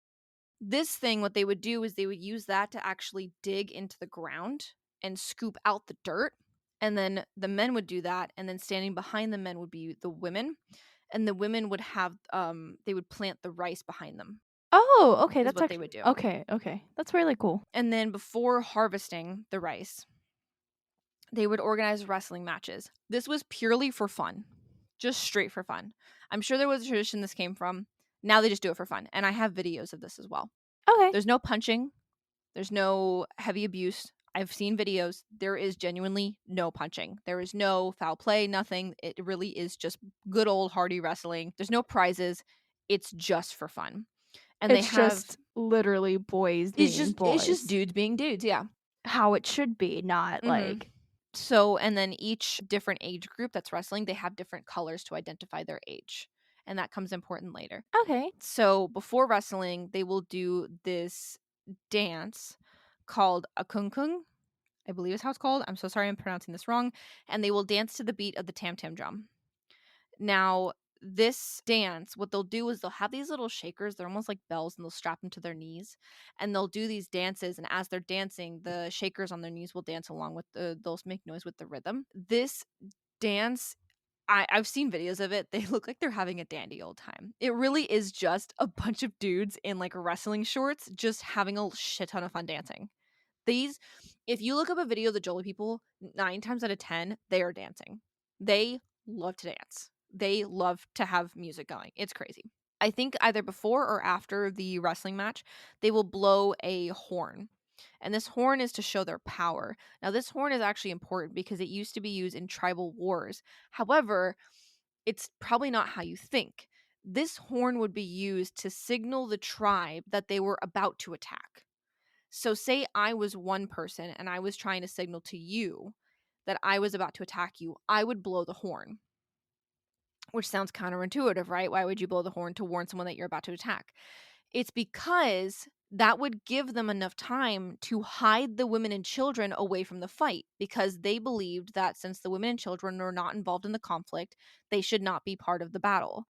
This thing, what they would do is they would use that to actually dig into the ground and scoop out the dirt. And then the men would do that. And then standing behind the men would be the women. And the women would have, they would plant the rice behind them, Oh, okay, is that's what they actually would do. okay, okay. That's really cool. And then before harvesting the rice, they would organize wrestling matches. This was purely for fun, just straight for fun. I'm sure there was a tradition this came from. Now they just do it for fun. And I have videos of this as well. Okay. There's no punching. There's no heavy abuse. I've seen videos. There is genuinely no punching. There is no foul play, nothing. It really is just good old hardy wrestling. There's no prizes. It's just for fun. And they It's have just literally boys being it's just boys. dudes being dudes, yeah. How it should be, not Mhm. like So, and then each different age group that's wrestling, they have different colors to identify their age. And that comes important later. okay. So, before wrestling, they will do this dance called a kung kung, I believe is how it's called. I'm so sorry I'm pronouncing this wrong. And they will dance to the beat of the tam tam drum. Now, this dance, what they'll do is they'll have these little shakers. They're almost like bells, and they'll strap them to their knees. And they'll do these dances. And as they're dancing, the shakers on their knees will dance along with they'll make noise with the rhythm. This dance, I've seen videos of it. They look like they're having a dandy old time. It really is just a bunch of dudes in like wrestling shorts just having a shit ton of fun dancing. These, if you look up a video of the Jolie people, 9 times out of 10, they are dancing. They love to dance. They love to have music going. It's crazy. I think either before or after the wrestling match, they will blow a horn. And this horn is to show their power. Now, this horn is actually important because it used to be used in tribal wars. However, it's probably not how you think. This horn would be used to signal the tribe that they were about to attack. So, say I was one person and I was trying to signal to you that I was about to attack you, I would blow the horn, which sounds counterintuitive, right? Why would you blow the horn to warn someone that you're about to attack? It's because that would give them enough time to hide the women and children away from the fight, because they believed that since the women and children were not involved in the conflict, they should not be part of the battle.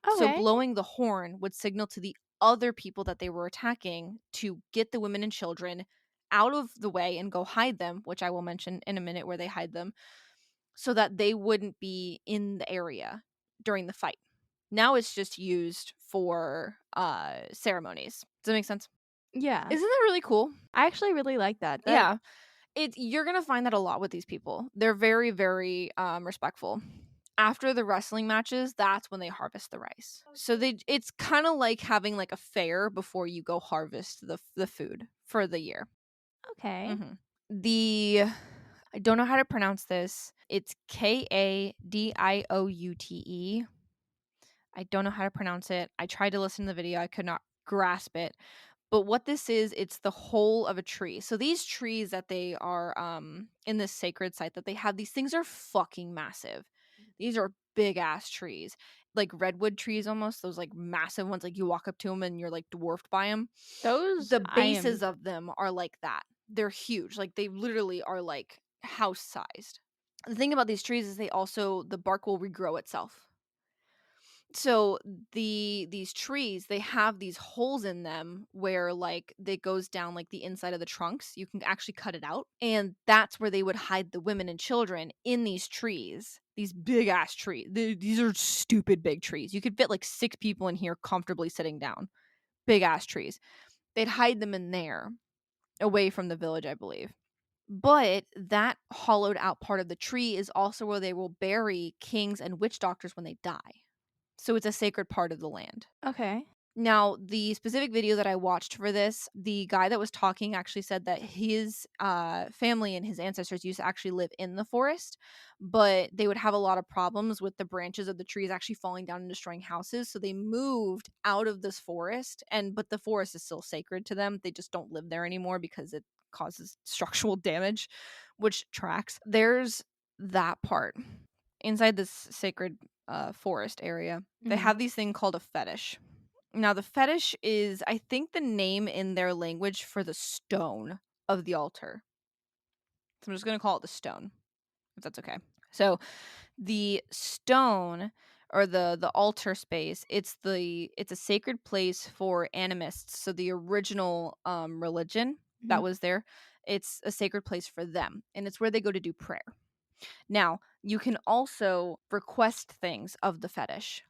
So Okay. blowing the horn would signal to the other people that they were attacking to get the women and children out of the way and go hide them, which I will mention in a minute where they hide them, so that they wouldn't be in the area during the fight. Now it's just used for ceremonies. Does that make sense? Yeah. Isn't that really cool? I actually really like that. Yeah. You're gonna find that a lot with these people. They're very, very respectful. After the wrestling matches, that's when they harvest the rice. So it's kind of like having like a fair before you go harvest the food for the year. Okay. hmm The I don't know how to pronounce this. It's Kadioute. I don't know how to pronounce it. I tried to listen to the video. I could not grasp it. But what this is, it's the whole of a tree. So these trees that they are in this sacred site that they have, these things are fucking massive. These are big ass trees. Like redwood trees almost, those like massive ones, like you walk up to them and you're like dwarfed by them. Those The I am bases of them are like that. They're huge. Like they literally are like house sized. The thing about these trees is the bark will regrow itself. So these trees, they have these holes in them where like it goes down like the inside of the trunks. You can actually cut it out, and that's where they would hide the women and children in these trees. These big ass trees. These are stupid big trees. You could fit like 6 people in here comfortably sitting down. Big ass trees. They'd hide them in there, away from the village, I believe. But that hollowed out part of the tree is also where they will bury kings and witch doctors when they die. So it's a sacred part of the land. okay. Now, the specific video that I watched for this, the guy that was talking actually said that his family and his ancestors used to actually live in the forest, but they would have a lot of problems with the branches of the trees actually falling down and destroying houses. So they moved out of this forest, but the forest is still sacred to them. They just don't live there anymore because it causes structural damage, which tracks. There's that part inside this sacred forest area. They Mhm. have these thing called a fetish. Now, the fetish is, I think, the name in their language for the stone of the altar. So I'm just going to call it the stone, if that's okay. So the stone, or the altar space, it's a sacred place for animists. So the original religion that Mhm. was there, it's a sacred place for them, and it's where they go to do prayer. Now, you can also request things of the fetish.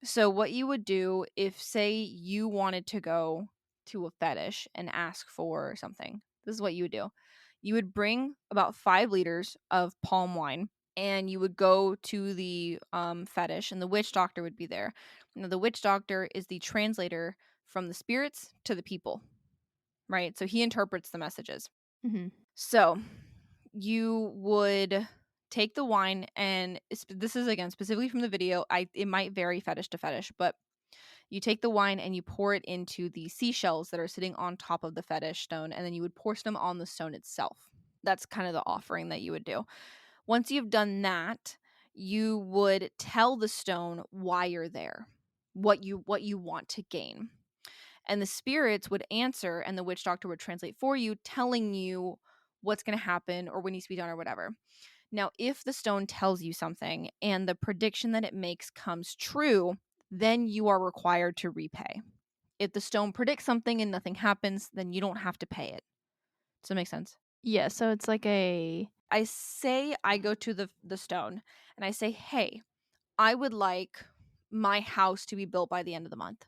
So, what you would do if, say, you wanted to go to a fetish and ask for something, this is what you would do. You would bring about 5 liters of palm wine, and you would go to the fetish, and the witch doctor would be there. Now, the witch doctor is the translator from the spirits to the people, right? So, he interprets the messages. Mhm. So, you would take the wine, and this is again specifically from the video. It might vary fetish to fetish, but you take the wine and you pour it into the seashells that are sitting on top of the fetish stone, and then you would pour some on the stone itself. That's kind of the offering that you would do. Once you've done that, you would tell the stone why you're there, what you want to gain. And the spirits would answer, and the witch doctor would translate for you, telling you what's going to happen or what needs to be done or whatever. Now, if the stone tells you something and the prediction that it makes comes true, then you are required to repay. If the stone predicts something and nothing happens, then you don't have to pay it. Does that make sense? Yeah, so it's like a I go to the stone and I say, "Hey, I would like my house to be built by the end of the month."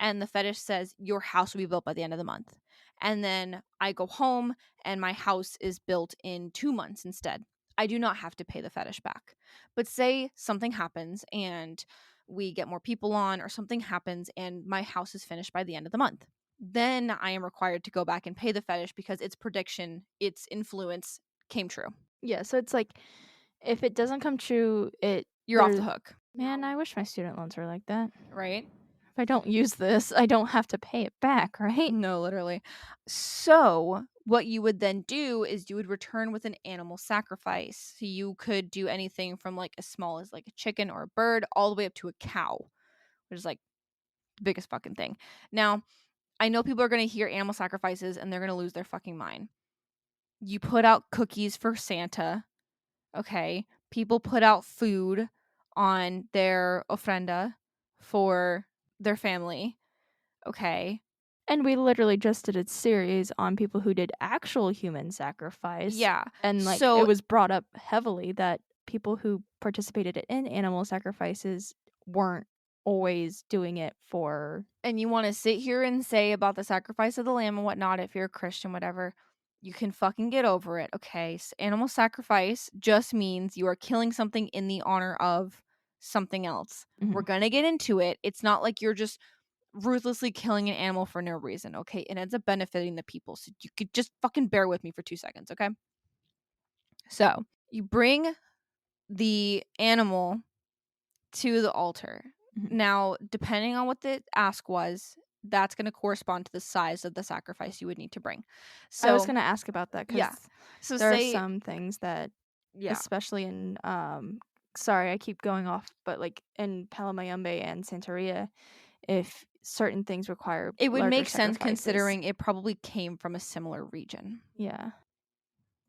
And the fetish says, "Your house will be built by the end of the month." And then I go home and my house is built in 2 months instead. I do not have to pay the fetish back. But say something happens and we get more people on, or something happens and my house is finished by the end of the month. then I am required to go back and pay the fetish because its prediction, its influence came true. Yeah, so it's like, if it doesn't come true, You're off the hook. Man, I wish my student loans were like that. Right? If I don't use this, I don't have to pay it back, right? No, literally. So, what you would then do is you would return with an animal sacrifice. So you could do anything from like as small as like a chicken or a bird all the way up to a cow, which is like the biggest fucking thing. Now, I know people are going to hear animal sacrifices and they're going to lose their fucking mind. You put out cookies for Santa, okay? People put out food on their ofrenda for their family, okay? And we literally just did a series on people who did actual human sacrifice. Yeah. And like So it was brought up heavily that people who participated in animal sacrifices weren't always doing it for. and you want to sit here and say about the sacrifice of the lamb and whatnot, if you're a Christian, whatever, you can fucking get over it, okay? So animal sacrifice just means you are killing something in the honor of something else. Mhm. We're gonna get into it. It's not like you're just ruthlessly killing an animal for no reason, okay? It ends up benefiting the people. So you could just fucking bear with me for 2 seconds, okay? So you bring the animal to the altar. Mhm. Now, depending on what the ask was, that's going to correspond to the size of the sacrifice you would need to bring. I was So, going to ask about that yeah. because So there are say, some things that, yeah, especially in, sorry, I keep going off, but like in Palamayombe and Santeria, if certain things require it would larger make sense sacrifices. considering it probably came from a similar region. Yeah.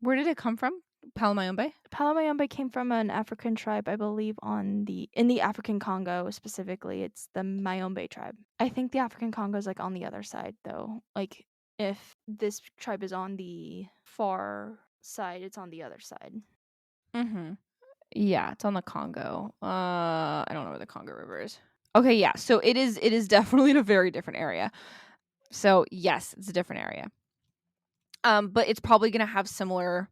Where did it come from? Palamayombe? Palamayombe came from an African tribe, I believe, in the African Congo specifically. It's the Mayombe tribe. I think the African Congo is like on the other side though. Like if this tribe is on the far side, it's on the other side. Mm-hmm. Yeah, it's on the Congo. I don't know where the Congo River is. Okay, yeah. So it is definitely in a very different area. So yes, it's a different area. But it's probably gonna have similar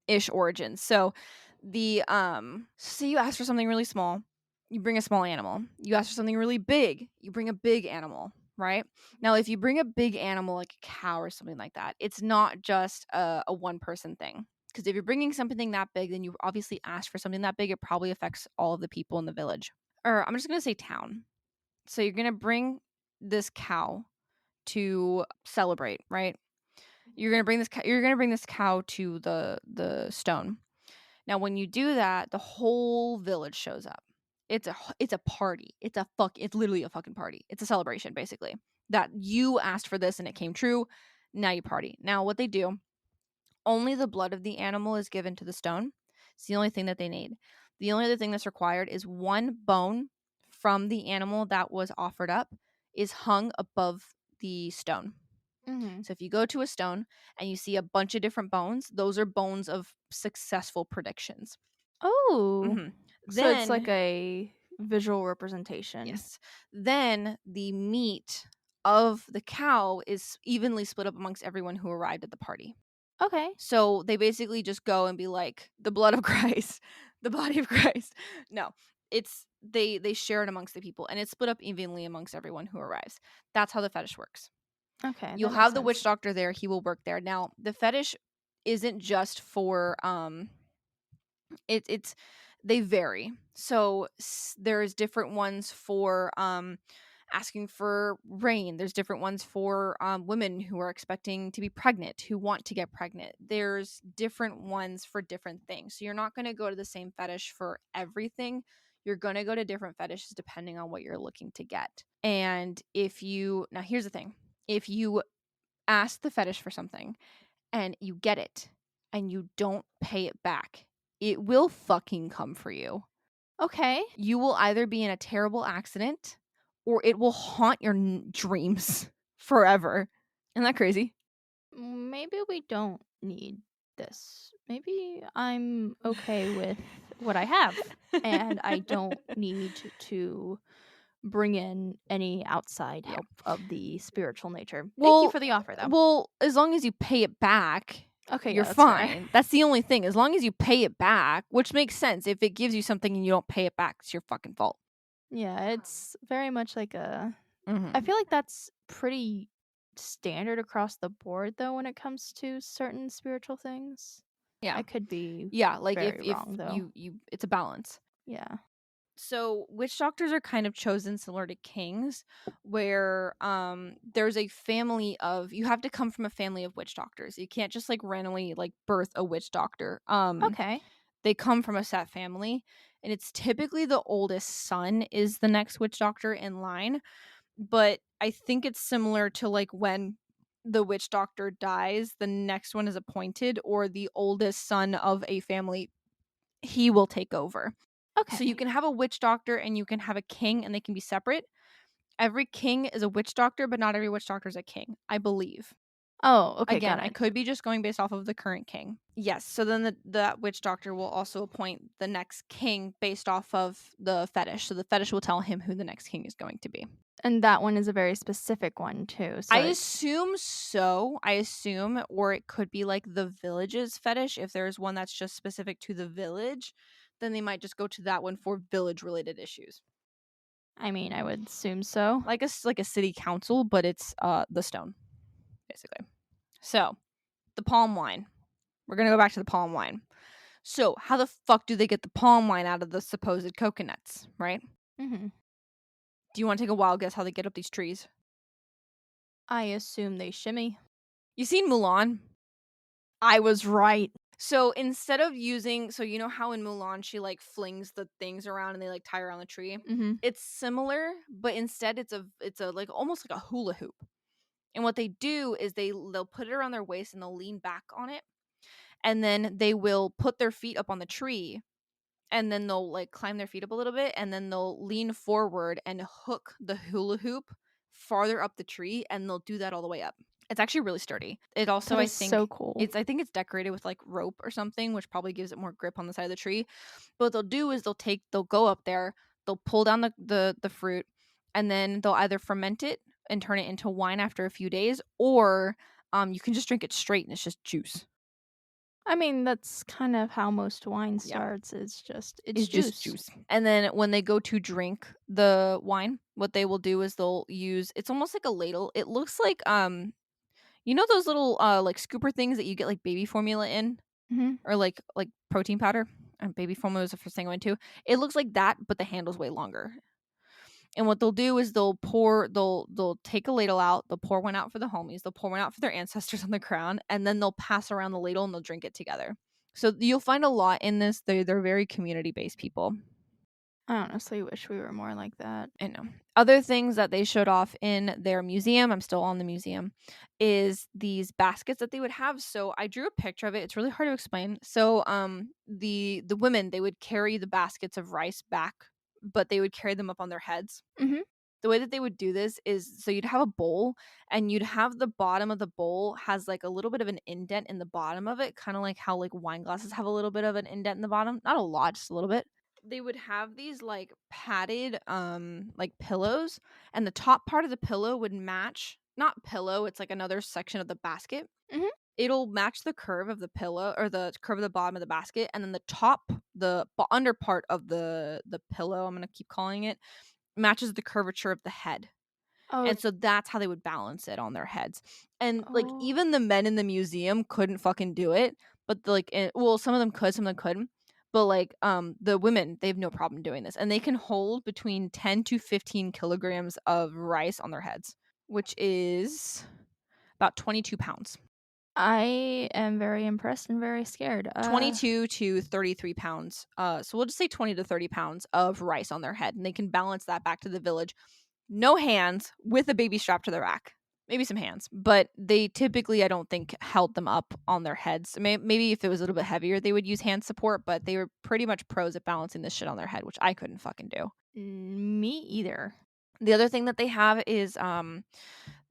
ish origins. So so you ask for something really small, you bring a small animal. You ask for something really big, you bring a big animal, right? Now if you bring a big animal like a cow or something like that, it's not just a one person thing. Because if you're bringing something that big, then you obviously asked for something that big. It probably affects all of the people in the village. Or I'm just gonna say town. So you're gonna bring this cow to celebrate, right? You're gonna bring this cow to the stone. Now, when you do that, the whole village shows up. It's a party. It's literally a fucking party. It's a celebration, basically. That you asked for this and it came true. Now you party. Now, what they do, only the blood of the animal is given to the stone. It's the only thing that they need. The only other thing that's required is one bone from the animal that was offered up is hung above the stone. Mm-hmm. So if you go to a stone and you see a bunch of different bones, those are bones of successful predictions. Oh. Mm-hmm. So it's like Then, a visual representation. yes, then the meat of the cow is evenly split up amongst everyone who arrived at the party. Okay. So they basically just go and be like, the blood of Christ, the body of Christ. No, it's they share it amongst the people and it's split up evenly amongst everyone who arrives. That's how the fetish works. Okay. You'll That makes have the sense. witch doctor there, he will work there. Now, the fetish isn't just for it's they vary. So there's different ones for asking for rain. There's different ones for women who are expecting to be pregnant, who want to get pregnant. There's different ones for different things. So you're not going to go to the same fetish for everything. You're going to go to different fetishes depending on what you're looking to get. And now here's the thing. If you ask the fetish for something and you get it and you don't pay it back, it will fucking come for you. Okay. You will either be in a terrible accident or it will haunt your dreams forever. Isn't that crazy? Maybe we don't need this. Maybe I'm okay with what I have and I don't need to bring in any outside Yeah. help of the spiritual nature. Thank you Well, for the offer though. well, as long as you pay it back, Okay, you're yeah, that's fair. fine. That's the only thing. As long as you pay it back, which makes sense. If it gives you something and you don't pay it back, it's your fucking fault. Yeah, it's very much like a Mm-hmm. I feel like that's pretty standard across the board, though, when it comes to certain spiritual things. Yeah. I could be Yeah, like, if very wrong, though. you it's a balance. Yeah. So witch doctors are kind of chosen similar to kings, where there's a family of, you have to come from a family of witch doctors. You can't just like randomly like birth a witch doctor. Okay. They come from a set family, and it's typically the oldest son is the next witch doctor in line. But I think it's similar to like when the witch doctor dies, the next one is appointed, or the oldest son of a family, he will take over. So you Okay. can have a witch doctor and you can have a king, and they can be separate. Every king is a witch doctor, but not every witch doctor is a king, I believe. Oh, okay, Again, got I it. could be just going based off of the current king. Yes, so then that witch doctor will also appoint the next king based off of the fetish. So the fetish will tell him who the next king is going to be. And that one is a very specific one, too, I so it's assume so. I assume, or it could be like the village's fetish. If there's one that's just specific to the village, then they might just go to that one for village related issues. I mean, I would assume so. Like a city council, but it's the stone, basically. So, the palm wine. We're going to go back to the palm wine. So, how the fuck do they get the palm wine out of the supposed coconuts, right? Mhm. Do you want to take a wild guess how they get up these trees? I assume they shimmy. You seen Mulan? I was right. So instead of using, so you know how in Mulan she like flings the things around and they like tie around the tree? Mhm. It's similar, but instead it's a like almost like a hula hoop. And what they do is they'll put it around their waist and they'll lean back on it. And then they will put their feet up on the tree, and then they'll like climb their feet up a little bit, and then they'll lean forward and hook the hula hoop farther up the tree, and they'll do that all the way up. It's actually really sturdy. It also, That is so cool. I think it's decorated with like rope or something, which probably gives it more grip on the side of the tree. But what they'll do is they'll go up there, they'll pull down the fruit, and then they'll either ferment it and turn it into wine after a few days, or you can just drink it straight and it's just juice. I mean, that's kind of how most wine Yeah. starts, it's Is just juice. juice. And then when they go to drink the wine, what they will do is they'll use, it's almost like a ladle. It looks like you know those little like scooper things that you get like baby formula in, Mhm. or like protein powder? And baby formula was the first thing I went to. It looks like that, but the handle's way longer. And what they'll do is they'll take a ladle out, they'll pour one out for the homies, they'll pour one out for their ancestors on the crown, and then they'll pass around the ladle and they'll drink it together. So you'll find a lot in this. They're very community based people. I honestly wish we were more like that. I know. Other things that they showed off in their museum, I'm still on the museum, is these baskets that they would have. So I drew a picture of it. It's really hard to explain. So the women, they would carry the baskets of rice back, but they would carry them up on their heads. Mhm. The way that they would do this is, so you'd have a bowl, and you'd have the bottom of the bowl has like a little bit of an indent in the bottom of it, kind of like how like wine glasses have a little bit of an indent in the bottom. Not a lot, just a little bit. They would have these like padded like pillows, and the top part of the pillow would match, not pillow, it's like another section of the basket. Mhm. It'll match the curve of the pillow, or the curve of the bottom of the basket, and then the top, under part of the pillow, I'm going to keep calling it, matches the curvature of the head. Oh, And so that's how they would balance it on their heads. And like oh. even the men in the museum couldn't fucking do it, but well, some of them could, some of them couldn't. But like the women, they have no problem doing this, and they can hold between 10 to 15 kilograms of rice on their heads, which is about 22 pounds. I am very impressed and very scared. 22 to 33 pounds. So we'll just say 20 to 30 pounds of rice on their head, and they can balance that back to the village. No hands, with a baby strapped to their back. Maybe some hands, but they typically, I don't think, held them up on their heads. Maybe if it was a little bit heavier, they would use hand support, but they were pretty much pros at balancing this shit on their head, which I couldn't fucking do. Me either. The other thing that they have is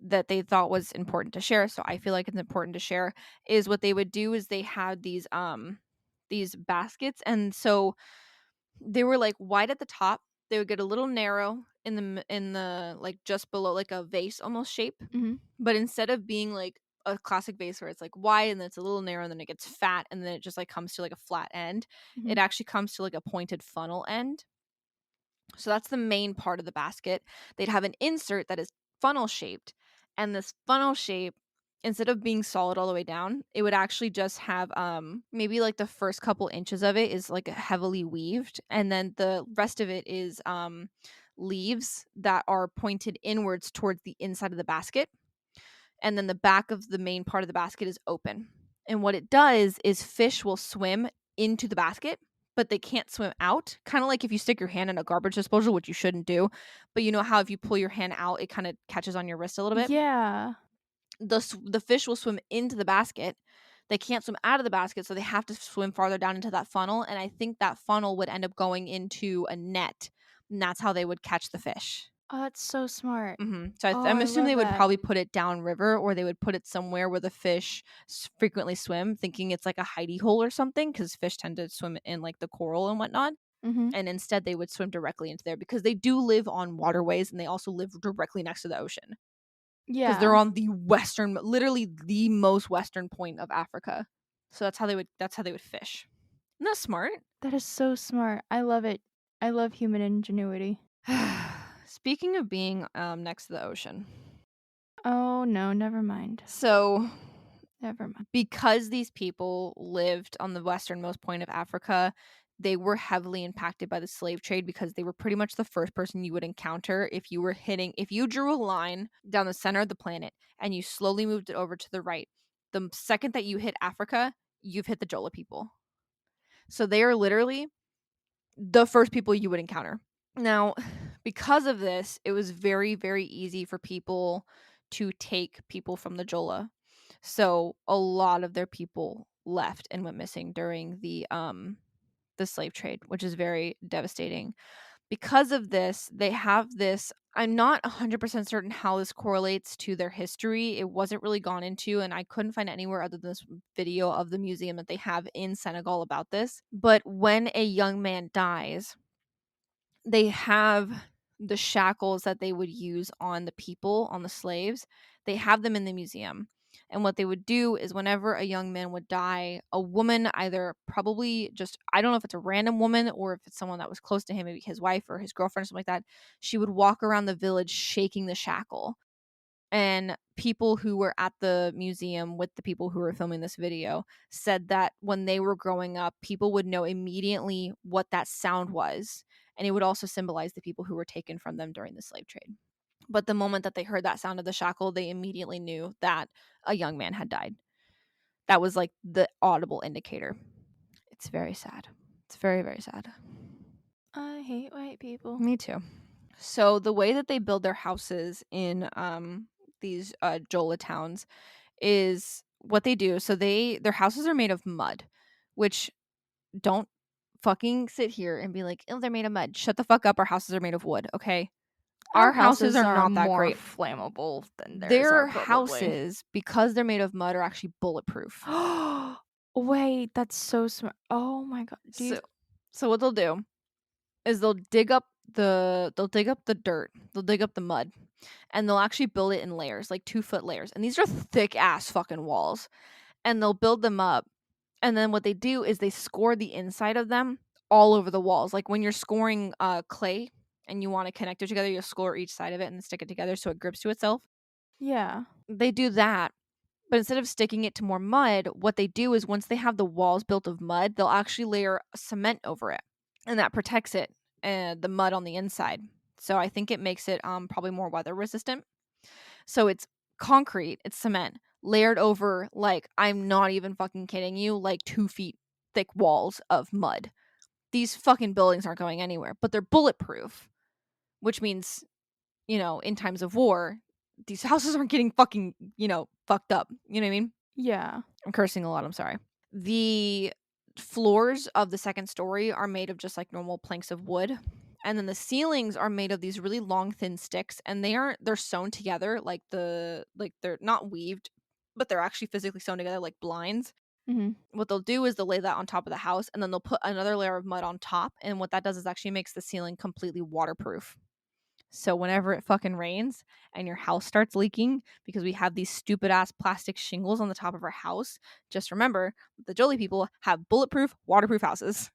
that they thought was important to share, so I feel like it's important to share, is what they would do is they had these baskets, and so they were like wide at the top. They would get a little narrow in the like just below, like a vase almost shape. Mhm. But instead of being like a classic vase where it's like wide and then it's a little narrow and then it gets fat and then it just like comes to like a flat end, it Mhm. actually comes to like a pointed funnel end. So that's the main part of the basket. They'd have an insert that is funnel shaped, And this funnel shape, instead of being solid all the way down, it would actually just have maybe like the first couple inches of it is like heavily weaved, and then the rest of it is leaves that are pointed inwards towards the inside of the basket, and then the back of the main part of the basket is open. And what it does is fish will swim into the basket, but they can't swim out. Kind of like if you stick your hand in a garbage disposal, which you shouldn't do. But you know how if you pull your hand out, it kind of catches on your wrist a little bit? Yeah. The fish will swim into the basket. They can't swim out of the basket, so they have to swim farther down into that funnel. And I think that funnel would end up going into a net, and that's how they would catch the fish. Oh, that's so smart. So Oh, I'm I assuming love they would that. probably put it downriver, or they would put it somewhere where the fish frequently swim, thinking it's like a hidey hole or something, because fish tend to swim in like the coral and whatnot. Mhm. And instead, they would swim directly into there because they do live on waterways, and they also live directly next to the ocean because they're Yeah. on the western, literally the most western point of Africa. So that's how they would. That's how they would fish. Isn't that smart? That is so smart. I love it. I love human ingenuity. Speaking of being next to the ocean, Oh, no, never mind. so Never mind. because these people lived on the westernmost point of Africa, they were heavily impacted by the slave trade because they were pretty much the first person you would encounter if you drew a line down the center of the planet and you slowly moved it over to the right. The second that you hit Africa, you've hit the Jola people. So they are literally the first people you would encounter. Now, because of this, it was very, very easy for people to take people from the Jola. So a lot of their people left and went missing during the slave trade, which is very devastating. Because of this, they have this. I'm not 100% certain how this correlates to their history. It wasn't really gone into, and I couldn't find anywhere other than this video of the museum that they have in Senegal about this. But when a young man dies, they have the shackles that they would use on the people, on the slaves. They have them in the museum. And what they would do is whenever a young man would die, a woman, either probably just, I don't know if it's a random woman or if it's someone that was close to him, maybe his wife or his girlfriend or something like that, she would walk around the village shaking the shackle. And people who were at the museum with the people who were filming this video said that when they were growing up, people would know immediately what that sound was. And it would also symbolize the people who were taken from them during the slave trade. But the moment that they heard that sound of the shackle, they immediately knew that a young man had died. That was like the audible indicator. It's very sad. It's very, very sad. I hate white people. Me too. So the way that they build their houses in these Jola towns is what they do. So their houses are made of mud, which don't fucking sit here and be like, "Oh, they're made of mud." Shut the fuck up. Our houses are made of wood, okay? Our Our houses houses are are not that more great. flammable than theirs are Their probably. houses, because they're made of mud, are actually bulletproof. Wait, that's so smart. Oh my god. Do you So what they'll do is they'll dig up the dirt, they'll dig up the mud, and they'll actually build it in layers, like 2-foot layers. And these are thick ass fucking walls. And they'll build them up. And then what they do is they score the inside of them all over the walls. Like when you're scoring clay and you want to connect it together, you'll score each side of it and then stick it together so it grips to itself. Yeah. They do that. But instead of sticking it to more mud, what they do is once they have the walls built of mud, they'll actually layer cement over it. And that protects it and the mud on the inside. So I think it makes it probably more weather resistant. So it's concrete, it's cement layered over, like, I'm not even fucking kidding you, like 2 feet thick walls of mud. These fucking buildings aren't going anywhere, but they're bulletproof, which means, in times of war, these houses aren't getting fucking, fucked up. You know what I mean? Yeah. I'm cursing a lot, I'm sorry. The floors of the second story are made of just like normal planks of wood. And then the ceilings are made of these really long, thin sticks, and they're sewn together like they're not weaved, but they're actually physically sewn together like blinds. Mhm. What they'll do is they'll lay that on top of the house, and then they'll put another layer of mud on top. And what that does is actually makes the ceiling completely waterproof. So whenever it fucking rains and your house starts leaking because we have these stupid ass plastic shingles on the top of our house, just remember the Jolie people have bulletproof, waterproof houses.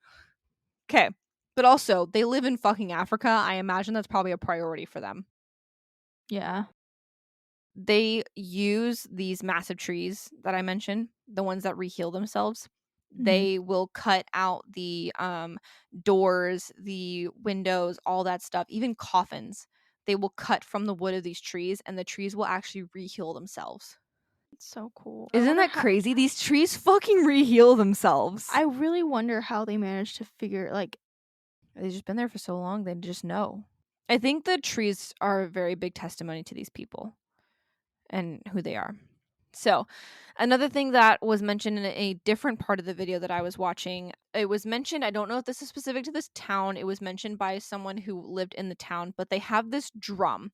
Okay. But also, they live in fucking Africa. I imagine that's probably a priority for them. Yeah. they use these massive trees that I mentioned, the ones that reheal themselves. Mhm. They will cut out the doors, the windows, all that stuff, even coffins. They will cut from the wood of these trees, and the trees will actually reheal themselves. So cool. I Isn't wonder that how crazy? These trees fucking reheal themselves. I really wonder how they managed to figure, like They've just been there for so long, they just know. I think the trees are a very big testimony to these people and who they are. So, another thing that was mentioned in a different part of the video that I was watching, it was mentioned, I don't know if this is specific to this town, it was mentioned by someone who lived in the town, but they have this drum.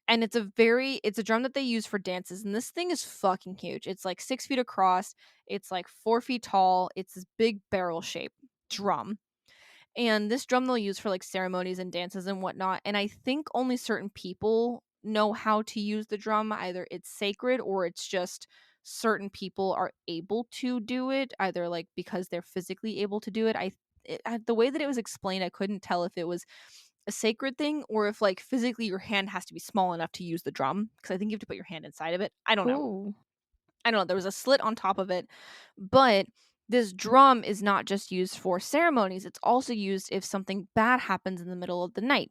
And it's a drum that they use for dances, and this thing is fucking huge. It's like 6 feet across, it's like 4 feet tall, it's this big barrel shape drum. And this drum they'll use for like ceremonies and dances and whatnot. And I think only certain people know how to use the drum. Either it's sacred or it's just certain people are able to do it, either like because they're physically able to do it. The way that it was explained, I couldn't tell if it was a sacred thing or if like physically your hand has to be small enough to use the drum. Because I think you have to put your hand inside of it. I don't know. ooh, I don't know, there was a slit on top of it, but this drum is not just used for ceremonies, it's also used if something bad happens in the middle of the night.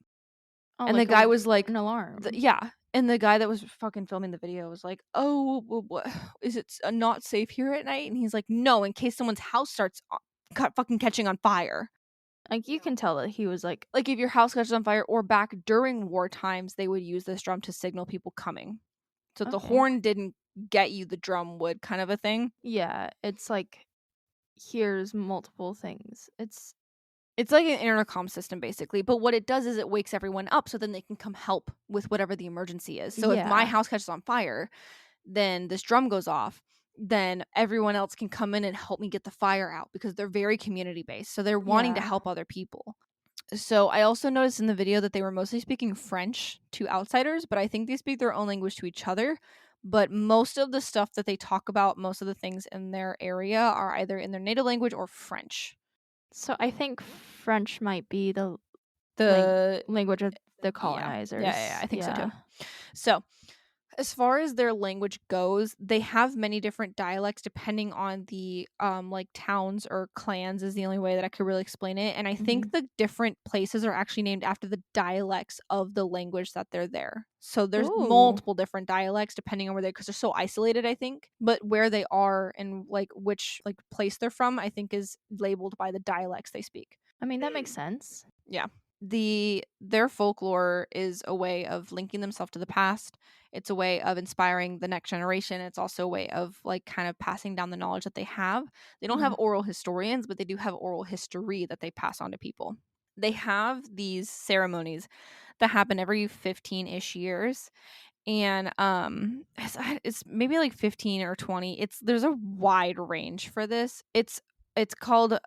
oh, And the like guy was like, an alarm. yeah. And the guy that was fucking filming the video was like, oh, what? Is it not safe here at night? And he's like, no, in case someone's house starts fucking catching on fire. Like, you can tell that he was, Like if your house catches on fire, or back during war times, they would use this drum to signal people coming. So if the okay. horn didn't get you, the drum would, kind of a thing. Yeah, it's like, here's multiple things. It's like an intercom system, basically. But what it does is it wakes everyone up so then they can come help with whatever the emergency is. So if my yeah, house catches on fire, then this drum goes off. Then everyone else can come in and help me get the fire out because they're very community based. So they're wanting to yeah. help other people. So I also noticed in the video that they were mostly speaking French to outsiders, but I think they speak their own language to each other. But most of the stuff that they talk about, most of the things in their area are either in their native language or French. So I think French might be the The language of the yeah, colonizers. I think so too. Yeah. So, as far as their language goes, they have many different dialects depending on the like towns or clans is the only way that I could really explain it. And I think Mhm. the different places are actually named after the dialects of the language that they're there. So there's Ooh. multiple different dialects depending on where they, because they're so isolated, I think. But where they are and like which like place they're from, I think is labeled by the dialects they speak. I mean, that makes sense. Yeah. Their folklore is a way of linking themselves to the past. It's a way of inspiring the next generation. It's also a way of like kind of passing down the knowledge that they have. They don't have Mhm. oral historians, but they do have oral history that they pass on to people. They have these ceremonies that happen every 15-ish years, and it's maybe like 15 or 20. There's a wide range for this. It's called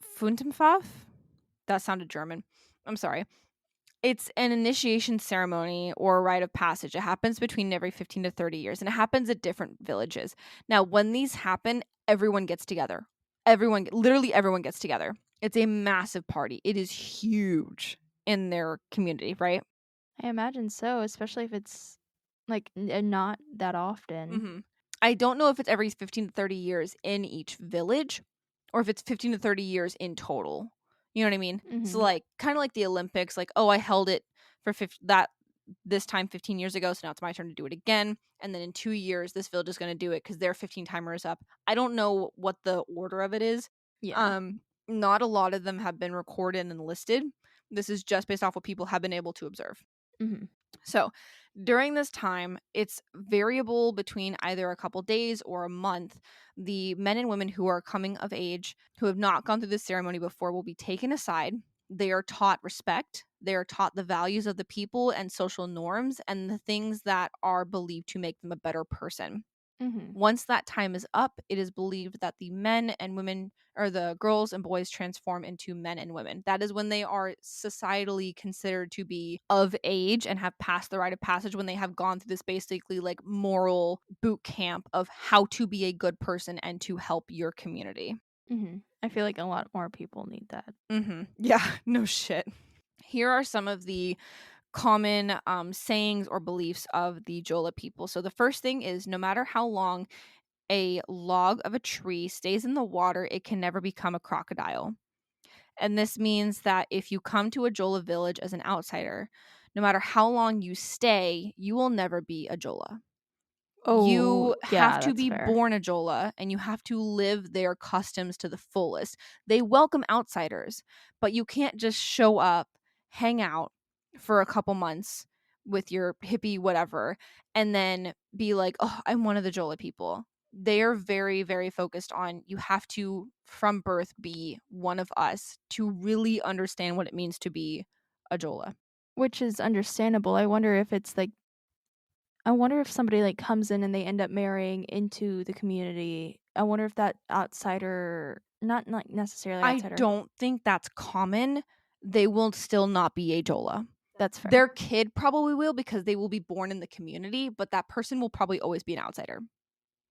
Funtenpfaff. That sounded German. I'm sorry. It's an initiation ceremony or a rite of passage. It happens between every 15 to 30 years, and it happens at different villages. Now, when these happen, everyone gets together. Literally everyone gets together. It's a massive party. It is huge in their community, right? I imagine so, especially if it's not that often. Mhm. I don't know if it's every 15 to 30 years in each village or if it's 15 to 30 years in total. You know what I mean? So Mhm. like kind of like the Olympics, like, oh, I held it for that this time 15 years ago, so now it's my turn to do it again. And then in 2 years, this village is going to do it because their 15 timers up. I don't know what the order of it is. Yeah. Um, Not a lot of them have been recorded and listed. This is just based off what people have been able to observe. Mhm. So during this time, it's variable between either a couple days or a month. The men and women who are coming of age, who have not gone through this ceremony before, will be taken aside. They are taught respect. They are taught the values of the people and social norms and the things that are believed to make them a better person. Mhm. Once that time is up, it is believed that the men and women, or the girls and boys, transform into men and women. That is when they are societally considered to be of age and have passed the rite of passage, when they have gone through this basically like moral boot camp of how to be a good person and to help your community. Mhm. I feel like a lot more people need that. Yeah, no shit. Here are some of the common sayings or beliefs of the Jola people. So the first thing is, no matter how long a log of a tree stays in the water, it can never become a crocodile. And this means that if you come to a Jola village as an outsider, no matter how long you stay, you will never be a Jola. Oh, You have yeah, to that's be fair. born a Jola and you have to live their customs to the fullest. They welcome outsiders, but you can't just show up, hang out for a couple months with your hippie whatever, and then be like, oh, I'm one of the Jola people. They are very, very focused on you have to, from birth, be one of us to really understand what it means to be a Jola. Which is understandable. I wonder if somebody, like, comes in and they end up marrying into the community. I wonder if that outsider, not necessarily I outsider. don't think that's common. They will still not be a Jola. That's fair. Their kid probably will because they will be born in the community, but that person will probably always be an outsider.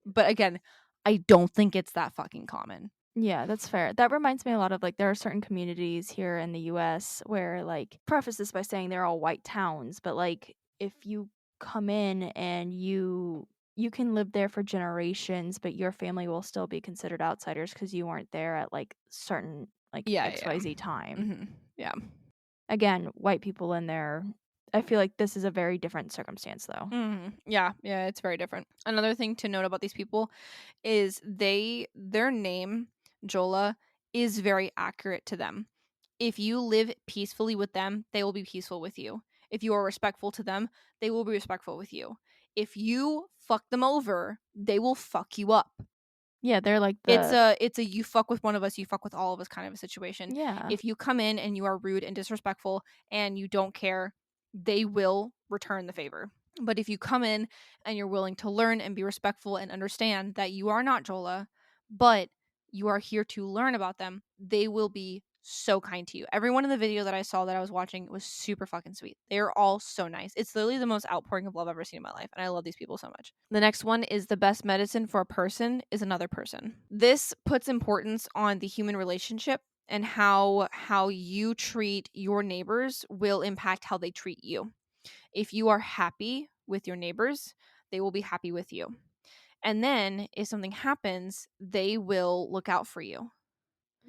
But again, I don't think it's that fucking common. Yeah, that's fair. That reminds me a lot of, like, there are certain communities here in the US where, like, preface this by saying they're all white towns, but, like, if you come in and you can live there for generations, but your family will still be considered outsiders because you weren't there at, like, certain, like, Yeah, yeah. XYZ time. Yeah. Again, white people in there, I feel like this is a very different circumstance, though. Yeah, yeah, it's very different. Another thing to note about these people is their name, Jola, is very accurate to them. If you live peacefully with them, they will be peaceful with you. If you are respectful to them, they will be respectful with you. If you fuck them over, they will fuck you up. Yeah, they're like It's the a you fuck with one of us, you fuck with all of us kind of a situation. yeah. If you come in and you are rude and disrespectful and you don't care, they will return the favor. But if you come in and you're willing to learn and be respectful and understand that you are not Jola, but you are here to learn about them, they will be so kind to you. Everyone in the video that I saw that I was watching was super fucking sweet. They are all so nice. It's literally the most outpouring of love I've ever seen in my life. And I love these people so much. The next one is the best medicine for a person is another person. This puts importance on the human relationship and how you treat your neighbors will impact how they treat you. If you are happy with your neighbors, they will be happy with you. And then if something happens, they will look out for you.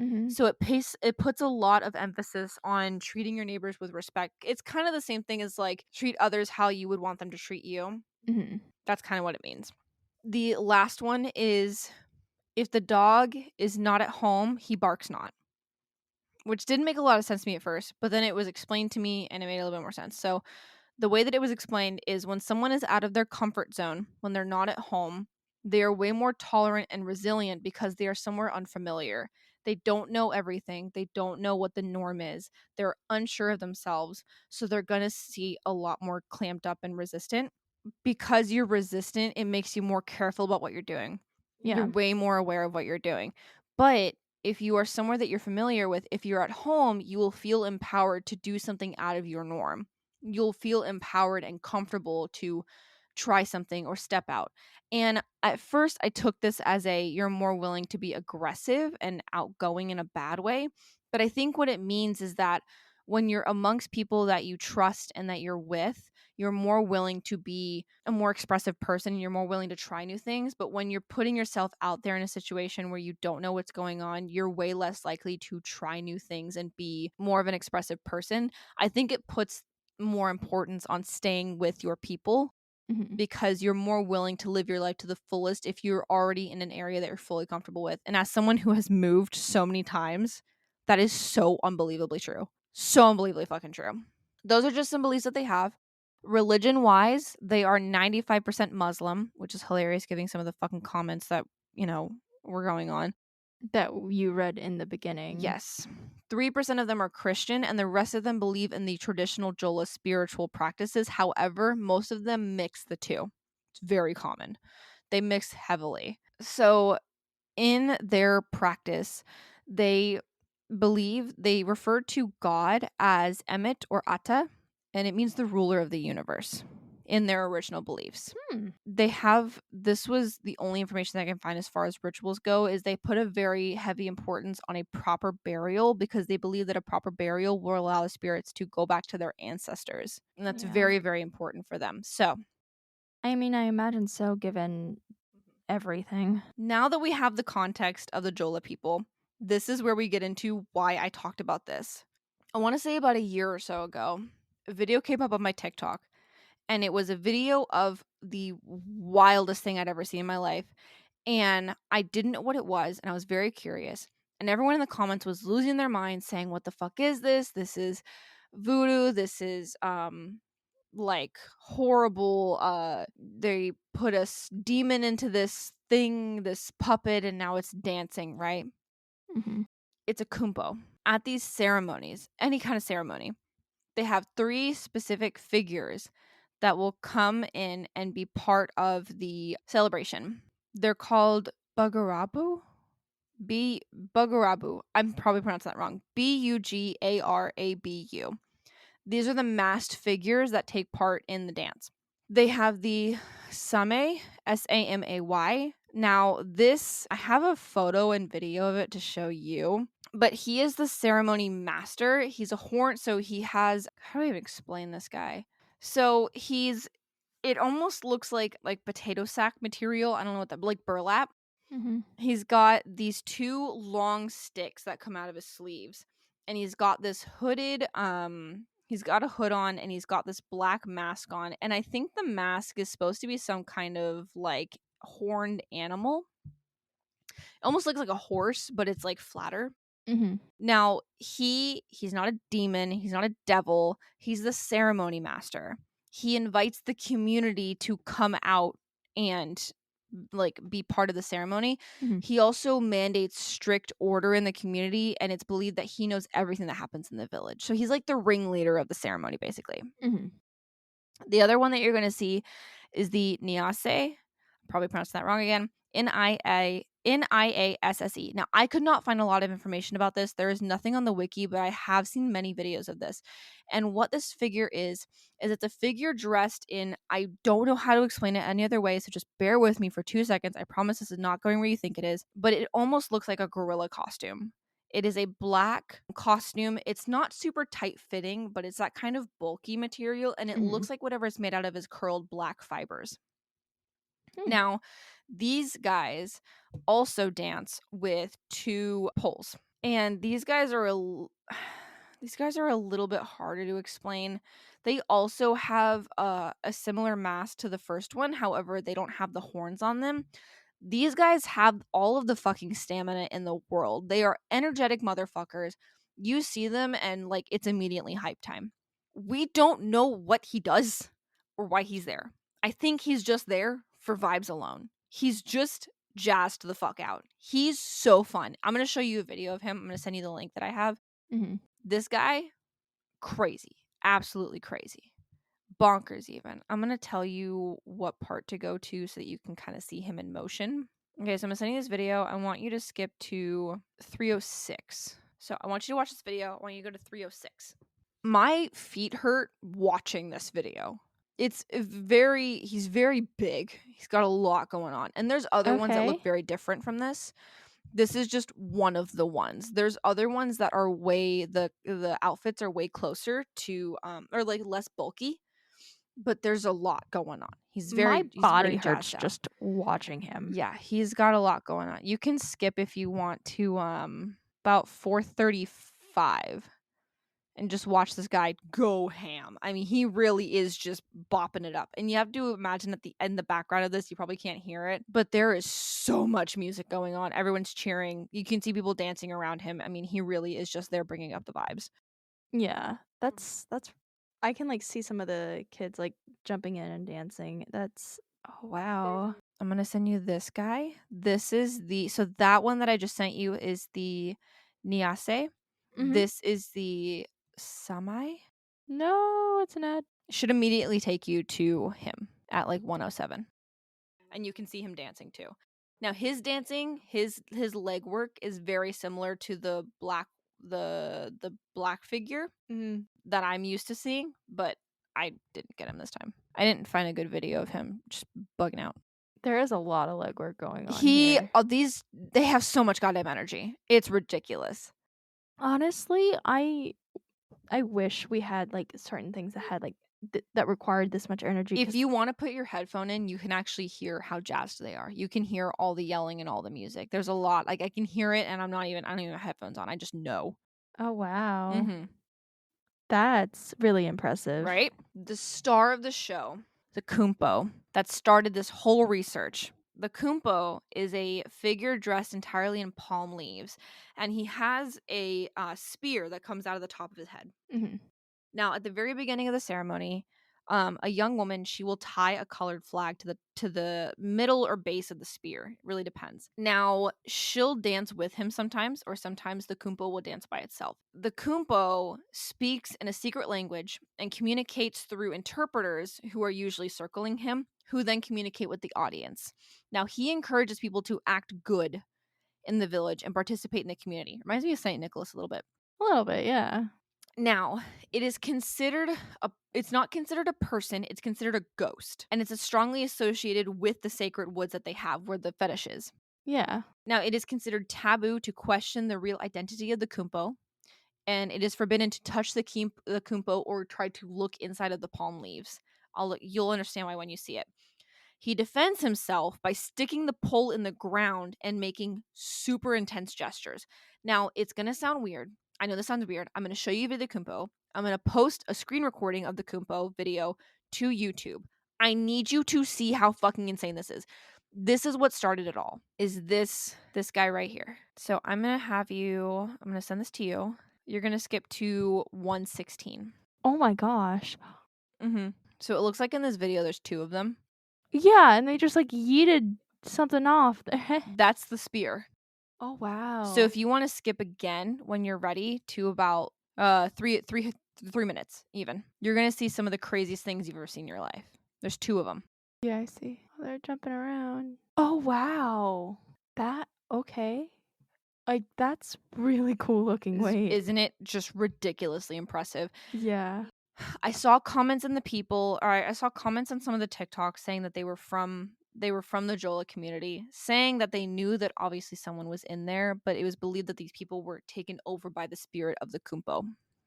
Mhm. So it puts a lot of emphasis on treating your neighbors with respect. It's kind of the same thing as like treat others how you would want them to treat you. Mhm. That's kind of what it means. The last one is if the dog is not at home, he barks not, which didn't make a lot of sense to me at first, but then it was explained to me and it made a little bit more sense. So the way that it was explained is when someone is out of their comfort zone, when they're not at home, they are way more tolerant and resilient because they are somewhere unfamiliar. They don't know everything. They don't know what the norm is. They're unsure of themselves. So they're going to see a lot more clamped up and resistant. Because you're resistant, it makes you more careful about what you're doing. You're Yeah. way more aware of what you're doing. But if you are somewhere that you're familiar with, if you're at home, you will feel empowered to do something out of your norm. You'll feel empowered and comfortable to try something or step out. And at first, I took this as you're more willing to be aggressive and outgoing in a bad way. But I think what it means is that when you're amongst people that you trust and that you're with, you're more willing to be a more expressive person. You're more willing to try new things. But when you're putting yourself out there in a situation where you don't know what's going on, you're way less likely to try new things and be more of an expressive person. I think it puts more importance on staying with your people Mhm. because you're more willing to live your life to the fullest if you're already in an area that you're fully comfortable with. And as someone who has moved so many times, that is so unbelievably true. So unbelievably fucking true. Those are just some beliefs that they have. Religion wise, they are 95% Muslim, which is hilarious given some of the fucking comments that, were going on. That you read in the beginning. Yes. 3% of them are Christian, and the rest of them believe in the traditional Jola spiritual practices. However, most of them mix the two. It's very common. They mix heavily. So, in their practice, they they refer to God as Emet or Atta, and it means the ruler of the universe. in their original beliefs. Hmm. This was the only information that I can find as far as rituals go, is they put a very heavy importance on a proper burial because they believe that a proper burial will allow the spirits to go back to their ancestors. And that's Yeah. very, very important for them. So, I mean, I imagine so, given everything. now that we have the context of the Jola people, this is where we get into why I talked about this. I want to say about a year or so ago, a video came up on my TikTok, and it was a video of the wildest thing I'd ever seen in my life. And I didn't know what it was, and I was very curious. And everyone in the comments was losing their minds saying, "What the fuck is this? This is voodoo. This is like horrible. They put a demon into this thing, this puppet, and now it's dancing, right?" Mm-hmm. It's a kumpo. At these ceremonies, any kind of ceremony, they have 3 specific figures that will come in and be part of the celebration. They're called Bugarabu. Bugarabu. I'm probably pronouncing that wrong. Bugarabu. These are the masked figures that take part in the dance. They have the Samay, Samay. Now, this, I have a photo and video of it to show you, but he is the ceremony master. He's a horn, so he has, how do I even explain this guy? So it almost looks like potato sack material. I don't know what that, like burlap. Mm-hmm. He's got these 2 long sticks that come out of his sleeves, and he's got this hooded he's got a hood on, and he's got this black mask on, and I think the mask is supposed to be some kind of like horned animal. It almost looks like a horse, but it's like flatter. Mm-hmm. Now, he's not a demon, he's not a devil, he's the ceremony master. He invites the community to come out and like be part of the ceremony. Mm-hmm. He also mandates strict order in the community, and it's believed that he knows everything that happens in the village. So he's like the ringleader of the ceremony, basically. Mm-hmm. The other one that you're going to see is the Niase. Probably pronounced that wrong again. Niasse. Now, I could not find a lot of information about this. There is nothing on the wiki, but I have seen many videos of this. And what this figure is it's a figure dressed in, I don't know how to explain it any other way, so just bear with me for 2 seconds. I promise this is not going where you think it is, but it almost looks like a gorilla costume. It is a black costume. It's not super tight fitting, but it's that kind of bulky material, and it Mm-hmm. looks like whatever it's made out of is curled black fibers. Hmm. Now, these guys also dance with 2 poles, and these guys are these guys are a little bit harder to explain. They also have a similar mask to the first one. However, they don't have the horns on them. These guys have all of the fucking stamina in the world. They are energetic motherfuckers. You see them and like it's immediately hype time. We don't know what he does or why he's there. I think he's just there for vibes alone. He's just jazzed the fuck out. He's so fun. I'm going to show you a video of him. I'm going to send you the link that I have. Mm-hmm. This guy, crazy. Absolutely crazy. Bonkers even. I'm going to tell you what part to go to so that you can kind of see him in motion. Okay, so I'm going to send you this video. I want you to skip to 306. So I want you to watch this video. I want you to go to 306. My feet hurt watching this video. He's very big. He's got a lot going on. And there's other ones that look Okay. very different from this. This is just one of the ones. There's other ones that are the outfits are way closer to or like less bulky, but there's a lot going on. He's My very body hurts jazzed out. just watching him. Yeah, he's got a lot going on. You can skip if you want to about 435 and just watch this guy go ham. I mean, he really is just bopping it up. And you have to imagine at the background of this, you probably can't hear it, but there is so much music going on. Everyone's cheering. You can see people dancing around him. I mean, he really is just there bringing up the vibes. Yeah. That's I can like see some of the kids like jumping in and dancing. That's oh wow. I'm going to send you this guy. So that one that I just sent you is the Niase. Mm-hmm. This is the Samai. No, it's an ad. Should immediately take you to him at like 107. And you can see him dancing too. Now his dancing, his leg work is very similar to the black figure Mm-hmm. that I'm used to seeing, but I didn't get him this time. I didn't find a good video of him just bugging out. There is a lot of legwork going on here. They have so much goddamn energy. It's ridiculous. Honestly, I wish we had, like, certain things that had, like, that required this much energy. If 'Cause you want to put your headphone in, you can actually hear how jazzed they are. You can hear all the yelling and all the music. There's a lot. Like I can hear it, and I don't even have headphones on. I just know. Oh, wow. Mm-hmm. That's really impressive. Right? The star of the show, the Kumpo, that started this whole research. The Kumpo is a figure dressed entirely in palm leaves, and he has a spear that comes out of the top of his head. Mhm. Now, at the very beginning of the ceremony, a young woman, she will tie a colored flag to the middle or base of the spear. It really depends. Now, she'll dance with him sometimes, or sometimes the Kumpo will dance by itself. The Kumpo speaks in a secret language and communicates through interpreters who are usually circling him, who then communicate with the audience. Now, he encourages people to act good in the village and participate in the community. Reminds me of St. Nicholas a little bit. A little bit, yeah. Now, it's not considered a person, it's considered a ghost. And it's strongly associated with the sacred woods that they have where the fetish is. Yeah. Now, it is considered taboo to question the real identity of the Kumpo, and it is forbidden to touch the Kumpo or try to look inside of the palm leaves. You'll understand why when you see it. He defends himself by sticking the pole in the ground and making super intense gestures. Now, it's going to sound weird. I know this sounds weird. I'm going to show you the Kumpo. I'm going to post a screen recording of the Kumpo video to YouTube. I need you to see how fucking insane this is. This is what started it all. Is this guy right here. So I'm going to send this to you. You're going to skip to 116. Oh my gosh. Mhm. So it looks like in this video there's two of them. Yeah, and they just, like, yeeted something off there. That's the spear. Oh, wow. So if you want to skip again when you're ready to about 3 minutes even, you're gonna see some of the craziest things you've ever seen in your life. There's two of them. Yeah, I see. Oh, they're jumping around. Oh, wow. Okay. Like, that's really cool looking. Wait. Isn't it just ridiculously impressive? Yeah. I saw comments I saw comments on some of the TikToks saying that they were from the Jola community, saying that they knew that obviously someone was in there, but it was believed that these people were taken over by the spirit of the Kumpo.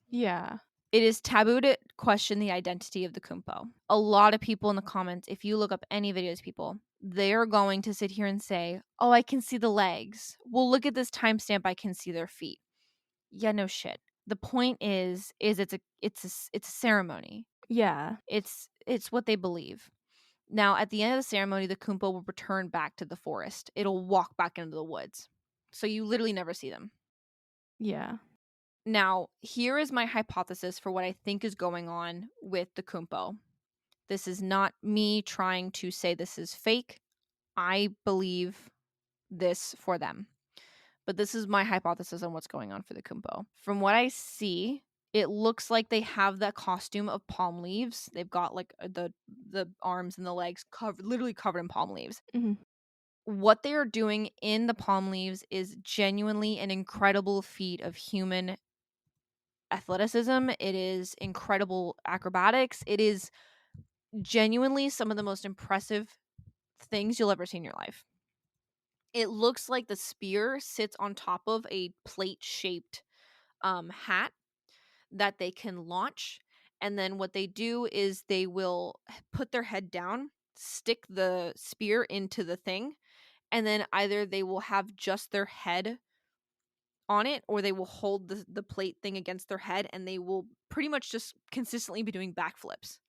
Yeah. It is taboo to question the identity of the Kumpo. A lot of people in the comments, if you look up any videos, people, they're going to sit here and say, "Oh, I can see the legs. Well, look at this timestamp. I can see their feet." Yeah, no shit. The point is it's a ceremony. Yeah. It's what they believe. Now, at the end of the ceremony, the Kumpo will return back to the forest. It'll walk back into the woods. So you literally never see them. Yeah. Now, here is my hypothesis for what I think is going on with the Kumpo. This is not me trying to say this is fake. I believe this for them. But this is my hypothesis on what's going on for the Kumpo. From what I see, it looks like they have that costume of palm leaves. They've got like the arms and the legs literally covered in palm leaves. Mhm. What they are doing in the palm leaves is genuinely an incredible feat of human athleticism. It is incredible acrobatics. It is genuinely some of the most impressive things you'll ever see in your life. It looks like the spear sits on top of a plate shaped hat that they can launch. And then what they do is they will put their head down, stick the spear into the thing, and then either they will have just their head on it or they will hold the plate thing against their head and they will pretty much just consistently be doing backflips.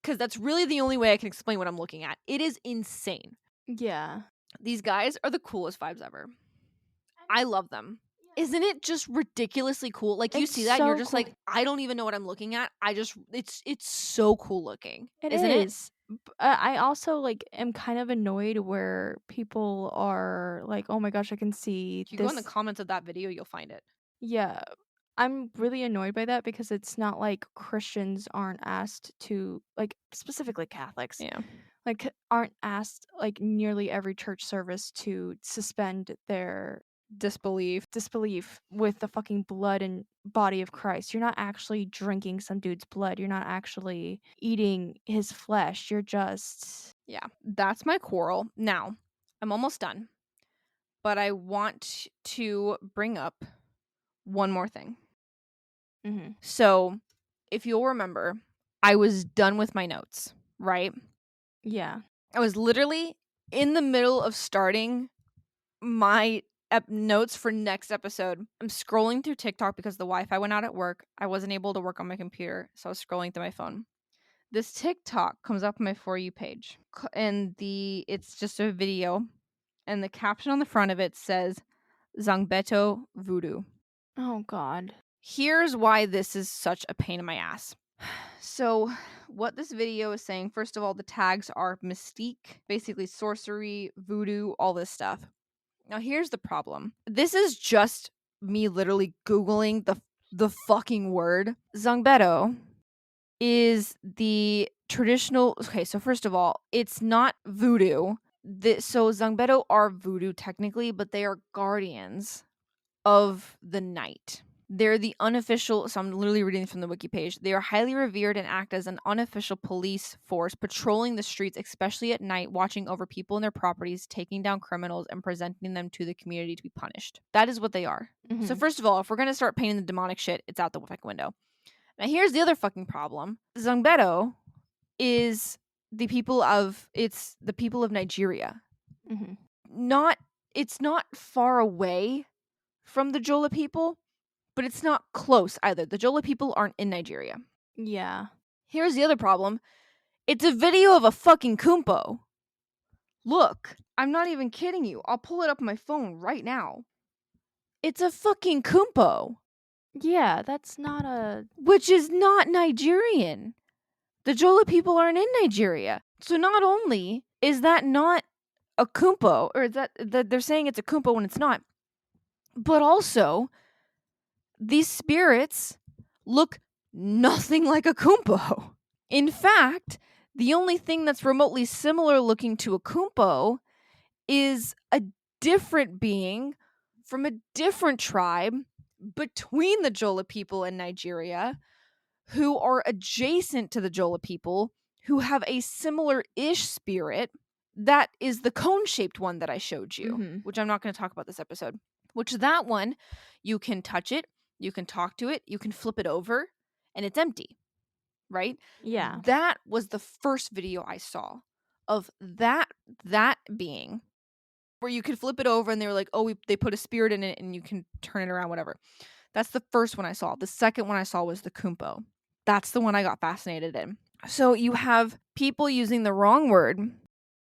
Because that's really the only way I can explain what I'm looking at. It is insane. Yeah. These guys are the coolest vibes ever. I love them. Isn't it just ridiculously cool? Like you It's see that and you're so just cool. like, I don't even know what I'm looking at. It's so cool looking. It Isn't it? is. I also, like, am kind of annoyed where people are like, "Oh my gosh, I can see If you go in the this." comments of that video, you'll find it. Yeah. I'm really annoyed by that because it's not like Christians aren't asked to, like, specifically Catholics, Yeah. like, aren't asked, like, nearly every church service to suspend their disbelief. with the fucking blood and body of Christ. You're not actually drinking some dude's blood. You're not actually eating his flesh. You're just Yeah, that's my quarrel. Now, I'm almost done, but I want to bring up one more thing. Mhm. So, if you'll remember, I was done with my notes, right? Yeah. I was literally in the middle of starting my notes for next episode. I'm scrolling through TikTok because the Wi-Fi went out at work. I wasn't able to work on my computer, so I was scrolling through my phone. This TikTok comes up on my For You page, and it's just a video, and the caption on the front of it says Zangbeto Voodoo. Oh god. Here's why this is such a pain in my ass. So, what this video is saying, first of all, the tags are mystique, basically sorcery, voodoo, all this stuff. Now, here's the problem. This is just me literally Googling the fucking word. Zangbeto is the traditional. Okay, so first of all, it's not voodoo. So, Zangbeto are voodoo technically, but they are guardians of the night. They're the unofficial, so I'm literally reading from the wiki page. They are highly revered and act as an unofficial police force, patrolling the streets, especially at night, watching over people and their properties, taking down criminals, and presenting them to the community to be punished. That is what they are. So, Mhm. first of all, if we're going to start painting the demonic shit, it's out the fucking window. Now, here's the other fucking problem. Zangbeto is it's the people of Nigeria. Mhm. It's not far away from the Jola people, but it's not close either. The Jola people aren't in Nigeria. Yeah. Here's the other problem. It's a video of a fucking Kumpo. Look, I'm not even kidding you. I'll pull it up on my phone right now. It's a fucking Kumpo, Yeah, that's not a which is not Nigerian. The Jola people aren't in Nigeria. So not only is that not a Kumpo, or is that they're saying it's a Kumpo when it's not, but also these spirits look nothing like a Kumpo. In fact, the only thing that's remotely similar looking to a Kumpo is a different being from a different tribe between the Jola people and Nigeria who are adjacent to the Jola people who have a similar-ish spirit that is the cone-shaped one that I showed you, Mhm. which I'm not going to talk about this episode. Which that one, you can touch it, you can talk to it, you can flip it over, and it's empty, right? Yeah. That was the first video I saw of that being where you could flip it over and they were like, oh, they put a spirit in it and you can turn it around, whatever. That's the first one I saw. The second one I saw was the Kumpo. That's the one I got fascinated in. So you have people using the wrong word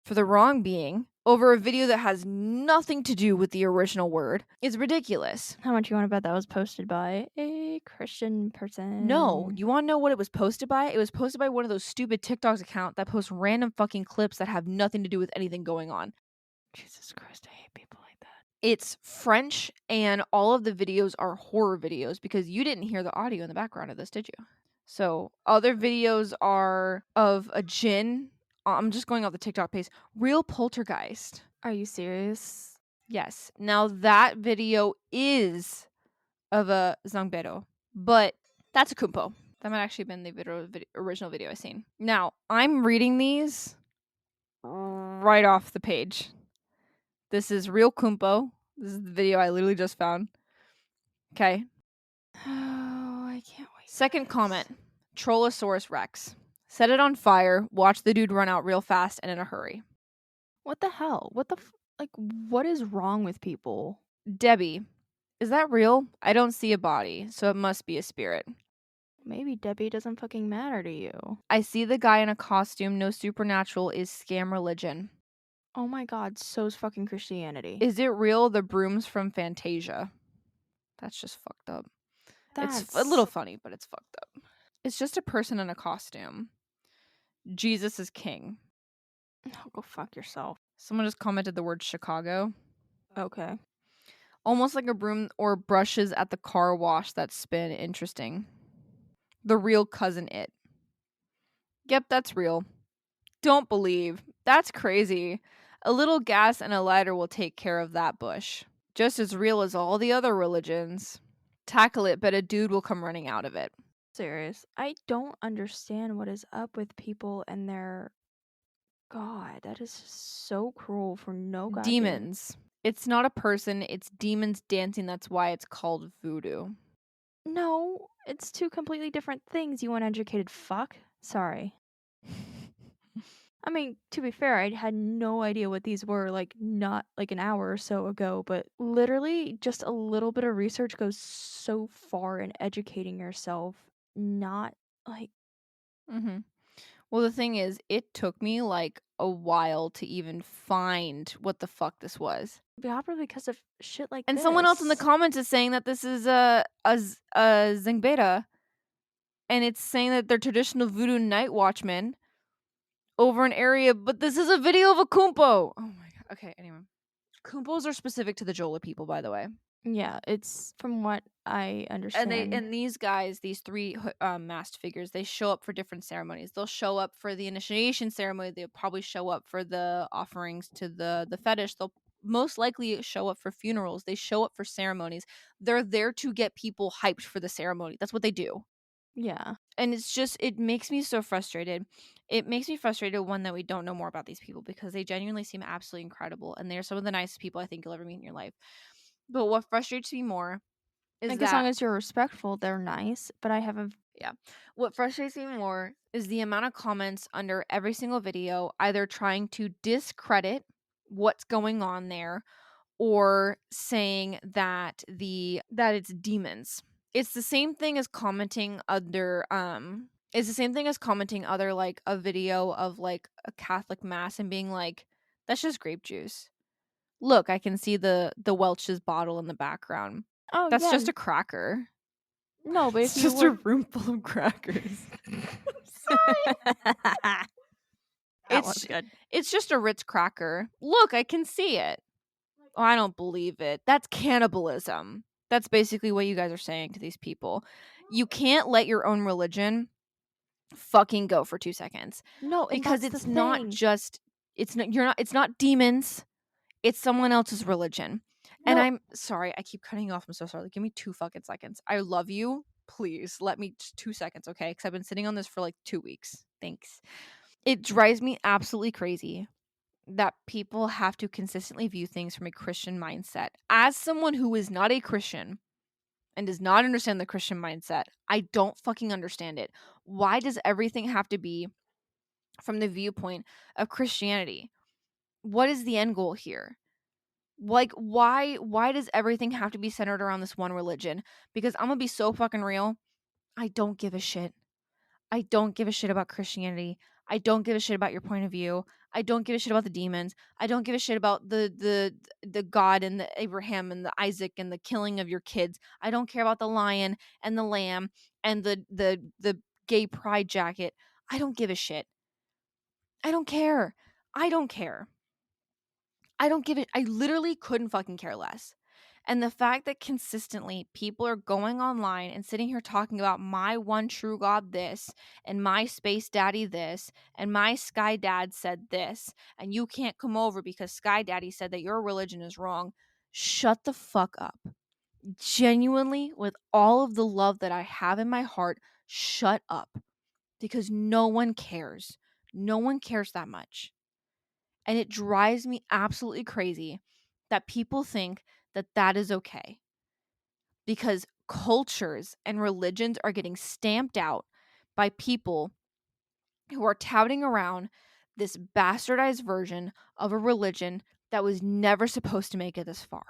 for the wrong being over a video that has nothing to do with the original word. It's ridiculous. How much you want to bet that was posted by a Christian person? No, you want to know what it was posted by? It was posted by one of those stupid TikToks account that posts random fucking clips that have nothing to do with anything going on. Jesus Christ, I hate people like that. It's French and all of the videos are horror videos because you didn't hear the audio in the background of this, did you? So other videos are of a djinn. I'm just going off the TikTok page. Real poltergeist. Are you serious? Yes. Now that video is of a Zangbero, but that's a Kumpo. That might actually have been the original video I seen. Now I'm reading these right off the page. This is real Kumpo. This is the video I literally just found. Okay. Oh, I can't wait. Second comment. Trollosaurus Rex. Set it on fire, watch the dude run out real fast and in a hurry. What the hell? Like, what is wrong with people? Debbie. Is that real? I don't see a body, so it must be a spirit. Maybe Debbie doesn't fucking matter to you. I see the guy in a costume. No supernatural is scam religion. Oh my god, so's fucking Christianity. Is it real? The brooms from Fantasia. That's just fucked up. It's a little funny, but it's fucked up. It's just a person in a costume. Jesus is king. Oh, go fuck yourself. Someone just commented the word Chicago. Okay. Almost like a broom or brushes at the car wash that spin. Interesting. The real cousin it. Yep, that's real. Don't believe. That's crazy. A little gas and a lighter will take care of that bush. Just as real as all the other religions. Tackle it, but a dude will come running out of it. Serious. I don't understand what is up with people and their God. That is just so cruel for no goddamn. Demons. It's not a person, it's demons dancing. That's why it's called voodoo. No, it's two completely different things, you uneducated fuck. Sorry. I mean, to be fair, I had no idea what these were, like, not like an hour or so ago, but literally just a little bit of research goes so far in educating yourself. Not like, Mm-hmm. Well, the thing is, it took me like a while to even find what the fuck this was. probably because of shit like And someone else in the this. comments is saying that this is a Zingbeta, and it's saying that they're traditional voodoo night watchmen over an area, but this is a video of a Kumpo. Oh my god. Okay, anyway. Kumpos are specific to the Jola people, by the way. Yeah, it's from what I understand. And these guys, these three masked figures, they show up for different ceremonies. They'll show up for the initiation ceremony. They'll probably show up for the offerings to the fetish. They'll most likely show up for funerals. They show up for ceremonies. They're there to get people hyped for the ceremony. That's what they do. Yeah. And it's just, it makes me so frustrated. It makes me frustrated, one, that we don't know more about these people, because they genuinely seem absolutely incredible, and they're some of the nicest people I think you'll ever meet in your life. But what frustrates me more is Like, as long that, as you're respectful, they're nice, but I have a yeah, what frustrates me more is the amount of comments under every single video, either trying to discredit what's going on there, or saying that that it's demons. It's the same thing as commenting under it's the same thing as commenting other, like, a video of like a Catholic mass and being like, that's just grape juice. Look, I can see the Welch's bottle in the background. Oh, That's yeah. just a cracker. No, but if It's you just a were room full of crackers. That was It's good. it's just a Ritz cracker. Look, I can see it. Oh, I don't believe it. That's cannibalism. That's basically what you guys are saying to these people. You can't let your own religion fucking go for 2 seconds, No, and because that's the it's not thing. just, it's not demons. It's someone else's religion. And No, I'm sorry, I keep cutting you off. I'm so sorry. Give me 2 fucking seconds. I love you. Please let me just 2 seconds, okay? Because I've been sitting on this for like 2 weeks. Thanks. It drives me absolutely crazy that people have to consistently view things from a Christian mindset. As someone who is not a Christian and does not understand the Christian mindset, I don't fucking understand it. Why does everything have to be from the viewpoint of Christianity? What is the end goal here? Like, why does everything have to be centered around this one religion? Because I'm gonna be so fucking real, I don't give a shit. I don't give a shit about Christianity. I don't give a shit about your point of view. I don't give a shit about the demons. I don't give a shit about the God and the Abraham and the Isaac and the killing of your kids. I don't care about the lion and the lamb and the gay pride jacket. I don't give a shit. I don't care. I don't care. I don't give it. I literally couldn't fucking care less. And the fact that consistently people are going online and sitting here talking about my one true God this, and my space daddy this, and my sky dad said this, and you can't come over because sky daddy said that your religion is wrong. Shut the fuck up. Genuinely, with all of the love that I have in my heart, shut up. Because no one cares. No one cares that much. And it drives me absolutely crazy that people think that that is okay, because cultures and religions are getting stamped out by people who are touting around this bastardized version of a religion that was never supposed to make it this far.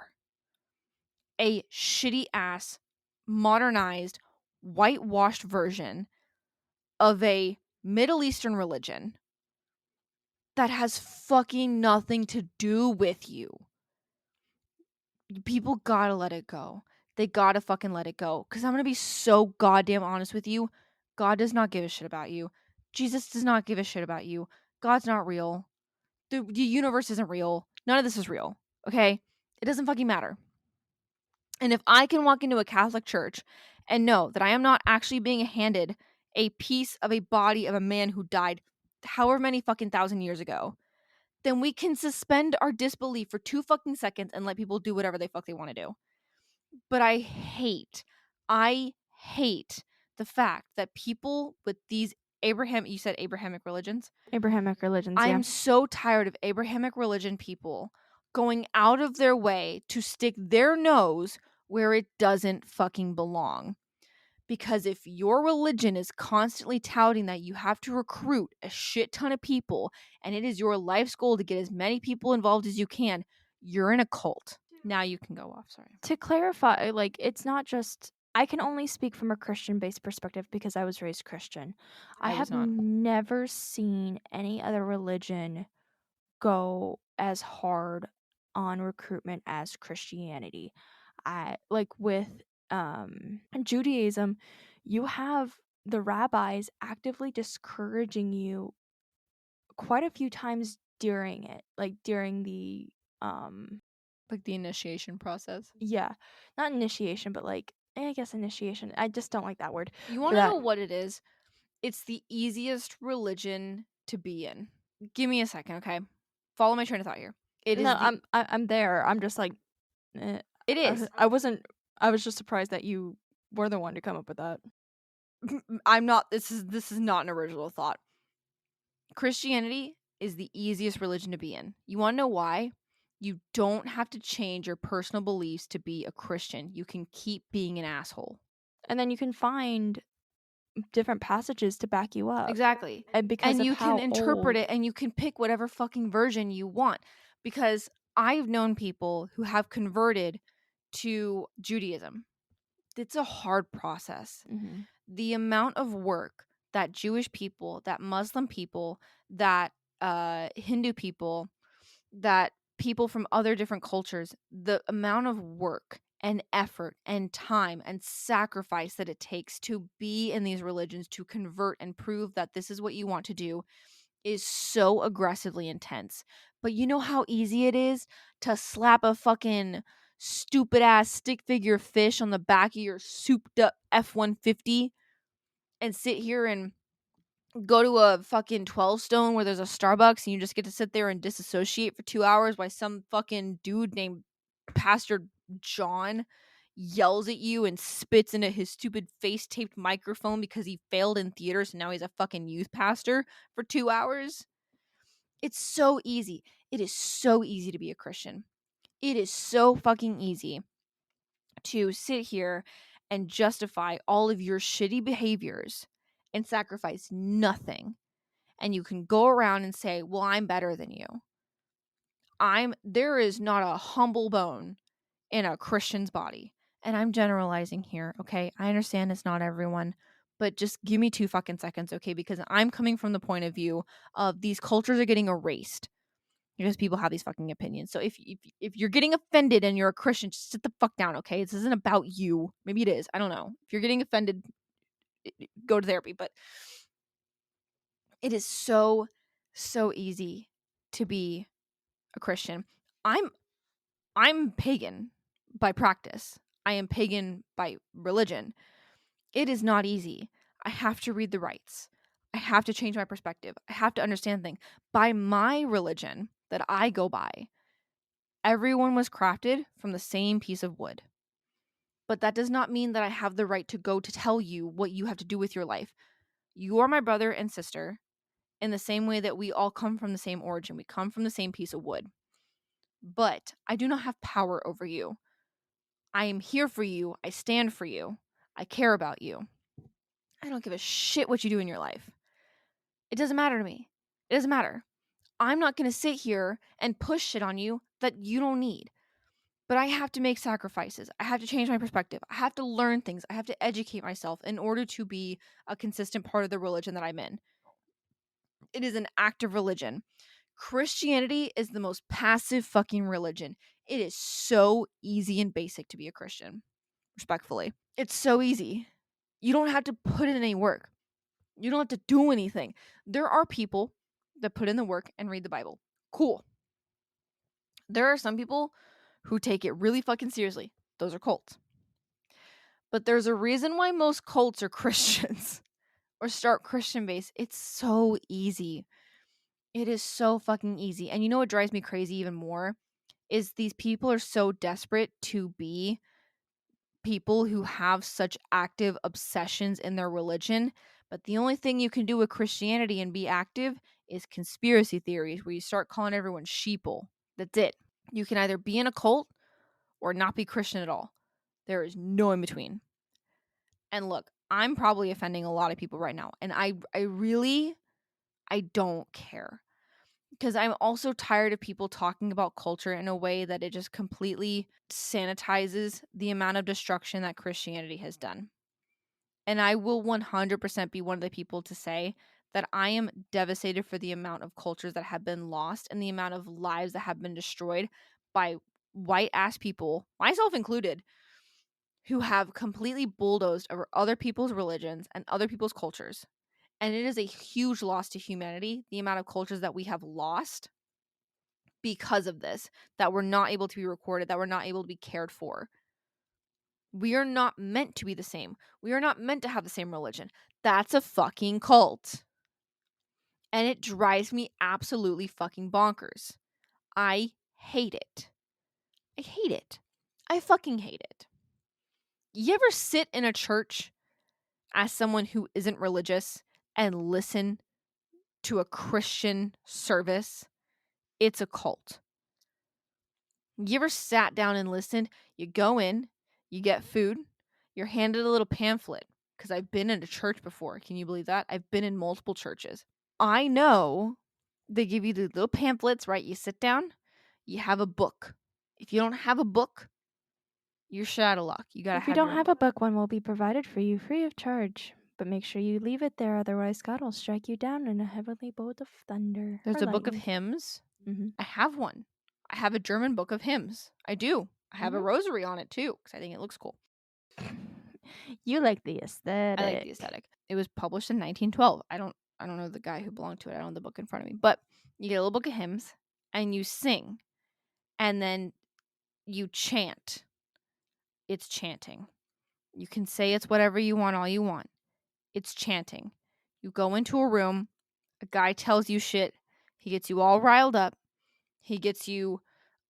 A shitty ass, modernized, whitewashed version of a Middle Eastern religion that has fucking nothing to do with you. People gotta let it go. They gotta fucking let it go. Because I'm gonna be so goddamn honest with you. God does not give a shit about you. Jesus does not give a shit about you. God's not real. The universe isn't real. None of this is real. Okay? It doesn't fucking matter. And if I can walk into a Catholic church and know that I am not actually being handed a piece of a body of a man who died however many fucking thousand years ago, then we can suspend our disbelief for 2 fucking seconds and let people do whatever they fuck they want to do. But I hate the fact that people with these you said Abrahamic religions? Abrahamic religions, yeah. I'm so tired of Abrahamic religion people going out of their way to stick their nose where it doesn't fucking belong. Because if your religion is constantly touting that you have to recruit a shit ton of people and it is your life's goal to get as many people involved as you can, you're in a cult. Now you can go off, sorry. To clarify, like, it's not just I can only speak from a Christian-based perspective because I was raised Christian. I I was have not. never seen any other religion go as hard on recruitment as Christianity. I like with Judaism, you have the rabbis actively discouraging you quite a few times during it, like during the Like the initiation process. yeah, not initiation, but like I guess initiation. I just don't like that word You for want to that. know what it is? It's the easiest religion to be in. Give me a second, okay? Follow my train of thought here. It No, is the I'm there. I'm just like eh, it is. I wasn't. I was just surprised that you were the one to come up with that. I'm not this is not an original thought. Christianity is the easiest religion to be in. You want to know why? You don't have to change your personal beliefs to be a Christian. You can keep being an asshole. And then you can find different passages to back you up. Exactly. And because And of you can how interpret old it and you can pick whatever fucking version you want. Because I've known people who have converted to Judaism. It's a hard process. Mhm. The amount of work that Jewish people, that Muslim people, that Hindu people, that people from other different cultures, the amount of work and effort and time and sacrifice that it takes to be in these religions, to convert and prove that this is what you want to do, is so aggressively intense. But you know how easy it is to slap a fucking stupid ass stick figure fish on the back of your souped up F-150 and sit here and go to a fucking 12 stone where there's a Starbucks and you just get to sit there and disassociate for 2 hours while some fucking dude named Pastor John yells at you and spits into his stupid face taped microphone because he failed in theater, so now he's a fucking youth pastor for 2 hours. It's so easy. It is so easy to be a Christian. It is so fucking easy to sit here and justify all of your shitty behaviors and sacrifice nothing. And you can go around and say, "Well, I'm better than you." There is not a humble bone in a Christian's body. And I'm generalizing here, okay? I understand it's not everyone, but just give me 2 fucking seconds, okay? Because I'm coming from the point of view of these cultures are getting erased because people have these fucking opinions. So if you're getting offended and you're a Christian, just sit the fuck down, okay? This isn't about you. Maybe it is. I don't know. If you're getting offended, go to therapy. But it is so easy to be a Christian. I'm pagan by practice. I am pagan by religion. It is not easy. I have to read the rites. I have to change my perspective. I have to understand things. By my religion that I go by, everyone was crafted from the same piece of wood. But that does not mean that I have the right to go to tell you what you have to do with your life. You are my brother and sister in the same way that we all come from the same origin. We come from the same piece of wood. But I do not have power over you. I am here for you. I stand for you. I care about you. I don't give a shit what you do in your life. It doesn't matter to me. It doesn't matter. I'm not going to sit here and push shit on you that you don't need. But I have to make sacrifices. I have to change my perspective. I have to learn things. I have to educate myself in order to be a consistent part of the religion that I'm in. It is an active religion. Christianity is the most passive fucking religion. It is so easy and basic to be a Christian, respectfully. It's so easy. You don't have to put in any work. You don't have to do anything. There are people that put in the work and read the Bible. Cool. There are some people who take it really fucking seriously. Those are cults. But there's a reason why most cults are Christians or start Christian based. It's so easy. It is so fucking easy. And you know what drives me crazy even more? Is these people are so desperate to be people who have such active obsessions in their religion. But the only thing you can do with Christianity and be active is conspiracy theories, where you start calling everyone sheeple. That's it. You can either be in a cult or not be Christian at all. There is no in between. And look, I'm probably offending a lot of people right now. And I really, I don't care. Because I'm also tired of people talking about culture in a way that it just completely sanitizes the amount of destruction that Christianity has done. And I will 100% be one of the people to say that I am devastated for the amount of cultures that have been lost and the amount of lives that have been destroyed by white ass people, myself included, who have completely bulldozed over other people's religions and other people's cultures. And it is a huge loss to humanity, the amount of cultures that we have lost because of this, that were not able to be recorded, that were not able to be cared for. We are not meant to be the same. We are not meant to have the same religion. That's a fucking cult. And it drives me absolutely fucking bonkers. I hate it. I hate it. I fucking hate it. You ever sit in a church as someone who isn't religious and listen to a Christian service? It's a cult. You ever sat down and listened? You go in, you get food, you're handed a little pamphlet. Because I've been in a church before. Can you believe that? I've been in multiple churches. I know they give you the little pamphlets, right? You sit down, you have a book. If you don't have a book, you're shit out of luck. You gotta If you have don't your own have a book. book, one will be provided for you free of charge. But make sure you leave it there, otherwise God will strike you down in a heavenly bolt of thunder There's or a book of lightning. hymns. Mm-hmm. I have one. I have a German book of hymns. I do. I have a Mm-hmm. rosary on it too, because I think it looks cool. You like the I like the aesthetic. aesthetic. It was published in 1912. I don't know the guy who belonged to it. I don't have the book in front of me. But you get a little book of hymns and you sing and then you chant. It's chanting. You can say it's whatever you want all you want. It's chanting. You go into a room, a guy tells you shit, he gets you all riled up, he gets you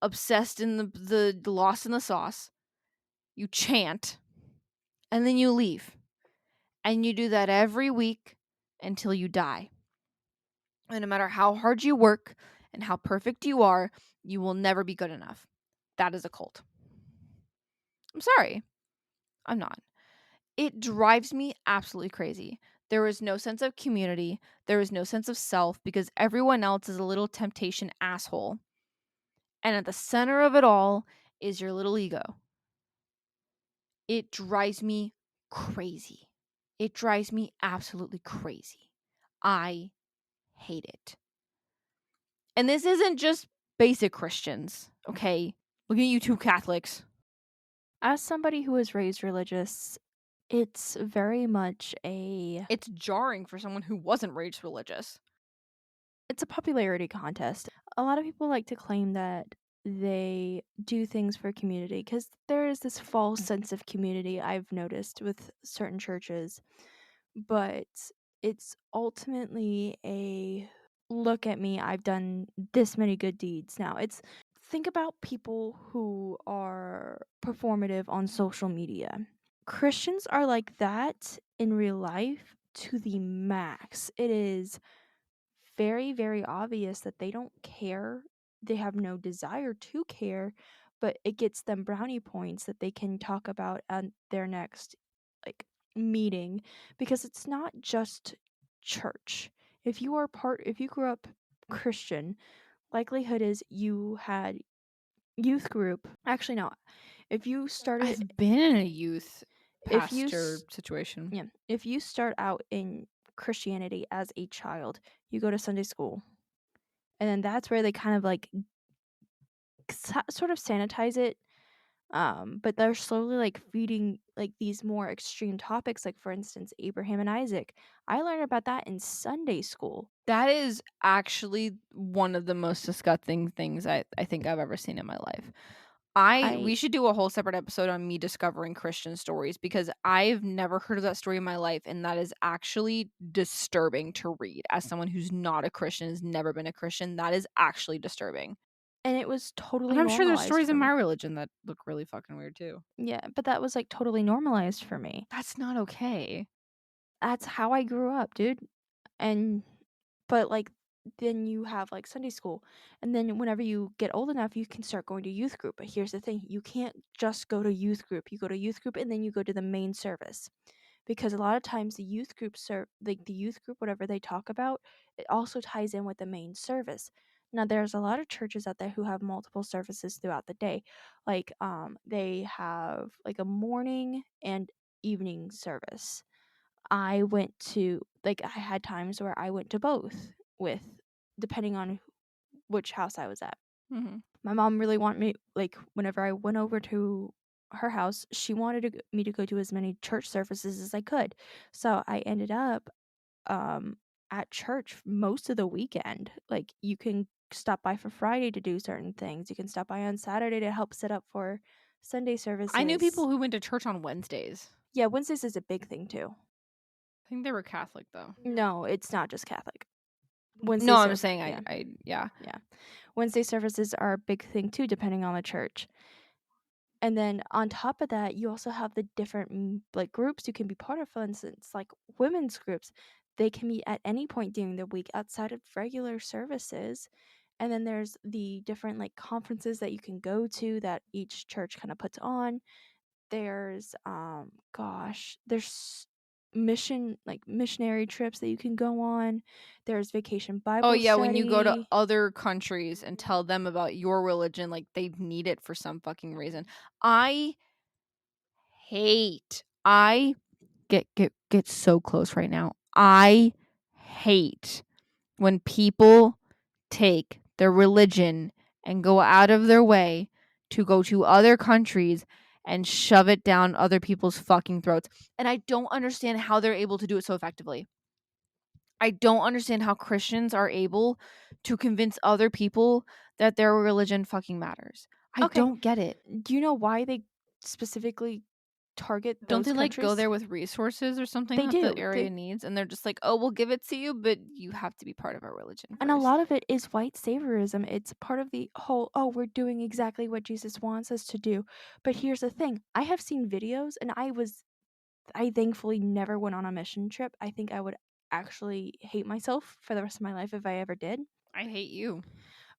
obsessed in the lost in the sauce. You chant and then you leave. And you do that every week until you die. And no matter how hard you work and how perfect you are, you will never be good enough. That is a cult. I'm sorry. I'm not. It drives me absolutely crazy. There is no sense of community. There is no sense of self because everyone else is a little temptation asshole. And at the center of it all is your little ego. It drives me crazy. It drives me absolutely crazy. I hate it. And this isn't just basic Christians, okay? Look at you two Catholics. As somebody who was raised religious, it's very much It's jarring for someone who wasn't raised religious. it's a popularity contest. A lot of people like to claim that they do things for community because there is this false sense of community I've noticed with certain churches, but it's ultimately a look at me, I've done this many good deeds. Now, it's think about people who are performative on social media. Christians are like that in real life to the max. It is very, very obvious that they don't care. They have no desire to care, but it gets them brownie points that they can talk about at their next like meeting because it's not just church. If you grew up Christian, likelihood is you had youth group. Actually no. If you started I've been in a youth if you pastor situation. yeah, if you start out in Christianity as a child, you go to Sunday school. And then that's where they kind of like sort of sanitize it. But they're slowly like feeding like these more extreme topics, like for instance, Abraham and Isaac. I learned about that in Sunday school. That is actually one of the most disgusting things I think I've ever seen in my life. I We should do a whole separate episode on me discovering Christian stories because I've never heard of that story in my life, and that is actually disturbing to read. As someone who's not a Christian, has never been a Christian, that is actually disturbing. and it was And totally I'm sure there's normalized stories for in my me. religion that look really fucking weird too. Yeah, but that was, like, totally normalized for me. That's not okay. That's how I grew up, dude. And but, like, then you have, like, Sunday school, and then whenever you get old enough, you can start going to youth group, but here's the thing, you can't just go to youth group. You go to youth group, and then you go to the main service, because a lot of times the youth group like, the youth group, whatever they talk about, it also ties in with the main service. Now, there's a lot of churches out there who have multiple services throughout the day. Like, they have, like, a morning and evening service. I went to like, I had times where I went to both with depending on which house I was at. Mhm. My mom really wanted me like, whenever I went over to her house, she wanted me to go to as many church services as I could. So, I ended up, um, at church most of the weekend. Like, you can stop by for Friday to do certain things. You can stop by on Saturday to help set up for Sunday I knew services. people who went to church on Wednesdays. Yeah, Wednesdays is a big thing too. I think they were Catholic though. No, it's not just Catholic. No, Wednesday I'm serve saying yeah. yeah. Yeah. Wednesday services are a big thing too, depending on the church. And then on top of that, you also have the different like groups you can be part of. For instance, like women's groups, they can meet at any point during the week outside of regular services. And then there's the different like conferences that you can go to that each church kind of puts on. There's there's missionary trips that you can go on. There's vacation Oh Bible yeah, when you go to study. other countries and tell them about your religion, like they need it for some fucking reason. I I get so close right now. I hate when people take their religion and go out of their way to go to other countries and shove it down other people's fucking throats. And I don't understand how they're able to do it so effectively. I don't understand how Christians are able to convince other people that their religion fucking matters. I Okay. don't get it. Do you know why they specifically target Don't those they like go countries? there with resources or something They that the do. area needs and they're just like, "Oh, we'll give it to you, but you have to be part of our religion And a first." lot of it is white saviorism. It's part of the whole, oh, we're doing exactly what Jesus wants us to do. But here's the thing. I have seen videos and I thankfully never went on a mission trip. I think I would actually hate myself for the rest of my life if I ever did. I hate you.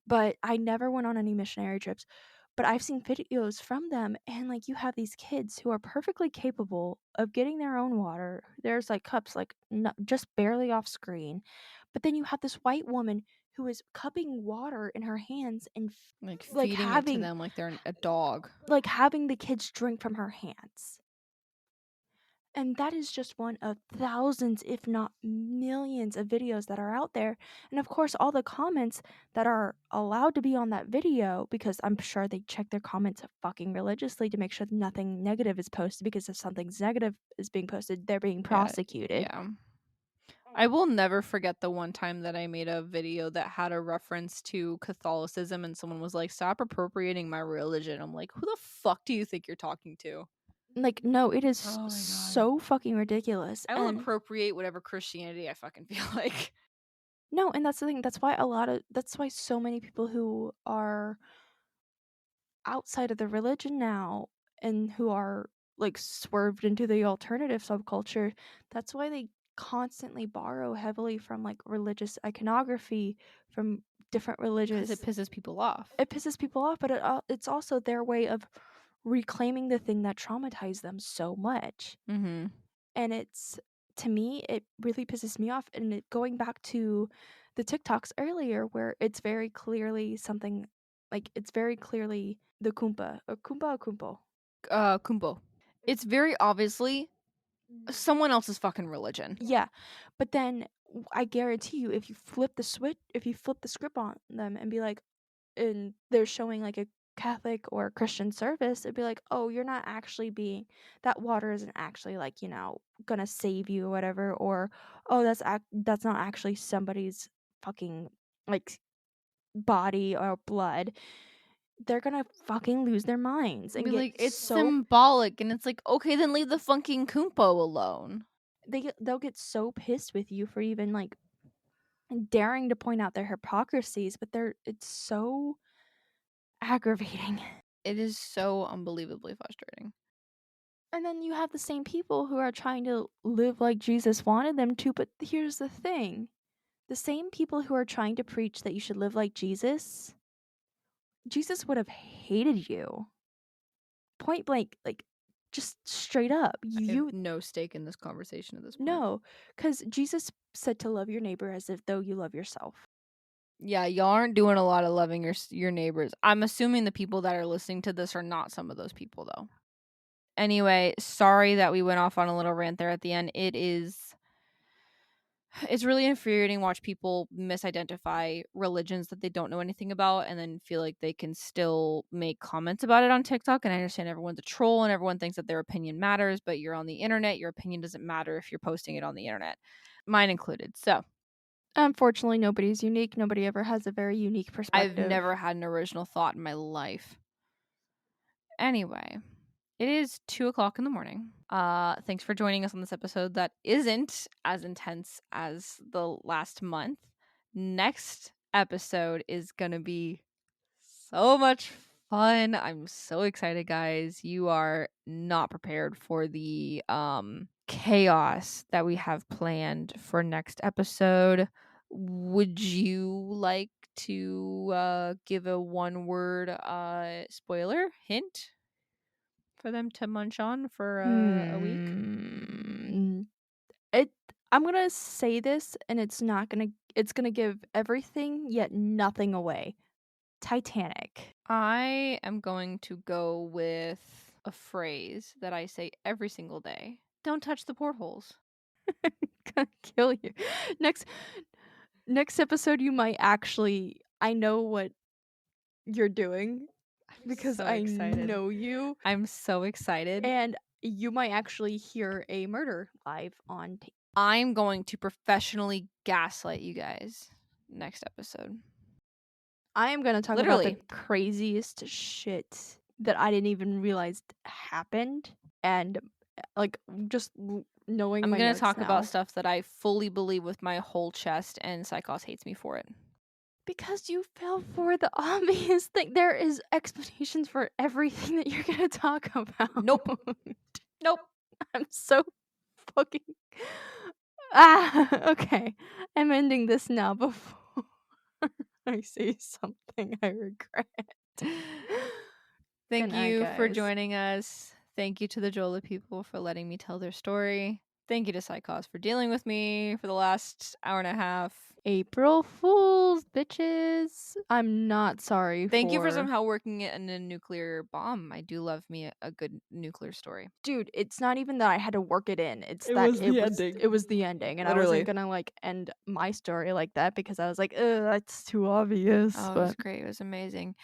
But I never went on any missionary trips. But I've seen videos from them, and like you have these kids who are perfectly capable of getting their own water. There's like cups, like just barely off screen. But then you have this white woman who is cupping water in her hands and Like like feeding it to them like they're a dog. having the kids drink from her hands. And that is just one of thousands, if not millions, of videos that are out there. And of course, all the comments that are allowed to be on that video, because I'm sure they check their comments fucking religiously to make sure that nothing negative is posted, because if something's negative is being posted, they're being Yeah. prosecuted. Yeah. I will never forget the one time that I made a video that had a reference to Catholicism and someone was like, "Stop appropriating my religion." I'm like, "Who the fuck do you think you're talking to?" Like, no, it is Oh my god. so fucking ridiculous. I will And appropriate whatever Christianity I fucking feel like. no, and that's the thing. That's why so many people who are outside of the religion now and who are like swerved into the alternative subculture, that's why they constantly borrow heavily from like religious iconography from different Because it religious. pisses people off. It pisses people off, but it's also their way of reclaiming the thing that traumatized them so much. Mhm. And it's to me it really pisses me off, and going back to the TikToks earlier where it's very clearly something like it's very clearly the Kumpa or Kumpo. Kumpo. It's very obviously someone else's fucking religion. Yeah, but then I guarantee you if you flip the script on them and be like, and they're showing like a Catholic or Christian service, it'd be like, oh, you're not actually being that water isn't actually like, gonna save you or whatever, or oh, that's not actually somebody's fucking like body or blood. they're gonna fucking lose their minds and Be get like, it's so symbolic, and it's like, okay, then leave the fucking Kumpo alone. they'll get so pissed with you for even like daring to point out their hypocrisies, but it's so aggravating. It is so unbelievably frustrating. And then you have the same people who are trying to live like Jesus wanted them to, but here's the thing. The same people who are trying to preach that you should live like Jesus would have hated you. Point blank, like just straight up. I have You no stake in this conversation at this point. no, cuz Jesus said to love your neighbor as if though you love yourself. Yeah, y'all aren't doing a lot of loving your neighbors. I'm assuming the people that are listening to this are not some of those people, though. Anyway, sorry that we went off on a little rant there at the end. It's really infuriating to watch people misidentify religions that they don't know anything about and then feel like they can still make comments about it on TikTok. And I understand everyone's a troll and everyone thinks that their opinion matters, but you're on the internet. Your opinion doesn't matter if you're posting it on the internet, mine included. So Unfortunately, nobody's unique. Nobody ever has a very unique I've perspective. never had an original thought in my life. Anyway, it is 2:00 in the morning. Thanks for joining us on this episode that isn't as intense as the last month. Next episode is gonna be so much fun. I'm so excited, guys. You are not prepared for the chaos that we have planned for next episode. Would you like to give a one word spoiler hint for them to munch on for a week? It I'm going to say this and it's going to give everything yet nothing away. Titanic. I am going to go with a phrase that I say every single day. Don't touch the portholes. Gonna kill you. Next next episode you might actually I know what you're doing I'm because so I excited. know you I'm so excited. and you might actually hear a murder live on tape. I'm going to professionally gaslight you guys next episode. I am going to talk about the Literally. craziest shit that I didn't even realize happened and like just knowing I'm my going to notes talk now. about stuff that I fully believe with my whole chest, and Psychos hates me for it. Because you fell for the obvious thing. There is explanations for everything that you're gonna talk about. Nope. Nope. I'm so fucking okay. I'm ending this now before I say something I regret. Thank Good night, you for guys. joining us. Thank you to the Jola people for letting me tell their story. Thank you to Psychos for dealing with me for the last hour and a half. April Fools, bitches. I'm not sorry Thank you for somehow working it in a nuclear bomb. I do love me a good nuclear story. Dude, it's not even that I had to work it in. It's It that was the ending. it was the ending, and I Literally. wasn't gonna like end my story like that because I was like, ugh, that's too obvious. Oh, it But was great. It was amazing.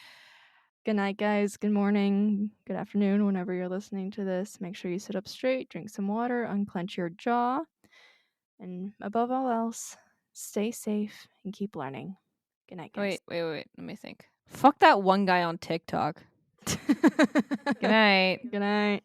good night, guys. Good morning. Good afternoon. Whenever you're listening to this, make sure you sit up straight, drink some water, unclench your jaw, and above all else, stay safe and keep learning. Good night, guys. Wait. Let me think. Fuck that one guy on TikTok. Good night. Good night.